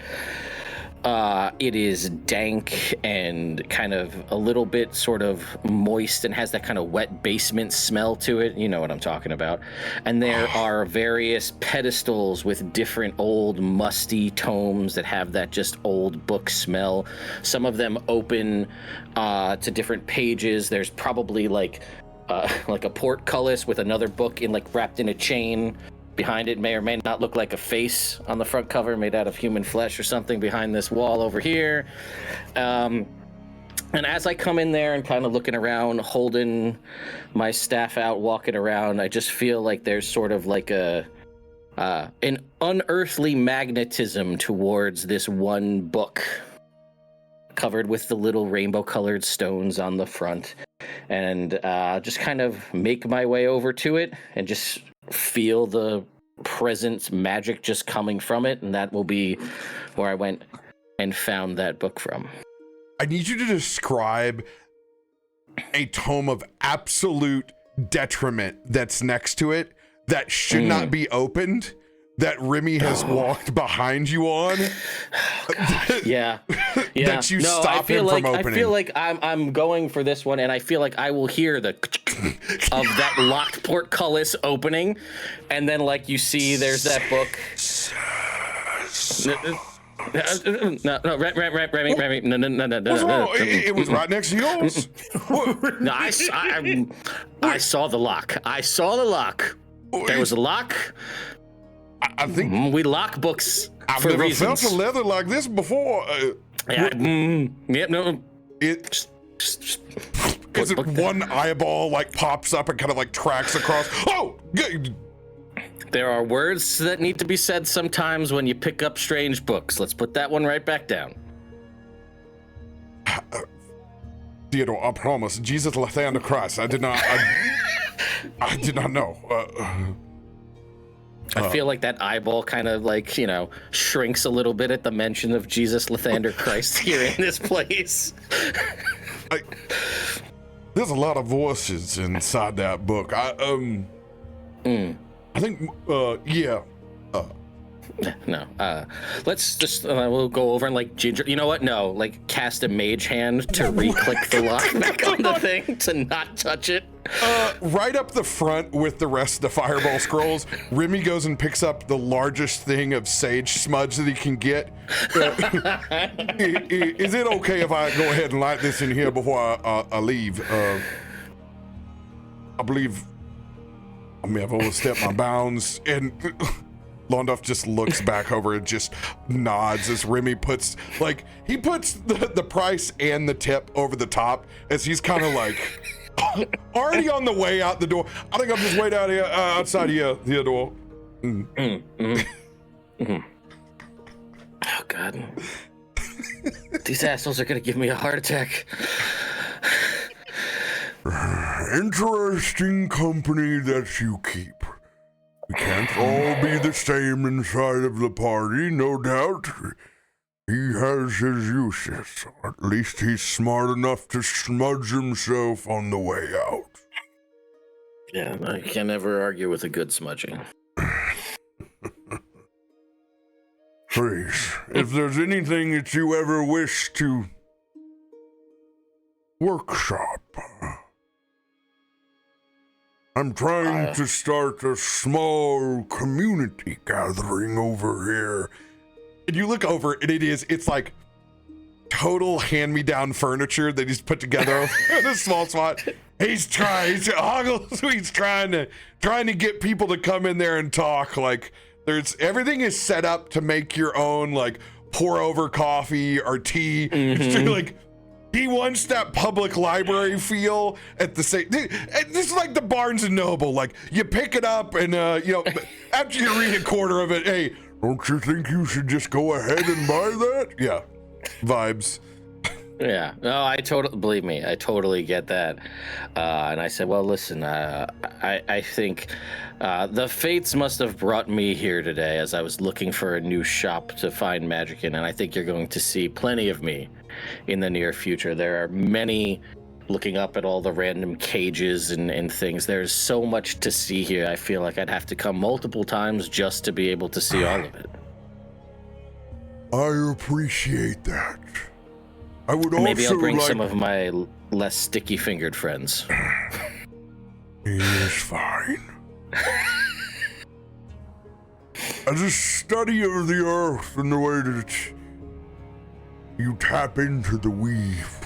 it is dank and kind of a little bit sort of moist and has that kind of wet basement smell to it. You know what I'm talking about. And there are various pedestals with different old musty tomes that have that just old book smell. Some of them open to different pages. There's probably like a portcullis with another book in like wrapped in a chain. Behind it may or may not look like a face on the front cover made out of human flesh or something behind this wall over here. And as I come in there and kind of looking around, holding my staff out, walking around, I just feel like there's sort of like an unearthly magnetism towards this one book covered with the little rainbow colored stones on the front. And just kind of make my way over to it and just feel the presence magic just coming from it, and that will be where I went and found that book from. I need you to describe a tome of absolute detriment that's next to it that should not be opened, that Remy has walked behind you on. Yeah. That you stop him from opening. I feel like I'm going for this one, and I feel like I will hear the of that locked portcullis opening, and then like you see there's that book. No, Remy, no. What's wrong? It was right next to yours. No, I saw the lock. I saw the lock. There was a lock. I think we lock books I've for never reasons. felt a leather like this before. Yep, no. Is it one eyeball like pops up and kind of like tracks across? Oh, there are words that need to be said sometimes when you pick up strange books. Let's put that one right back down. Theodore, I promise. Jesus Lathander Christ. I did not know. I feel like that eyeball kind of like, you know, shrinks a little bit at the mention of Jesus Lathander Christ here in this place. There's a lot of voices inside that book. I think, yeah. No, let's just, we'll go over and like ginger, you know what? No, like cast a mage hand to re-click the lock back on the thing to not touch it. Right up the front with the rest of the fireball scrolls, Remy goes and picks up the largest thing of sage smudge that he can get. Is it okay if I go ahead and light this in here before I leave? I believe I may have overstepped my bounds, and Londoff just looks back over and just nods as Remy puts the price and the tip over the top as he's kind of like already on the way out the door. I think I'll just wait out here outside here, Theodore. Oh God, these assholes are gonna give me a heart attack. Interesting company that you keep. We can't all be the same inside of the party, no doubt. He has his uses. At least he's smart enough to smudge himself on the way out. Yeah, I can never argue with a good smudging. Please, if there's anything that you ever wish to workshop, I'm trying to start a small community gathering over here. And you look over, and it's like total hand-me-down furniture that he's put together in a small spot. He's trying to get people to come in there and talk. Like, everything is set up to make your own, like, pour over coffee or tea. Mm-hmm. Like, he wants that public library feel at the same. This is like the Barnes and Noble. Like, you pick it up and after you read a quarter of it, hey, don't you think you should just go ahead and buy that? Yeah, vibes. Yeah, no, I totally get that. And I said, well, listen, I think the fates must have brought me here today as I was looking for a new shop to find magic in, and I think you're going to see plenty of me in the near future. There are many, looking up at all the random cages and things. There's so much to see here. I feel like I'd have to come multiple times just to be able to see all of it. I appreciate that. I would also maybe I'll bring some of my less sticky-fingered friends. He is fine. As a study of the earth and the way that you tap into the weave,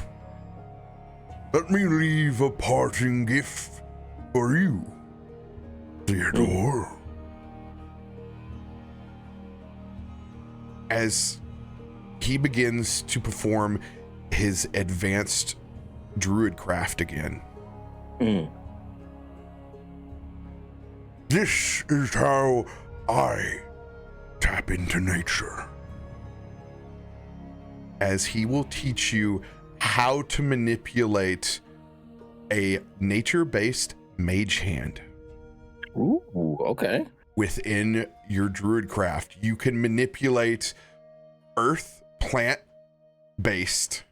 let me leave a parting gift for you, Theodore. As he begins to perform his advanced druid craft again. This is how I tap into nature. As he will teach you how to manipulate a nature-based mage hand. Ooh, okay. Within your druid craft, you can manipulate earth, plant-based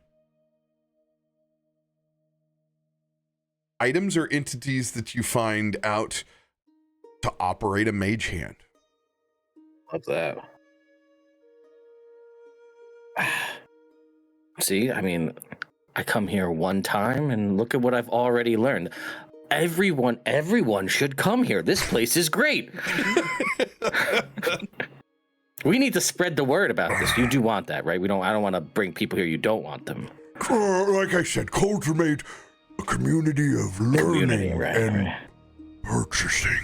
items or entities that you find out to operate a mage hand. What's that? See, I mean, I come here one time and look at what I've already learned. Everyone should come here. This place is great. We need to spread the word about this. You do want that, right? I don't want to bring people here you don't want them. Like I said, cultivate a community of learning and purchasing.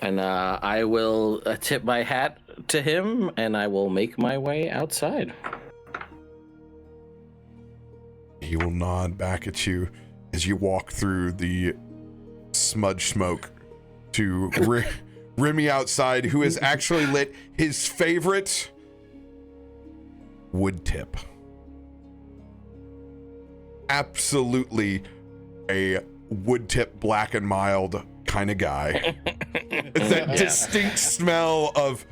And I will tip my hat to him, and I will make my way outside. He will nod back at you as you walk through the smudge smoke to Remy outside, who has actually lit his favorite wood tip. Absolutely a wood tip black and mild kind of guy. It's that distinct smell of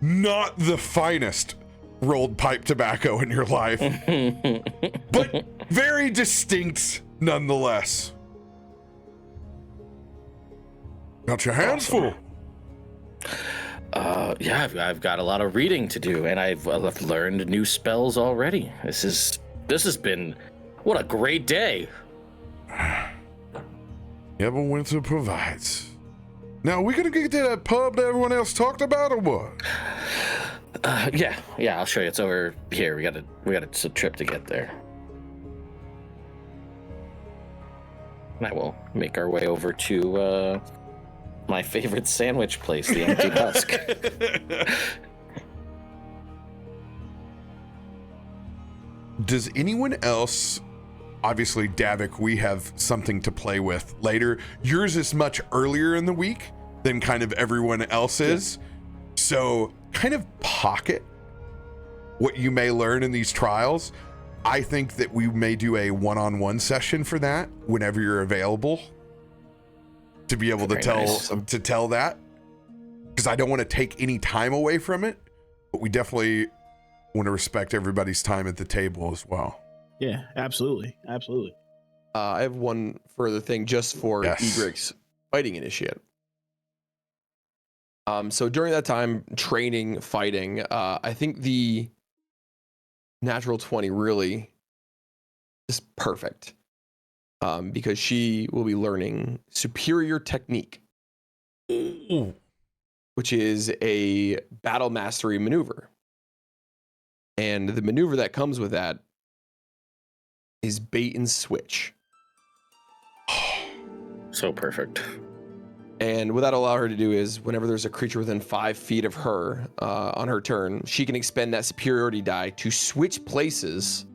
not the finest rolled pipe tobacco in your life, but very distinct nonetheless. Got your hands full. Yeah, I've got a lot of reading to do, and I've learned new spells already. This has been, what a great day. Ever winter provides. Now, are we gonna get to that pub that everyone else talked about, or what? Yeah, I'll show you. It's over here. We got a trip to get there. And I will make our way over to my favorite sandwich place, the Empty Husk. Does anyone else, obviously Davik, we have something to play with later. Yours is much earlier in the week than kind of everyone else's. Yeah. So kind of pocket what you may learn in these trials. I think that we may do a one-on-one session for that whenever you're available to be able to tell that, because I don't want to take any time away from it, but we definitely want to respect everybody's time at the table as well. Yeah, absolutely. I have one further thing just for Egrik's fighting initiate. So during that time, training, fighting, I think the natural 20 really is perfect because she will be learning superior technique, which is a battle mastery maneuver. And the maneuver that comes with that is bait and switch. So perfect. And what that'll allow her to do is whenever there's a creature within 5 feet of her on her turn, she can expend that superiority die to switch places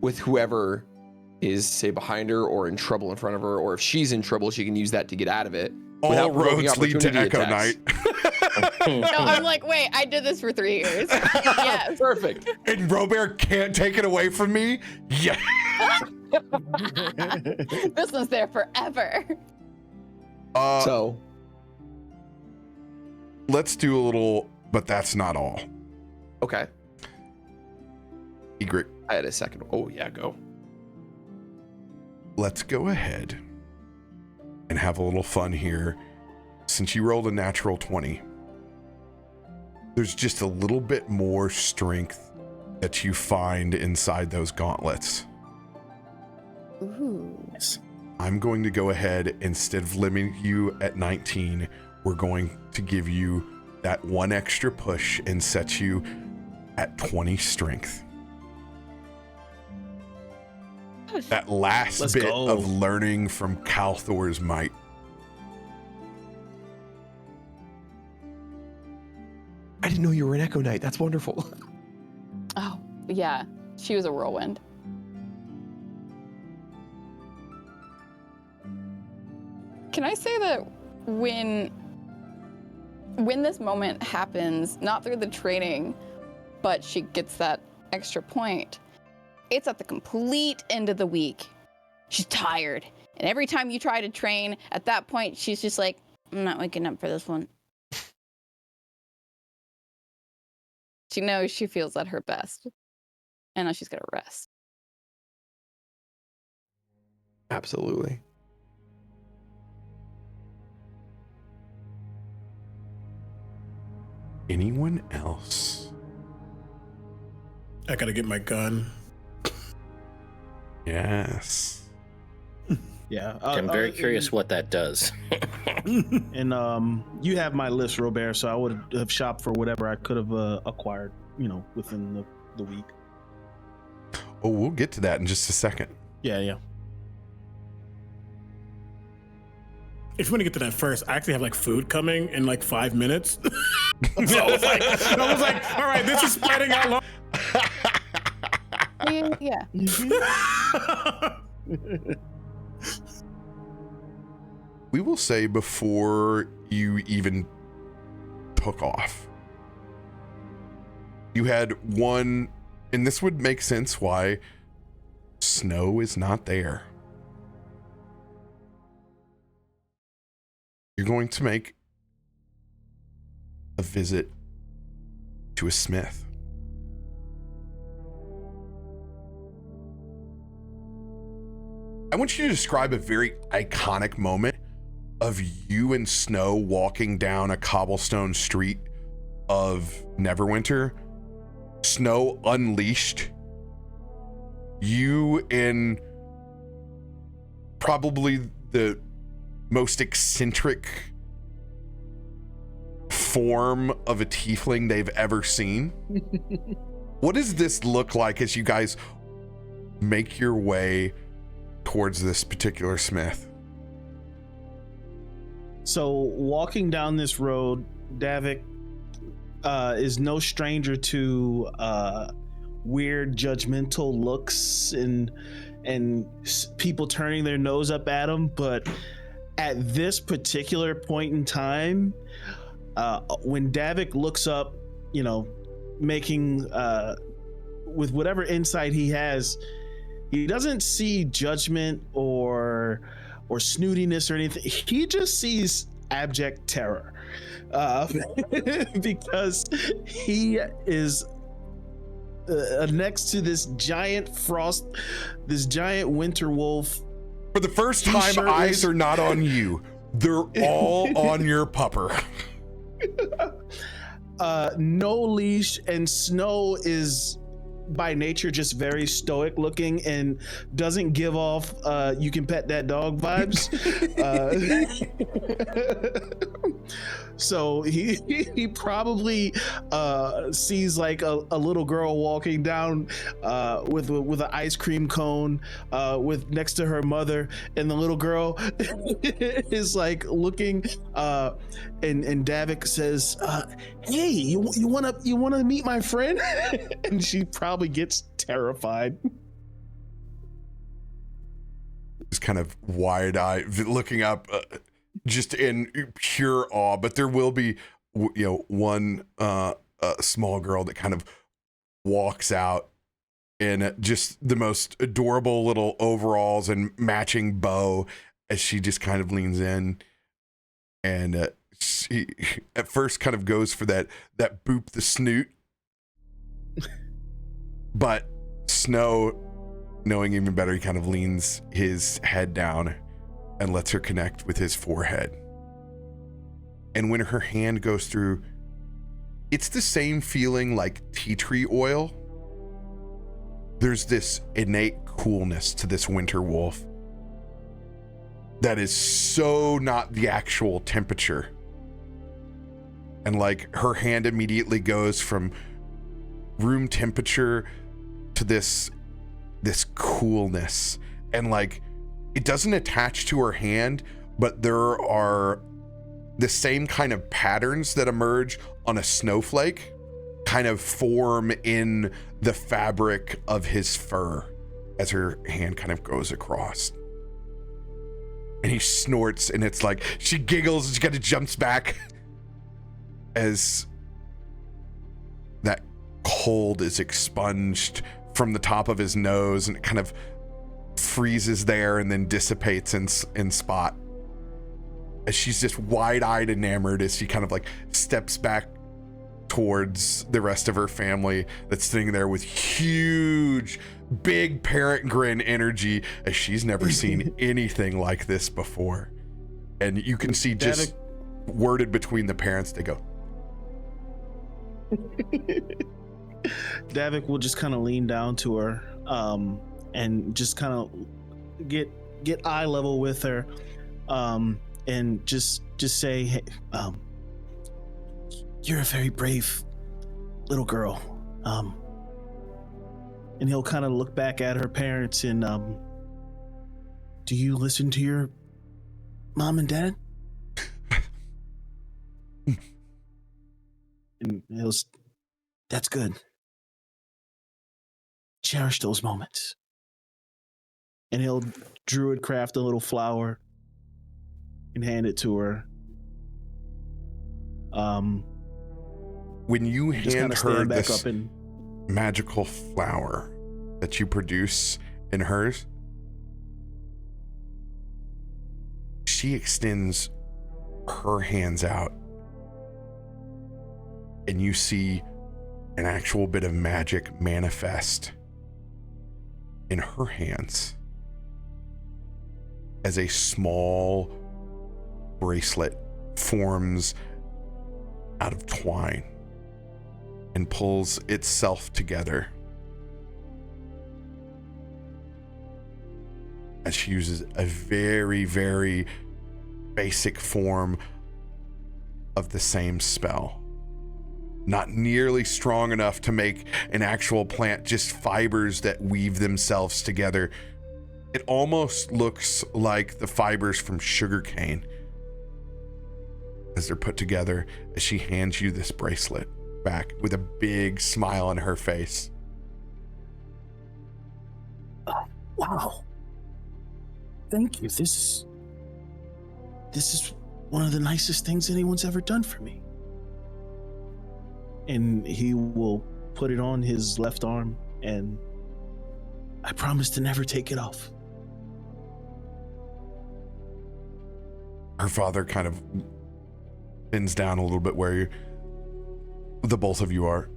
with whoever is, say, behind her or in trouble in front of her, or if she's in trouble, she can use that to get out of it. All roads lead to Echo Knight. No, I'm like, wait, I did this for 3 years. Yes. Perfect. And RoBear can't take it away from me? Yeah. This one's there forever. So let's do a little, but that's not all. Okay. Egrik. I had a second. Oh yeah, go. Let's go ahead and have a little fun here. Since you rolled a natural 20, there's just a little bit more strength that you find inside those gauntlets. Ooh. I'm going to go ahead, instead of limiting you at 19, we're going to give you that one extra push and set you at 20 strength. That last bit of learning from Kalthorr's might. I didn't know you were an Echo Knight. That's wonderful. Oh, yeah. She was a whirlwind. Can I say that when this moment happens, not through the training, but she gets that extra point, it's at the complete end of the week. She's tired. And every time you try to train, at that point, she's just like, I'm not waking up for this one. She knows she feels at her best. And now she's got to rest. Absolutely. Anyone else? I gotta get my gun. Yes. Yeah. I'm very curious what that does. And you have my list, RoBear, so I would have shopped for whatever I could have acquired, within the week. Oh, we'll get to that in just a second. Yeah. If you want to get to that first, I actually have like food coming in like 5 minutes. So I was like, all right, this is spreading out long. Yeah. We will say before you even took off, you had one, and this would make sense why Snow is not there. You're going to make a visit to a smith. I want you to describe a very iconic moment of you and Snow walking down a cobblestone street of Neverwinter. Snow unleashed. You in probably the most eccentric form of a tiefling they've ever seen. What does this look like as you guys make your way towards this particular smith? So walking down this road, Davik is no stranger to weird judgmental looks and people turning their nose up at him, but at this particular point in time, when Davik looks up, making with whatever insight he has, he doesn't see judgment or snootiness or anything. He just sees abject terror, because he is next to this giant winter wolf For the first time, eyes are not on you. They're all on your pupper. No leash, and Snow is by nature just very stoic looking and doesn't give off you can pet that dog vibes. So he probably sees like a little girl walking down with an ice cream cone with next to her mother, and the little girl is like looking and Davik says, hey, you wanna meet my friend? And she probably gets terrified. Just kind of wide-eyed, looking up, just in pure awe. But there will be, one small girl that kind of walks out in just the most adorable little overalls and matching bow, as she just kind of leans in, and she at first kind of goes for that boop the snoot. But Snow, knowing even better, he kind of leans his head down and lets her connect with his forehead. And when her hand goes through, it's the same feeling like tea tree oil. There's this innate coolness to this winter wolf that is so not the actual temperature. And like her hand immediately goes from room temperature to this coolness, and like it doesn't attach to her hand, but there are the same kind of patterns that emerge on a snowflake kind of form in the fabric of his fur as her hand kind of goes across. And he snorts, and it's like she giggles and she kind of jumps back as that cold is expunged from the top of his nose, and it kind of freezes there and then dissipates in spot. As she's just wide-eyed enamored as she kind of like steps back towards the rest of her family that's sitting there with huge, big parent grin energy, as she's never seen anything like this before. And you can see just worded between the parents, they go, Davik will just kind of lean down to her and just kind of get eye level with her, and just say, hey, you're a very brave little girl. And he'll kind of look back at her parents and do you listen to your mom and dad? And that's good. Cherish those moments. And he'll druid craft a little flower and hand it to her. When you hand her this and magical flower that you produce in hers, she extends her hands out, and you see an actual bit of magic manifest in her hands as a small bracelet forms out of twine and pulls itself together as she uses a very, very basic form of the same spell. Not nearly strong enough to make an actual plant, just fibers that weave themselves together. It almost looks like the fibers from sugarcane as they're put together, as she hands you this bracelet back with a big smile on her face. Oh, wow. Thank you. This is one of the nicest things anyone's ever done for me. And he will put it on his left arm, and I promise to never take it off. Her father kind of bends down a little bit where the both of you are.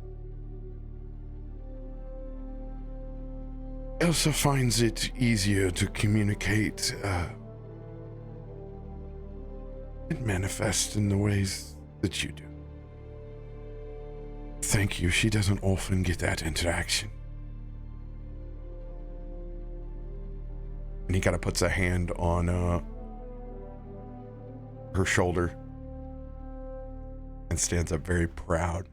Elsa finds it easier to communicate and manifest in the ways that you do. Thank you. She doesn't often get that interaction. And he kind of puts a hand on her shoulder and stands up very proud.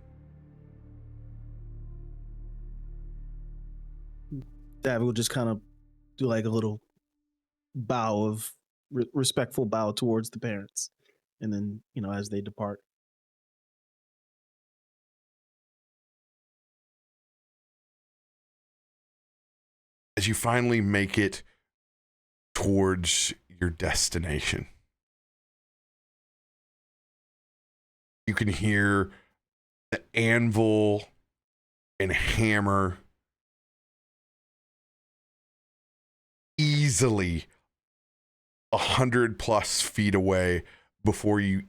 Davik will just kind of do like a little bow of respectful bow towards the parents, and then as they depart. As you finally make it towards your destination, you can hear the anvil and hammer easily 100+ feet away before you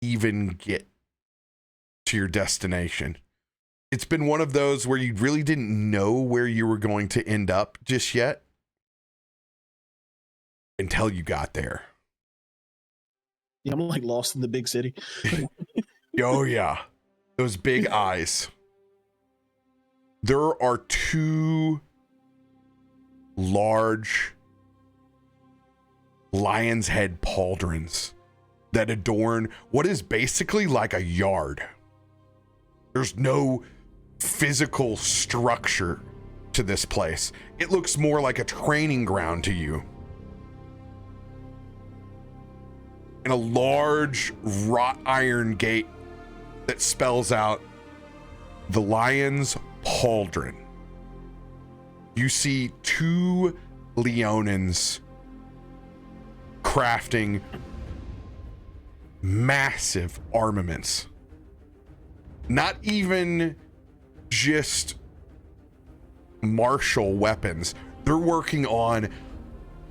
even get to your destination. It's been one of those where you really didn't know where you were going to end up just yet until you got there. Yeah, I'm like lost in the big city. Oh yeah, those big eyes. There are 2 large lion's head pauldrons that adorn what is basically like a yard. There's no physical structure to this place. It looks more like a training ground to you. And a large wrought iron gate that spells out the Lion's Pauldron. You see 2 Leonins crafting massive armaments. Not even just martial weapons. They're working on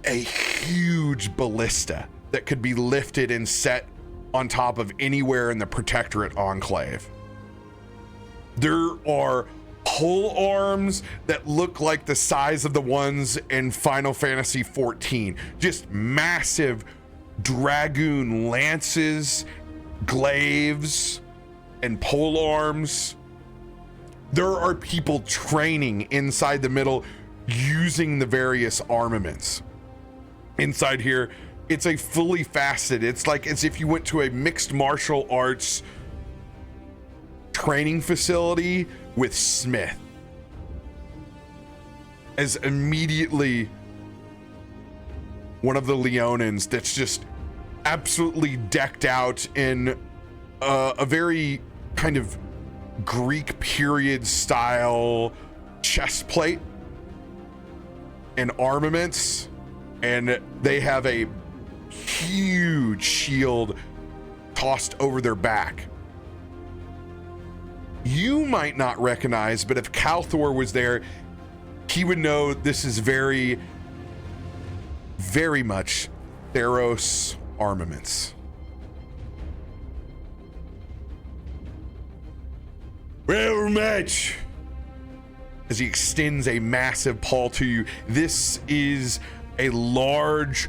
a huge ballista that could be lifted and set on top of anywhere in the Protectorate Enclave. There are pole arms that look like the size of the ones in Final Fantasy XIV. Just massive dragoon lances, glaives, and pole arms. There are people training inside the middle using the various armaments. Inside here, it's a fully faceted, it's like as if you went to a mixed martial arts training facility with Smith. As immediately one of the Leonins that's just absolutely decked out in a very kind of Greek period style chest plate and armaments, and they have a huge shield tossed over their back. You might not recognize, but if Kalthorr was there, he would know this is very, very much Theros armaments. Well met! As he extends a massive paw to you, this is a large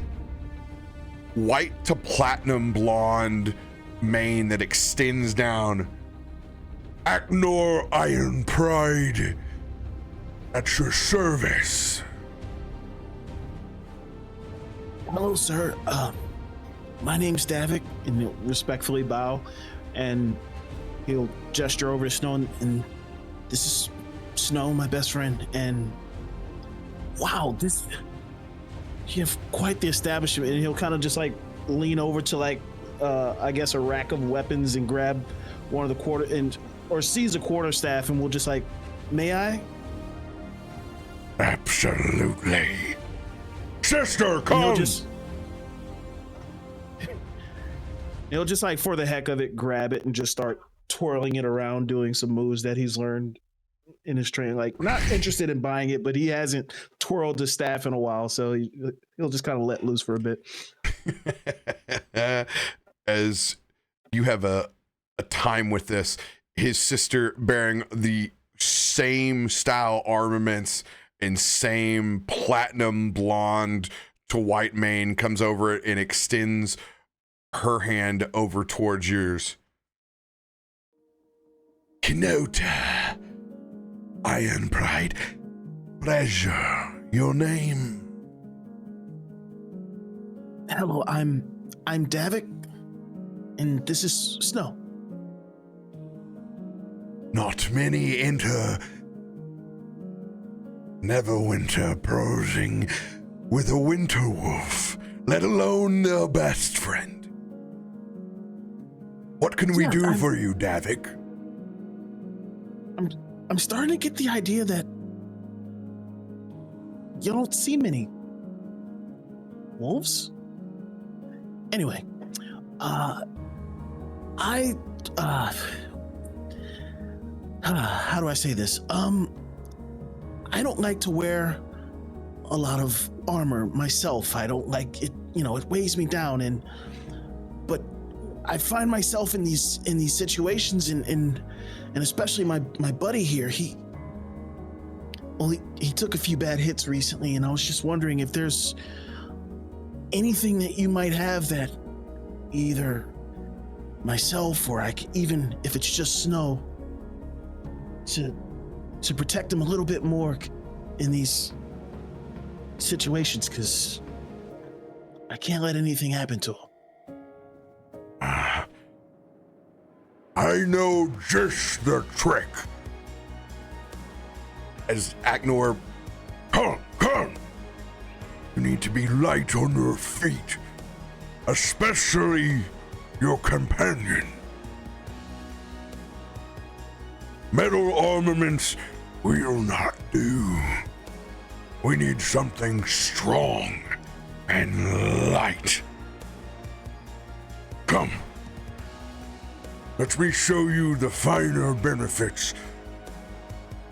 white to platinum blonde mane that extends down. Acnor Iron Pride at your service. Hello, sir. My name's Davik, and he'll respectfully bow, and he'll gesture over to Snow, and this is Snow, my best friend, and wow, you have quite the establishment. And he'll kind of just like lean over to like I guess a rack of weapons and grab one of the or sees a quarterstaff and will just like, may I? Absolutely. Sister, come! He'll just like, for the heck of it, grab it and just start twirling it around, doing some moves that he's learned in his training. Like, not interested in buying it, but he hasn't twirled the staff in a while, so he'll just kind of let loose for a bit. As you have a time with this, his sister bearing the same style armaments and same platinum blonde to white mane comes over and extends her hand over towards yours. Ch.2, Iron Pride, pleasure. Your name? Hello, I'm Davik, and this is Snow. Not many enter Neverwinter prosing with a winter wolf, let alone their best friend. What can we do for you, Davik? I'm starting to get the idea that you don't see many wolves. Anyway, how do I say this? I don't like to wear a lot of armor myself. I don't like it, it weighs me down, but I find myself in these situations and especially my buddy here, he took a few bad hits recently, and I was just wondering if there's anything that you might have that either myself or even if it's just Snow to protect him a little bit more in these situations, because I can't let anything happen to him. I know just the trick. As Acnor, come. You need to be light on your feet, especially your companion. Metal armaments will not do. We need something strong and light. Come. Let me show you the finer benefits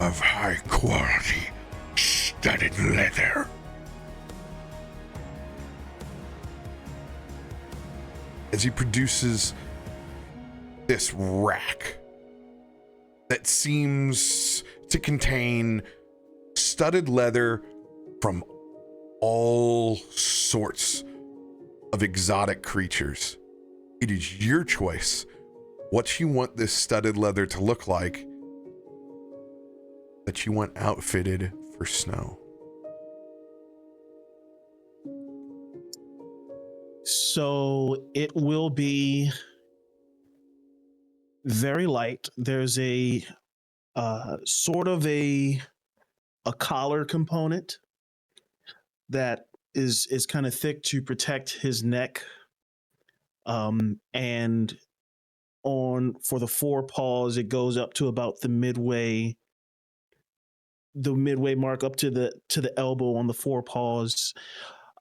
of high quality studded leather. As he produces this rack that seems to contain studded leather from all sorts of exotic creatures. It is your choice what you want this studded leather to look like that you want outfitted for Snow. So it will be very light. There's a sort of a collar component that is kind of thick to protect his neck, and for the forepaws it goes up to about the midway mark, up to the elbow on the forepaws,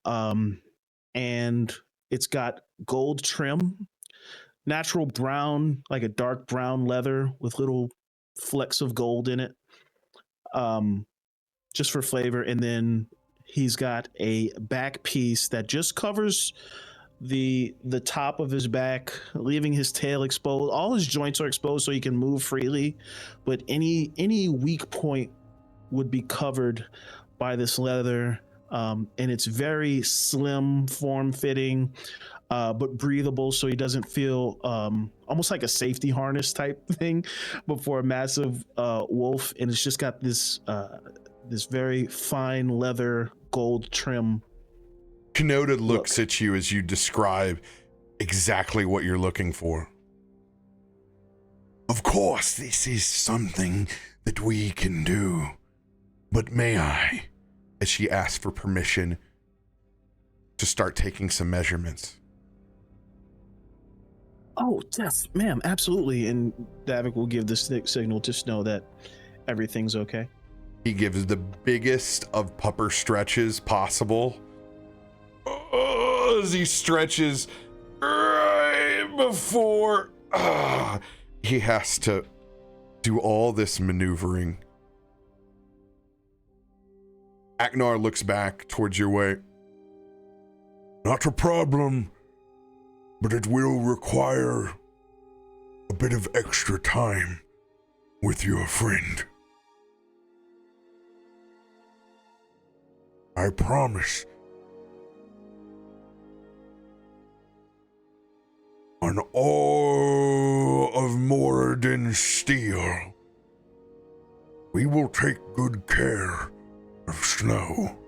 and it's got gold trim, natural brown, like a dark brown leather with little flecks of gold in it, just for flavor. And then he's got a back piece that just covers the top of his back, leaving his tail exposed. All his joints are exposed so he can move freely, but any weak point would be covered by this leather. And it's very slim, form-fitting, but breathable, so he doesn't feel almost like a safety harness type thing before a massive wolf. And it's just got this very fine leather gold trim. Ch.2 looks at you as you describe exactly what you're looking for. Of course, this is something that we can do, but may I? As she asks for permission to start taking some measurements. Oh, yes, ma'am, absolutely. And Davik will give the signal to Snow that everything's okay. He gives the biggest of pupper stretches possible. As he stretches right before he has to do all this maneuvering. Acnar looks back towards your way. Not a problem, but it will require a bit of extra time with your friend. I promise. On all of Moradin's steel, we will take good care of Snow.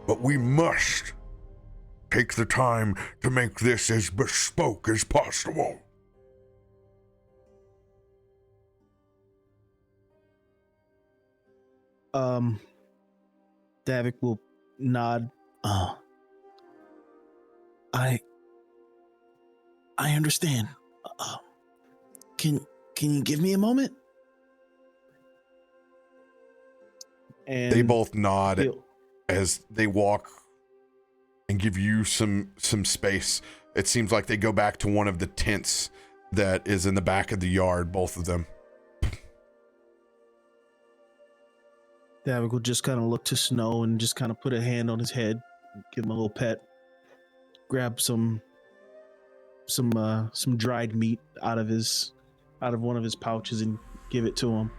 But we must take the time to make this as bespoke as possible. Davik will nod. I understand. Can you give me a moment? And they both nod as they walk and give you some space. It seems like they go back to one of the tents that is in the back of the yard, both of them. Davik will just kind of look to Snow and just kind of put a hand on his head, give him a little pet, grab some dried meat out of one of his pouches and give it to him.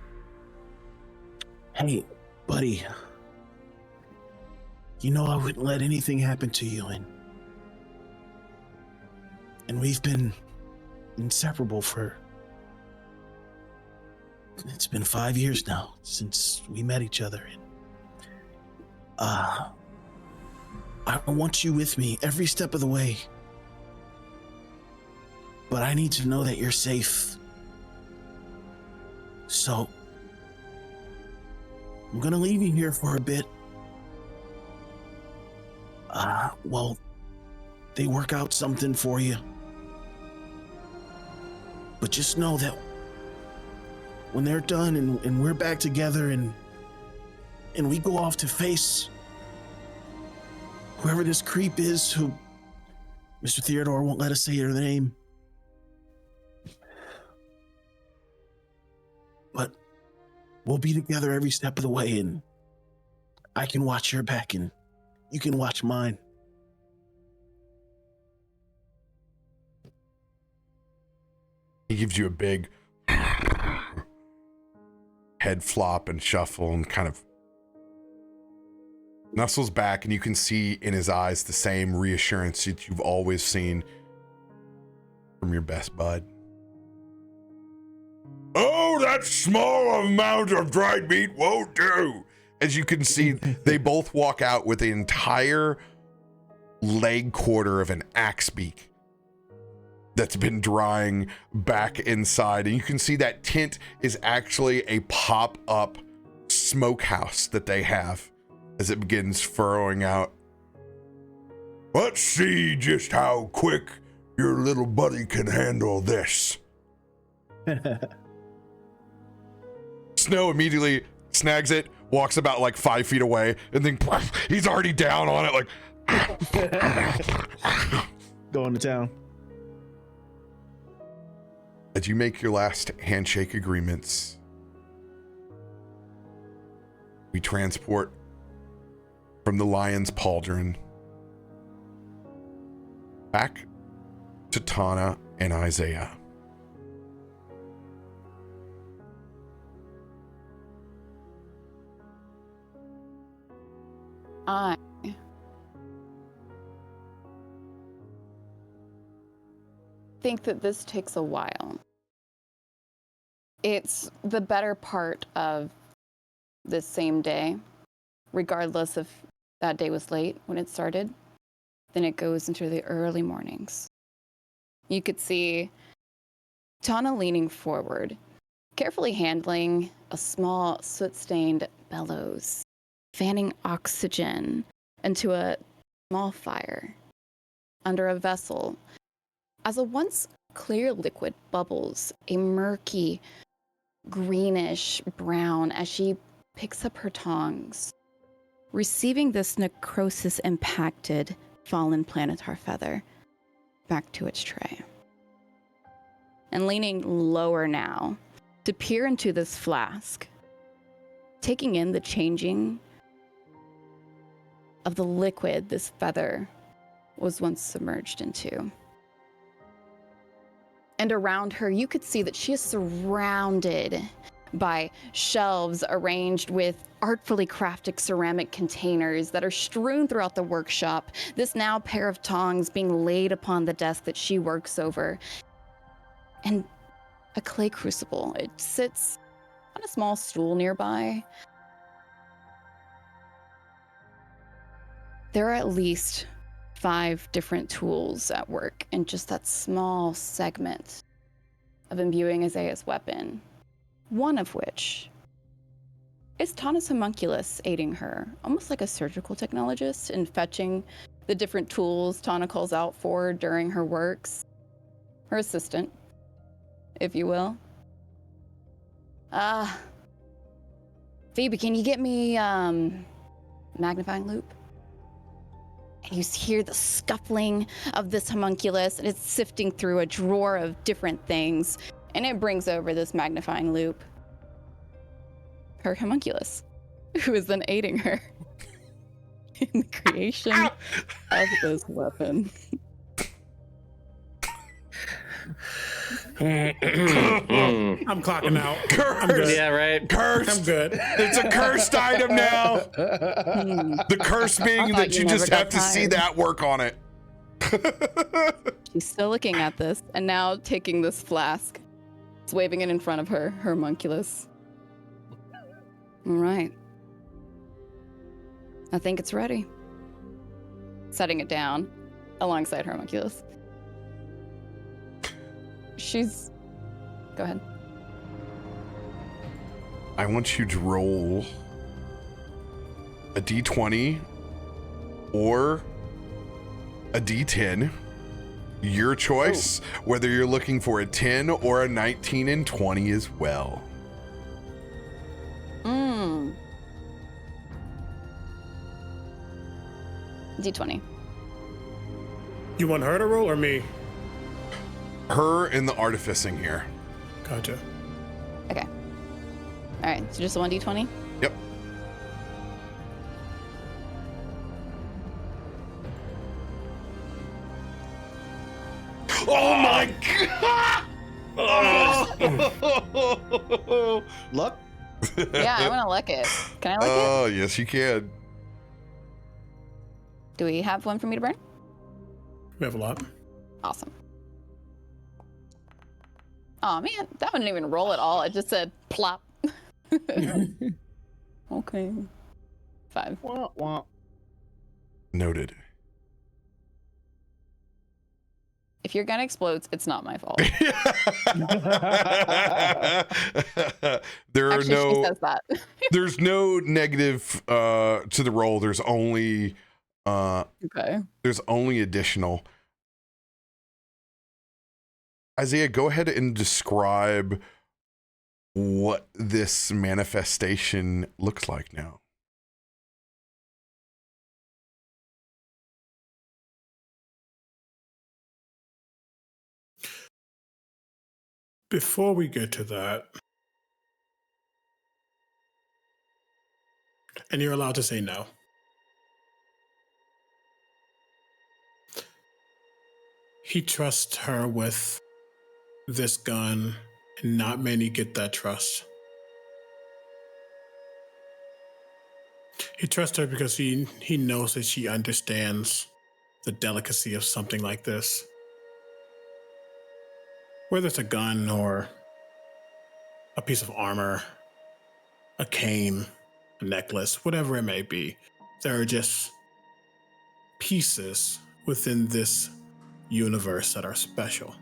Hey, buddy. You know I wouldn't let anything happen to you, and we've been inseparable it's been 5 years now since we met each other, and I want you with me every step of the way, but I need to know that you're safe. So I'm gonna leave you here for a bit. Well, they work out something for you. But just know that when they're done and we're back together and we go off to face whoever this creep is who Mr. Theodore won't let us say her name. But we'll be together every step of the way, and I can watch your back and you can watch mine. He gives you a big head flop and shuffle and kind of nuzzles back, and you can see in his eyes the same reassurance that you've always seen from your best bud. Oh, that small amount of dried meat won't do. As you can see, they both walk out with the entire leg quarter of an axe beak that's been drying back inside. And you can see that tent is actually a pop-up smokehouse that they have as it begins furrowing out. Let's see just how quick your little buddy can handle this. Snow immediately snags it, walks about like 5 feet away, and then he's already down on it like going to town. As you make your last handshake agreements, we transport from the Lion's Pauldron back to Tana and Isaiah. I think that this takes a while. It's the better part of this same day, regardless if that day was late when it started. Then it goes into the early mornings. You could see Tana leaning forward, carefully handling a small soot-stained bellows, fanning oxygen into a small fire under a vessel as a once clear liquid bubbles a murky greenish brown as she picks up her tongs, receiving this necrosis impacted fallen planetar feather back to its tray. And leaning lower now to peer into this flask, taking in the changing of the liquid this feather was once submerged into. And around her, you could see that she is surrounded by shelves arranged with artfully crafted ceramic containers that are strewn throughout the workshop. This now pair of tongs being laid upon the desk that she works over. And a clay crucible. It sits on a small stool nearby. There are at least 5 different tools at work in just that small segment of imbuing Isaiah's weapon. One of which is Taunus Homunculus aiding her, almost like a surgical technologist in fetching the different tools Tana calls out for during her works. Her assistant, if you will. Phoebe, can you get me magnifying loupe? And you hear the scuffling of this homunculus, and it's sifting through a drawer of different things, and it brings over this magnifying loupe. Her homunculus, who is then aiding her in the creation of this weapon. I'm clocking out. I'm good. Yeah, right. Cursed. I'm good. It's a cursed item now. The curse being that you just have to see that work on it. She's still looking at this, and now taking this flask. It's waving it in front of her homunculus. All right. I think it's ready. Setting it down alongside her homunculus. She's... Go ahead. I want you to roll a d20 or a d10. Your choice, whether you're looking for a 10 or a 19 and 20 as well. D20. You want her to roll or me? Her in the artificing here. Gotcha. Okay. All right, so just a 1d20? Yep. Oh my god! Luck? Yeah, I want to lick it. Can I lick it? Oh, yes, you can. Do we have one for me to burn? We have a lot. Awesome. Oh man, that wouldn't even roll at all. It just said plop. Okay. 5. Wah, wah. Noted. If your gun explodes, it's not my fault. There are Actually, she no. says that. There's no negative to the roll. There's only. Okay. There's only additional. Isaiah, go ahead and describe what this manifestation looks like now. Before we get to that, and you're allowed to say no. He trusts her with this gun, and not many get that trust. He trusts her because he knows that she understands the delicacy of something like this. Whether it's a gun or a piece of armor, a cane, a necklace, whatever it may be, there are just pieces within this universe that are special.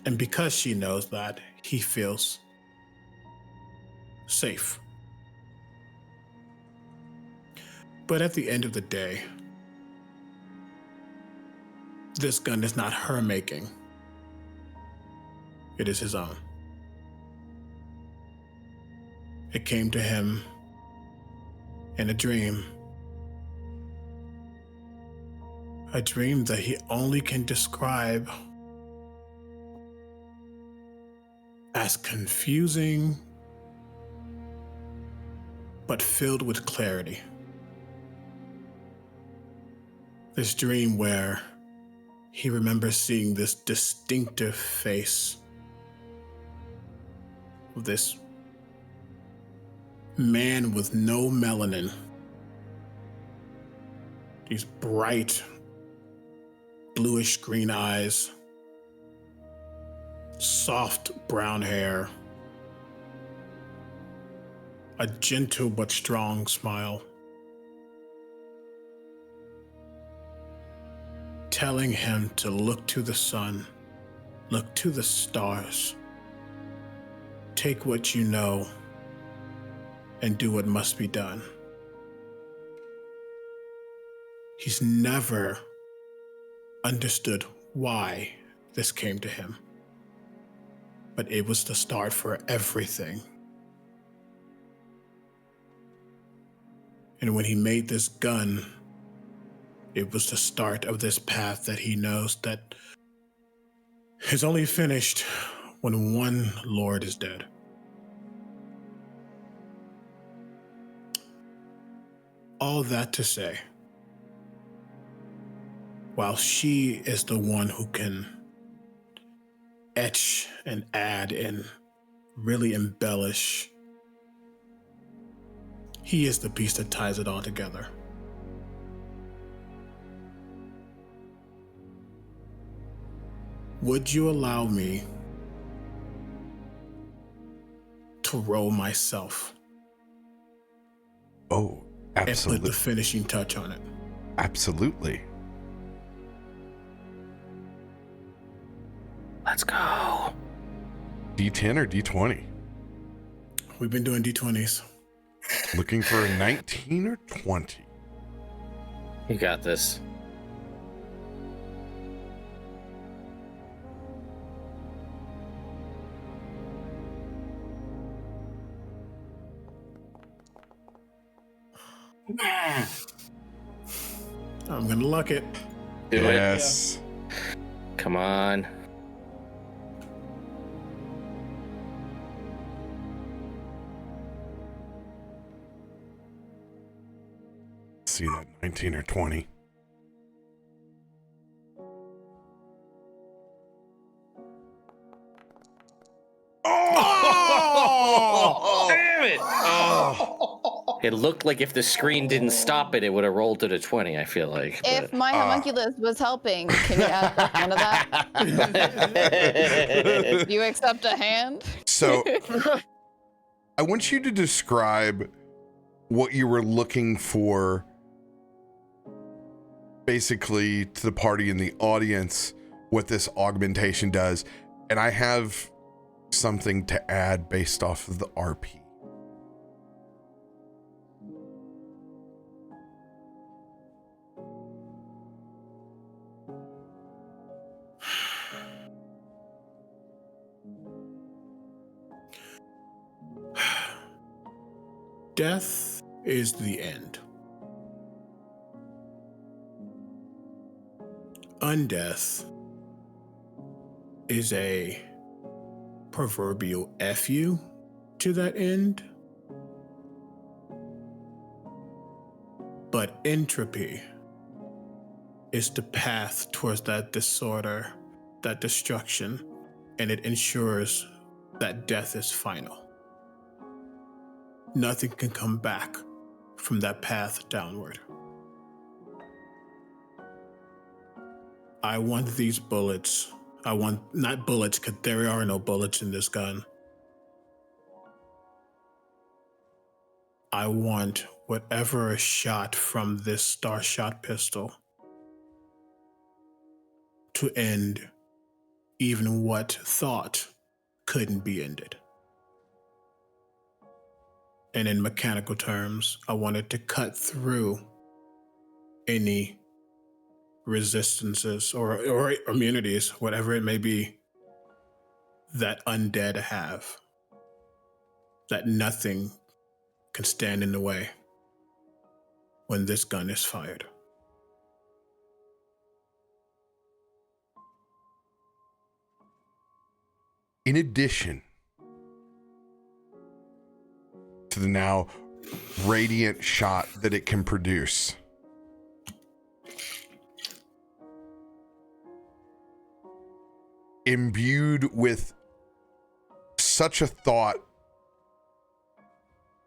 And because she knows that, he feels safe. But at the end of the day, this gun is not her making. It is his own. It came to him in a dream. A dream that he only can describe as confusing, but filled with clarity. This dream where he remembers seeing this distinctive face of this man with no melanin. These bright, bluish green eyes, soft brown hair, a gentle but strong smile, telling him to look to the sun, look to the stars, take what you know, and do what must be done. He's never understood why this came to him, but it was the start for everything. And when he made this gun, it was the start of this path that he knows that is only finished when one Lord is dead. All that to say, while she is the one who can etch and add and really embellish, he is the piece that ties it all together. Would you allow me to roll myself? Oh, And absolutely. put the finishing touch on it. Absolutely. Let's go. D10 or D20? We've been doing D20s. Looking for a 19 or 20? You got this. I'm gonna luck it. Do Yes. it. Come on. See that 19 or 20. Oh! Damn it! Oh. It looked like if the screen didn't stop it, it would have rolled to the 20, I feel like. If my homunculus was helping, can you add plus one to that? Do you accept a hand? So I want you to describe what you were looking for, basically, to the party and the audience, what this augmentation does. And I have something to add based off of the RP. Death is the end. Undeath is a proverbial FU to that end. But entropy is the path towards that disorder, that destruction, and it ensures that death is final. Nothing can come back from that path downward. I want these bullets. I want, not bullets, because there are no bullets in this gun. I want whatever is shot from this Starshot pistol to end even what thought couldn't be ended. And in mechanical terms, I wanted to cut through any resistances or immunities, whatever it may be, that undead have. That nothing can stand in the way when this gun is fired. In addition to the now radiant shot that it can produce, imbued with such a thought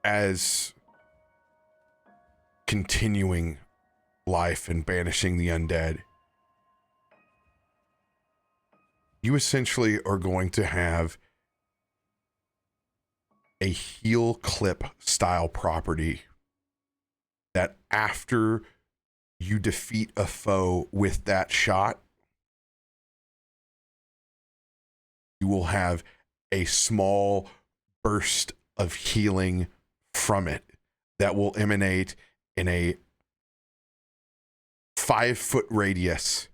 as continuing life and banishing the undead, you essentially are going to have a heal clip style property that after you defeat a foe with that shot, you will have a small burst of healing from it that will emanate in a 5-foot radius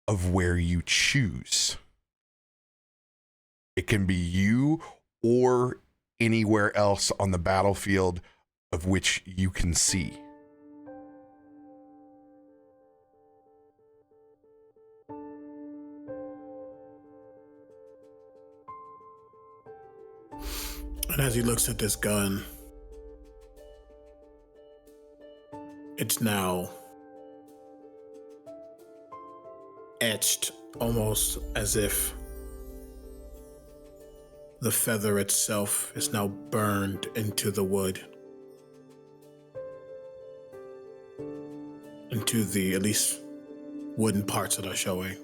of where you choose. It can be you or anywhere else on the battlefield of which you can see. And as he looks at this gun, it's now etched almost as if the feather itself is now burned into the wood, into the at least wooden parts that are showing.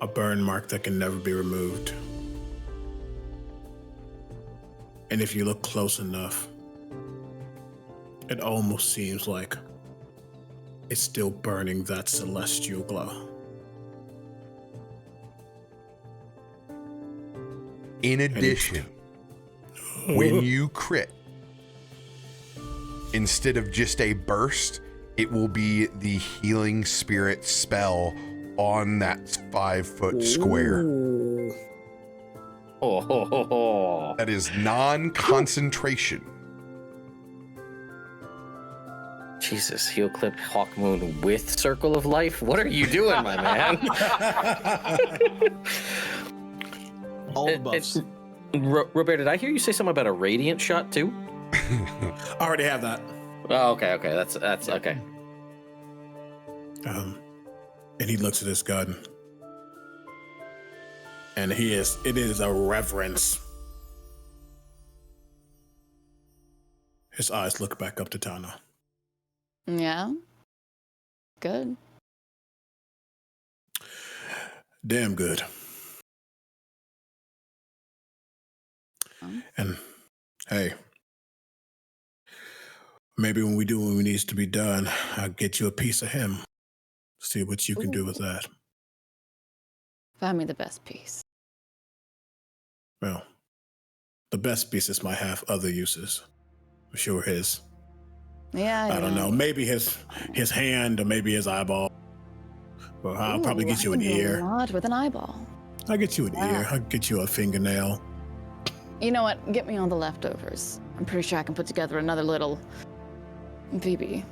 A burn mark that can never be removed. And if you look close enough, it almost seems like it's still burning that celestial glow. In addition, when you crit, instead of just a burst, it will be the healing spirit spell on that 5-foot square. Oh. That is non-concentration. Jesus, heel clip Hawk Moon with Circle of Life? What are you doing, my man? All the buffs. RoBear, did I hear you say something about a radiant shot too? I already have that. Oh, okay. That's okay. And he looks at his gun. And it is a reverence. His eyes look back up to Tana. Yeah. Good. Damn good. And hey, maybe when we do what needs to be done, I'll get you a piece of him. See what you can do with that. Find me the best piece. Well, the best pieces might have other uses. I'm sure his. Yeah. I don't know. Maybe his hand or maybe his eyeball. Well, I'll probably get you an ear. Not with an eyeball. I'll get you an ear. I'll get you a fingernail. You know what? Get me all the leftovers. I'm pretty sure I can put together another little VB.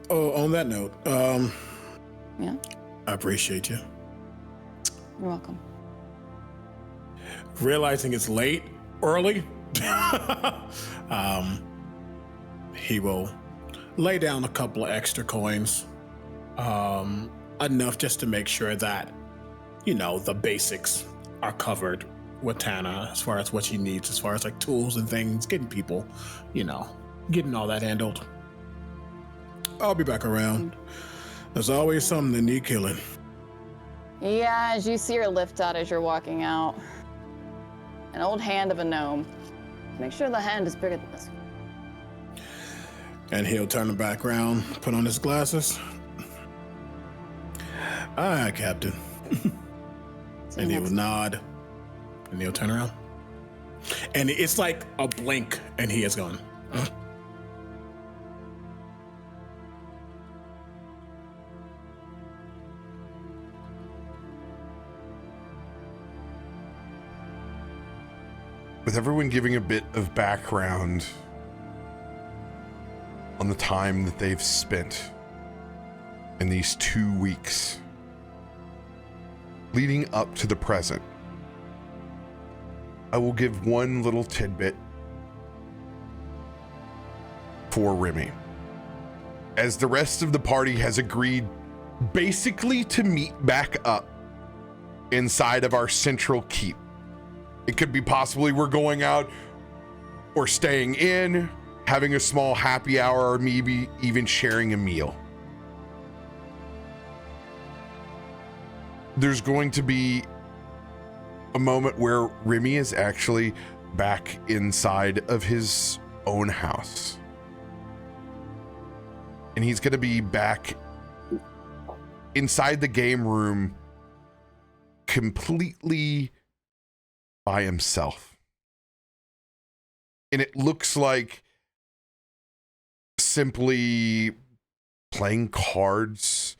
Oh, on that note, Yeah. I appreciate you. You're welcome. Realizing it's early, he will lay down a couple of extra coins, enough just to make sure that, the basics are covered with Tana as far as what she needs, as far as like tools and things, getting people, getting all that handled. I'll be back around. There's always something that need killing. Yeah, as you see her lift out as you're walking out. An old hand of a gnome. Make sure the hand is bigger than this one. And he'll turn him back around, put on his glasses. All right, Captain. And he will nod, and he'll turn around. And it's like a blink, and he is gone. With everyone giving a bit of background on the time that they've spent in these 2 weeks leading up to the present, I will give one little tidbit for Remy. As the rest of the party has agreed basically to meet back up inside of our central keep. It could be possibly we're going out or staying in, having a small happy hour, or maybe even sharing a meal. There's going to be a moment where Remy is actually back inside of his own house. And he's going to be back inside the game room completely by himself. And it looks like simply playing cards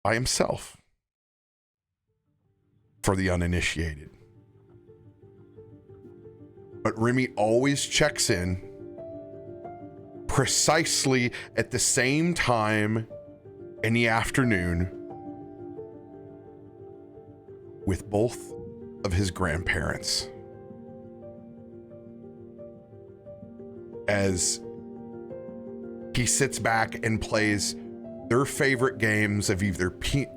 by himself for the uninitiated. But Remy always checks in precisely at the same time in the afternoon with both of his grandparents. As he sits back and plays their favorite games of either Pinochle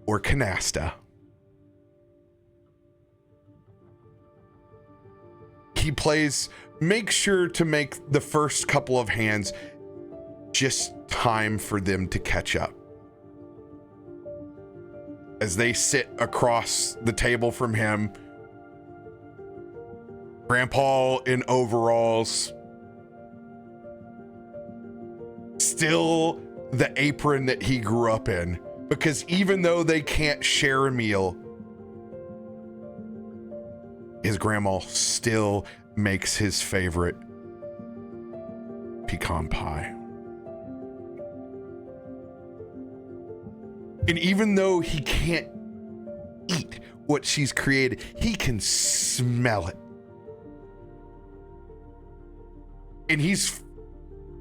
or Canasta. He plays, make sure to make the first couple of hands just time for them to catch up. As they sit across the table from him, Grandpa in overalls, still the apron that he grew up in, because even though they can't share a meal, his grandma still makes his favorite pecan pie. And even though he can't eat what she's created, he can smell it. And he's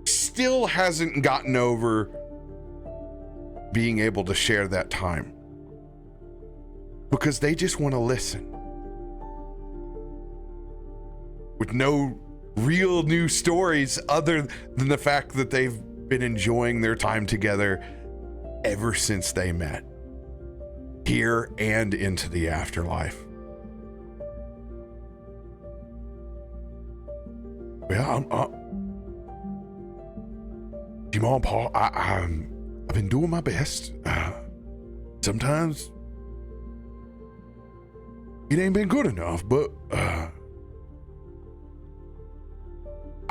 still hasn't gotten over being able to share that time, because they just want to listen with no real new stories other than the fact that they've been enjoying their time together ever since they met, here and into the afterlife. Well, Mom, Paul, I've been doing my best. Sometimes it ain't been good enough, but I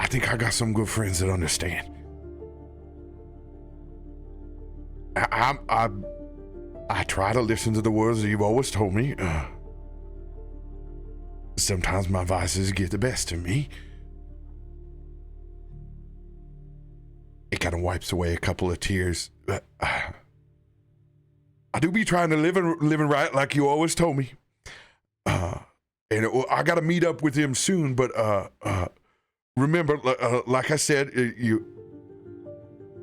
think I got some good friends that understand. I try to listen to the words that you've always told me. Sometimes my vices get the best of me. It kind of wipes away a couple of tears. But I do be trying to living right like you always told me. I got to meet up with him soon, but remember, like I said,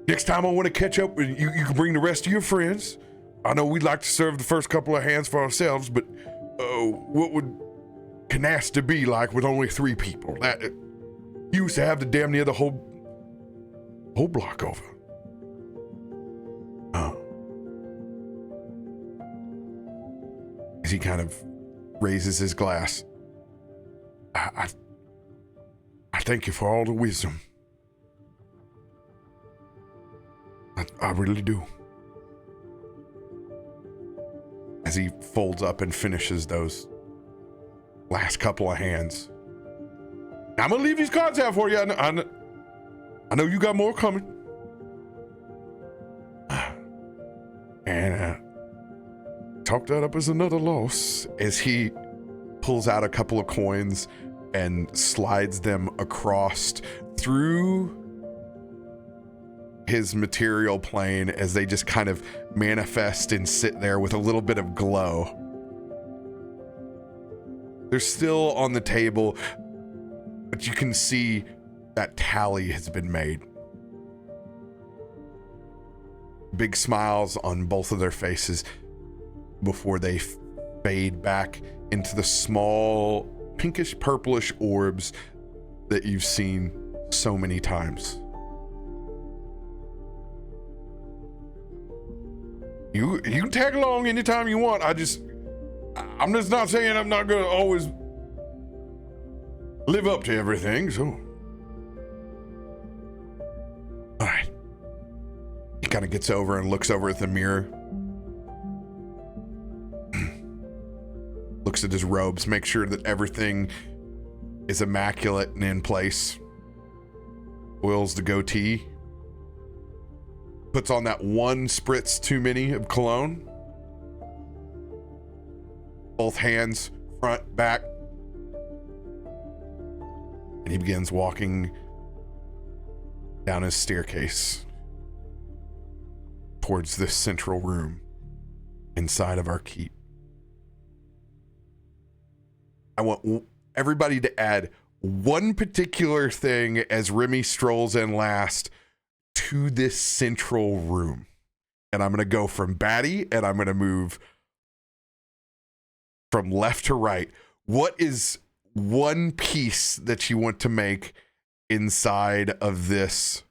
next time I want to catch up, you can bring the rest of your friends. I know we'd like to serve the first couple of hands for ourselves, but what would Canasta be like with only 3 people? That you used to have the damn near the whole block over. As he kind of raises his glass, I thank you for all the wisdom. I really do. As he folds up and finishes those last couple of hands. I'm gonna leave these cards out for you. I know you got more coming. And chalk that up as another loss, as he pulls out a couple of coins and slides them across through his material plane as they just kind of manifest and sit there with a little bit of glow. They're still on the table, but you can see that tally has been made. Big smiles on both of their faces before they fade back into the small pinkish purplish orbs that you've seen so many times. You can tag along anytime you want. I'm just not saying I'm not gonna always live up to everything, so. All right. He kind of gets over and looks over at the mirror. Looks at his robes, make sure that everything is immaculate and in place. Oils the goatee. Puts on that one spritz too many of cologne. Both hands, front, back. And he begins walking down his staircase towards this central room inside of our keep. I want everybody to add one particular thing as Remy strolls in last to this central room. And I'm going to go from Baddie and I'm going to move from left to right. What is one piece that you want to make inside of this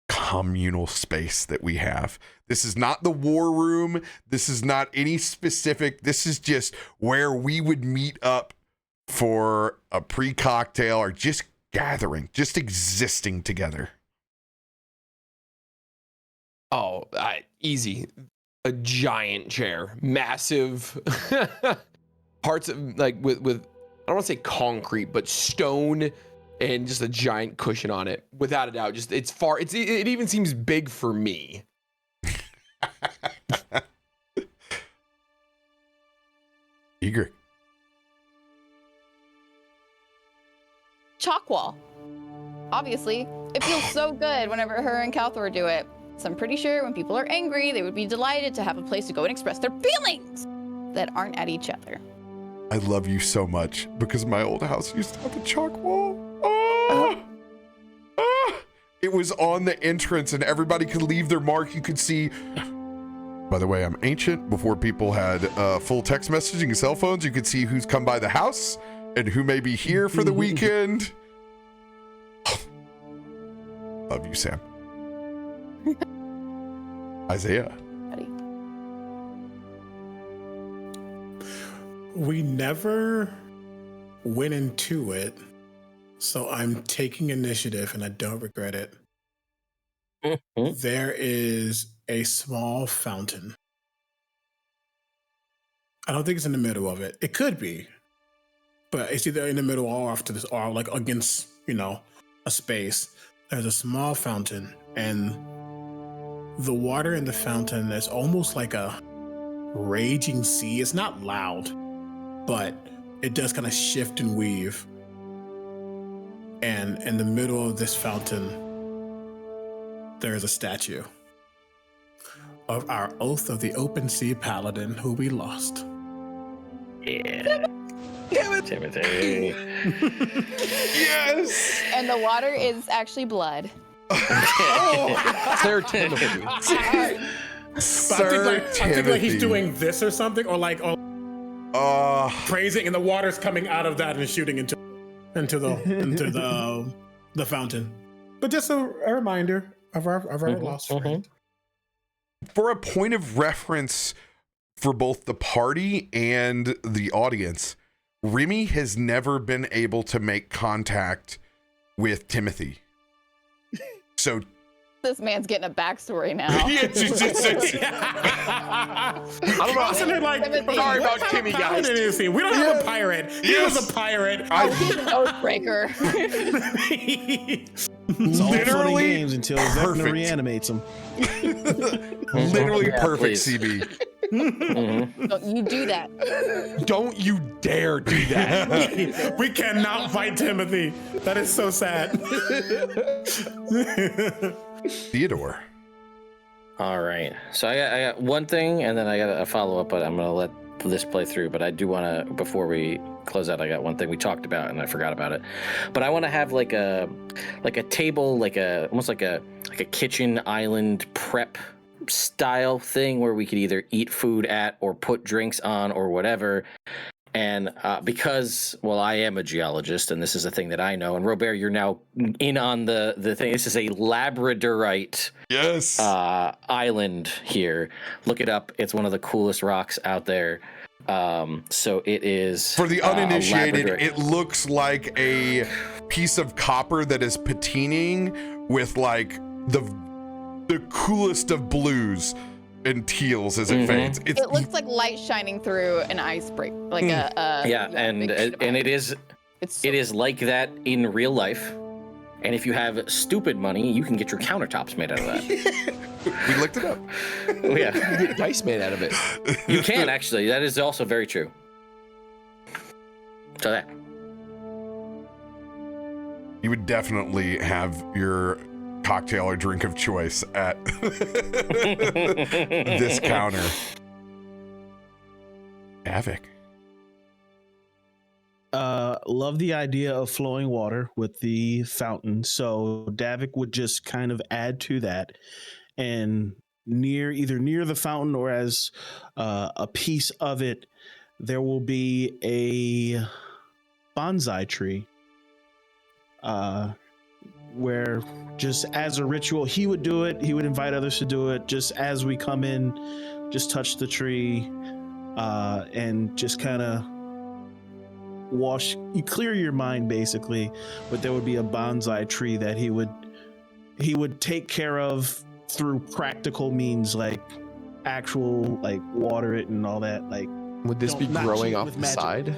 communal space that we have? This is not the war room. This is not any specific. This is just where we would meet up for a pre-cocktail or just gathering, just existing together. Oh, easy. A giant chair, massive parts of like with I don't want to say concrete, but stone and just a giant cushion on it. Without a doubt, just it even seems big for me. Egrik. Chalk wall. Obviously, it feels so good whenever her and Kalthorr do it. So I'm pretty sure when people are angry, they would be delighted to have a place to go and express their feelings that aren't at each other. I love you so much because my old house used to have a chalk wall. Oh! Ah! It was on the entrance and everybody could leave their mark. You could see, by the way, I'm ancient. Before people had full text messaging and cell phones, you could see who's come by the house and who may be here for the weekend. Love you, Sam. Isaiah. Buddy. We never went into it, so I'm taking initiative and I don't regret it. There is a small fountain. I don't think it's in the middle of it. It could be, but it's either in the middle or off to this, or like against, a space. There's a small fountain, and the water in the fountain is almost like a raging sea. It's not loud, but it does kind of shift and weave. And in the middle of this fountain, there is a statue of our Oath of the Open Sea Paladin who we lost. Yeah. Timothy. Yes! And the water is actually blood. Sir Timothy. Sir I think like he's doing this or something, or praising, and the water's coming out of that and shooting into the fountain. But just a reminder of our lost friend. For a point of reference for both the party and the audience, Remy has never been able to make contact with Timothy. So This man's getting a backstory now. I don't know. Wasn't like, sorry about Timmy, guys. We don't have a pirate. He was a pirate. He's an oathbreaker. It's all fun and Literally games until Vecna perfect. reanimates him. Literally Yeah, perfect, please. CB. Don't you do that. Don't you dare do that. We cannot fight Timothy. That is so sad. Theodore. All right. So I got one thing, and then I got a follow up, but I'm gonna let this play through. But I do want to, before we close out, I got one thing we talked about, and I forgot about it. But I want to have like a table, almost like a kitchen island prep style thing where we could either eat food at or put drinks on or whatever. And because, well, I am a geologist, and this is a thing that I know. And RoBear, you're now in on the thing. This is a labradorite island here. Look it up. It's one of the coolest rocks out there. So it is, for the uninitiated, it looks like a piece of copper that is patining with like the coolest of blues and teals as it fades. It looks like light shining through an ice break, like and it is like that in real life. And if you have stupid money, you can get your countertops made out of that. We looked it up. Yeah, You can get dice made out of it. you can actually. That is also very true. So that You would definitely have your cocktail or drink of choice at this counter. Davik. Love the idea of flowing water with the fountain. So Davik would just kind of add to that, and either near the fountain or as a piece of it, there will be a bonsai tree. Where just as a ritual, he would do it. He would invite others to do it. Just as we come in, just touch the tree, and just kind of you clear your mind basically. But there would be a bonsai tree that he would take care of through practical means, like actual like water it and all that. Like, would this be not growing cheat off with the magic. side?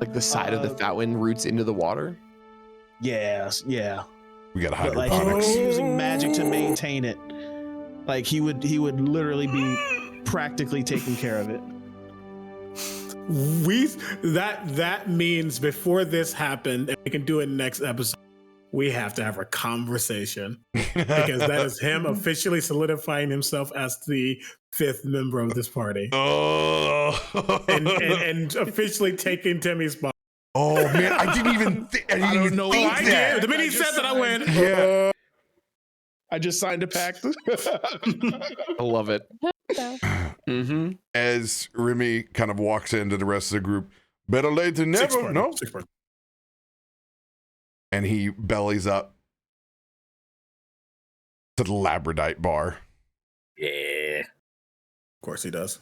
Like the side of the fountain roots into the water? Yes, yeah. We got But like hydroponics. he was using magic to maintain it. Like he would literally be practically taking care of it. That means before this happened, and we can do it next episode, we have to have a conversation, because that is him officially solidifying himself as the 5th member of this party. Oh. and officially taking Timmy's spot. Oh man, I didn't even think that. The minute he said that, I went, Yeah. I just signed a pact. I love it. Mm-hmm. As Remy kind of walks into the rest of the group, better late than never, no? And he bellies up to the labradorite bar. yeah. Of course he does.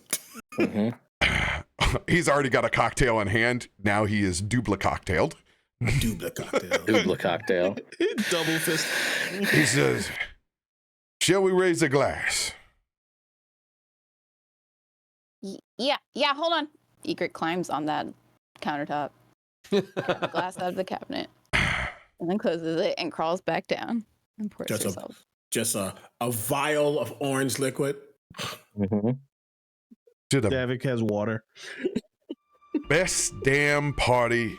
Mm-hmm. He's already got a cocktail in hand. Now he is dupla-cocktailed. Dubla cocktail. Dubla cocktail. Double fist. He says, shall we raise a glass? Yeah, hold on. Egrik climbs on that countertop, grabs a glass out of the cabinet, and then closes it and crawls back down and pours herself. Just a vial of orange liquid. Mm-hmm. To the Davik has water. best damn party.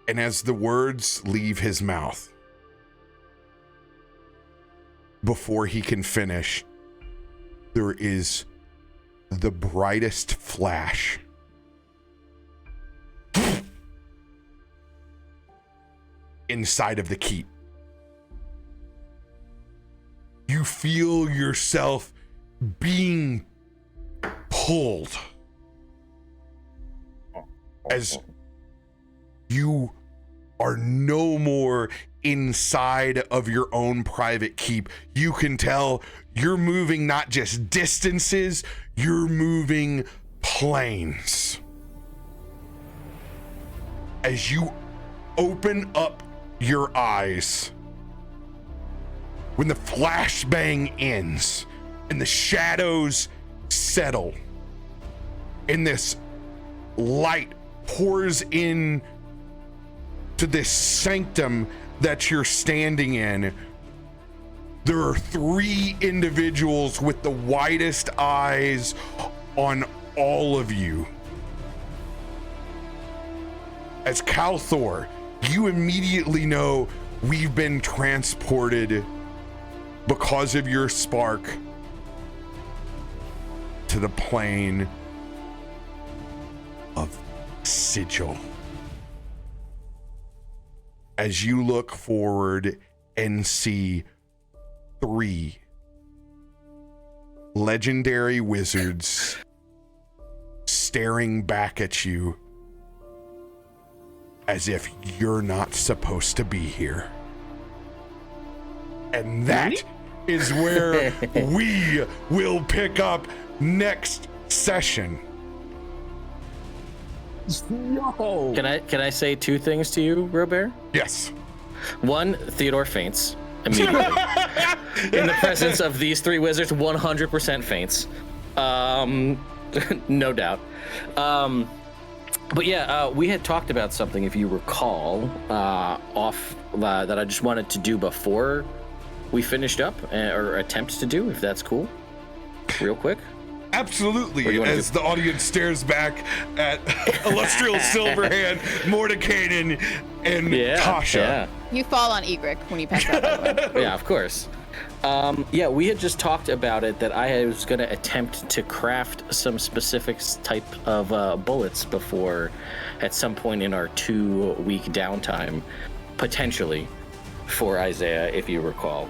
And as the words leave his mouth, before he can finish, there is the brightest flash. Inside of the keep. You feel yourself being pulled as you are no more inside of your own private keep. You can tell you're moving not just distances, you're moving planes. As you open up your eyes, when the flashbang ends and the shadows settle and this light pours in to this sanctum that you're standing in, there are 3 individuals with the widest eyes on all of you. As Kalthorr, you immediately know we've been transported because of your spark to the plane of Sigil. As you look forward and see 3 legendary wizards staring back at you as if you're not supposed to be here. And that is where we will pick up next session. Yo. Can I say two things to you, RoBear? Yes. One, Theodore faints immediately. In the presence of these three wizards, 100% faints. No doubt. But yeah, we had talked about something, if you recall, that I just wanted to do before we finished up, or attempt to do, if that's cool, real quick. Absolutely. As the audience stares back at Illustrial Silverhand, Mordekainen, and Tasha. Yeah. You fall on Egrik when you pass out, by the way. Yeah, of course. Yeah, we had just talked about it, that I was going to attempt to craft some specific type of bullets before, at some point in our 2-week downtime, potentially, for Isaiah, if you recall.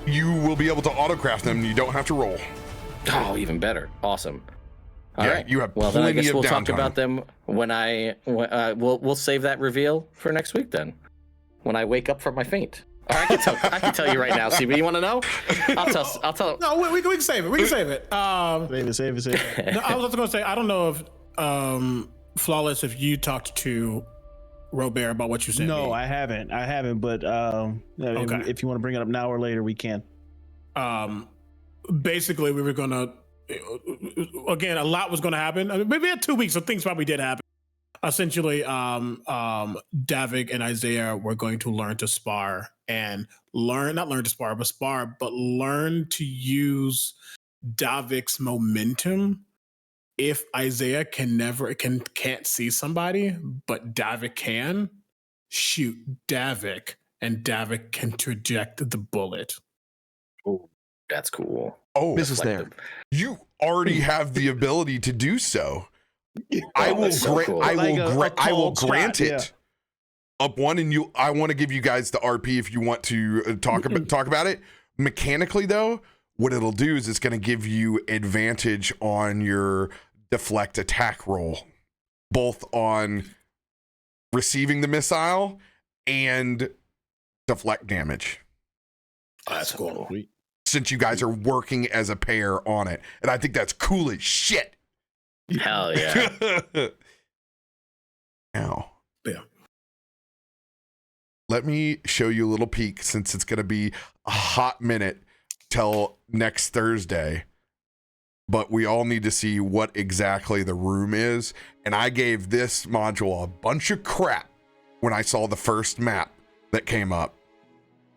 You will be able to autocraft them. You don't have to roll. Oh, even better. Awesome. All right. You have well, then I plenty guess of we'll downtime. talk about them when we'll save that reveal for next week then, when I wake up from my faint. Or I can tell you right now, CB. You want to know? I'll tell. No, we can save it. We can save it. Save it. No, I was also going to say, I don't know if Flawless, if you talked to RoBear about what you said. No, I haven't. But Okay. if you want to bring it up now or later, we can. Basically, we were going to, again, a lot was going to happen. I mean, maybe we had 2 weeks, so things probably did happen. Essentially, Davik and Isaiah were going to learn to spar and learn to use Davik's momentum. If Isaiah can't see somebody, but Davik can, shoot Davik, and Davik can traject the bullet. Oh, that's cool. Oh, This is there. you already have the ability to do so. I will that's so cool. I Like will cold grant shot, it. Up one, and I want to give you guys the RP if you want to talk about it. Mechanically, though, what it'll do is it's going to give you advantage on your deflect attack roll, both on receiving the missile and deflect damage. Oh, that's cool. Since you guys are working as a pair on it, and I think that's cool as shit. Hell yeah. Now, Yeah. let me show you a little peek, since it's going to be a hot minute till next Thursday. But we all need to see what exactly the room is. And I gave this module a bunch of crap when I saw the first map that came up.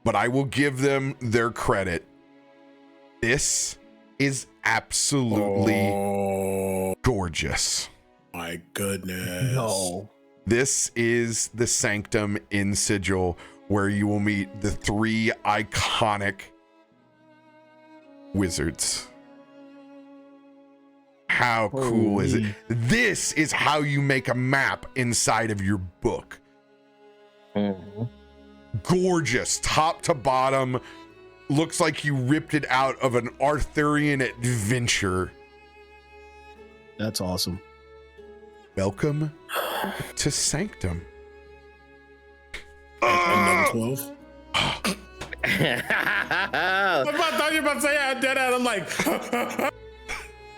But I will give them their credit. This is absolutely gorgeous. My goodness. No. This is the Sanctum in Sigil, where you will meet the 3 iconic wizards. How cool is it? This is how you make a map inside of your book. Gorgeous, top to bottom. Looks like you ripped it out of an Arthurian adventure. That's awesome. Welcome to Sanctum. Number 12. I thought you were about to say I did that. I'm like,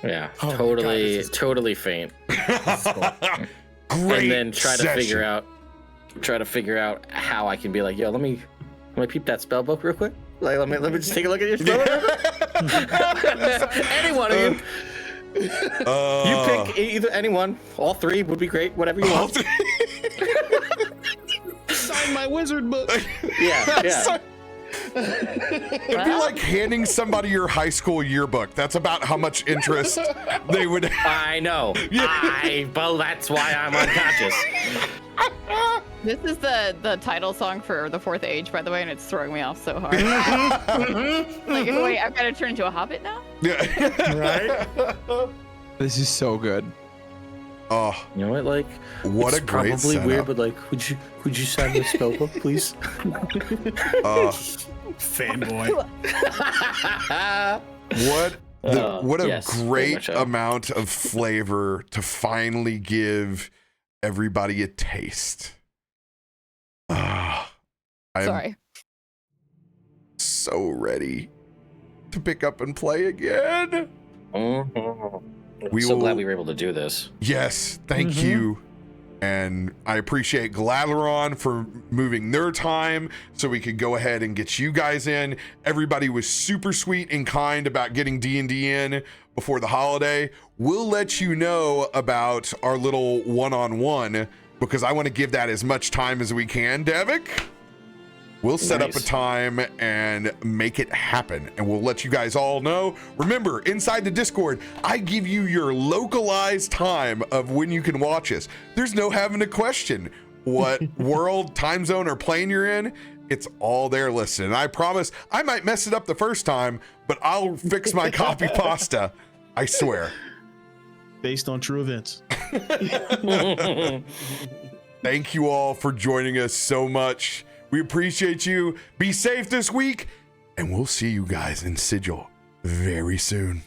Yeah, Oh my totally faint. Great. And then try to session. figure out how I can be like, yo, let me peep that spell book real quick. Like, let me just take a look at your spell book. Any one of you. You pick either anyone. All 3 would be great. Whatever you want. Sign my wizard book. Yeah. It'd be like handing somebody your high school yearbook. That's about how much interest they would have. I know. Well, that's why I'm unconscious. This is the title song for the 4th Age, by the way, and it's throwing me off so hard. Like, wait, I've got to turn into a hobbit now? Yeah. right? This is so good. Oh, You know what? Like, what it's a great probably setup. weird, but like, would you sign the spell book, please? Fanboy. What What a yes, very great much so. amount of flavor to finally give everybody a taste. I'm Sorry. so ready to pick up and play again. I'm so glad we were able to do this. Yes, thank you. And I appreciate Gladeron for moving their time so we could go ahead and get you guys in. Everybody was super sweet and kind about getting D&D in before the holiday. We'll let you know about our little one-on-one because I want to give that as much time as we can, Davik. We'll set up a time and make it happen, and we'll let you guys all know. Remember, inside the Discord, I give you your localized time of when you can watch us. There's no having to question what world, time zone, or plane you're in. It's all there listed. And I promise I might mess it up the first time, but I'll fix my copy pasta. I swear. Based on true events. Thank you all for joining us so much. We appreciate you. Be safe this week, and we'll see you guys in Sigil very soon.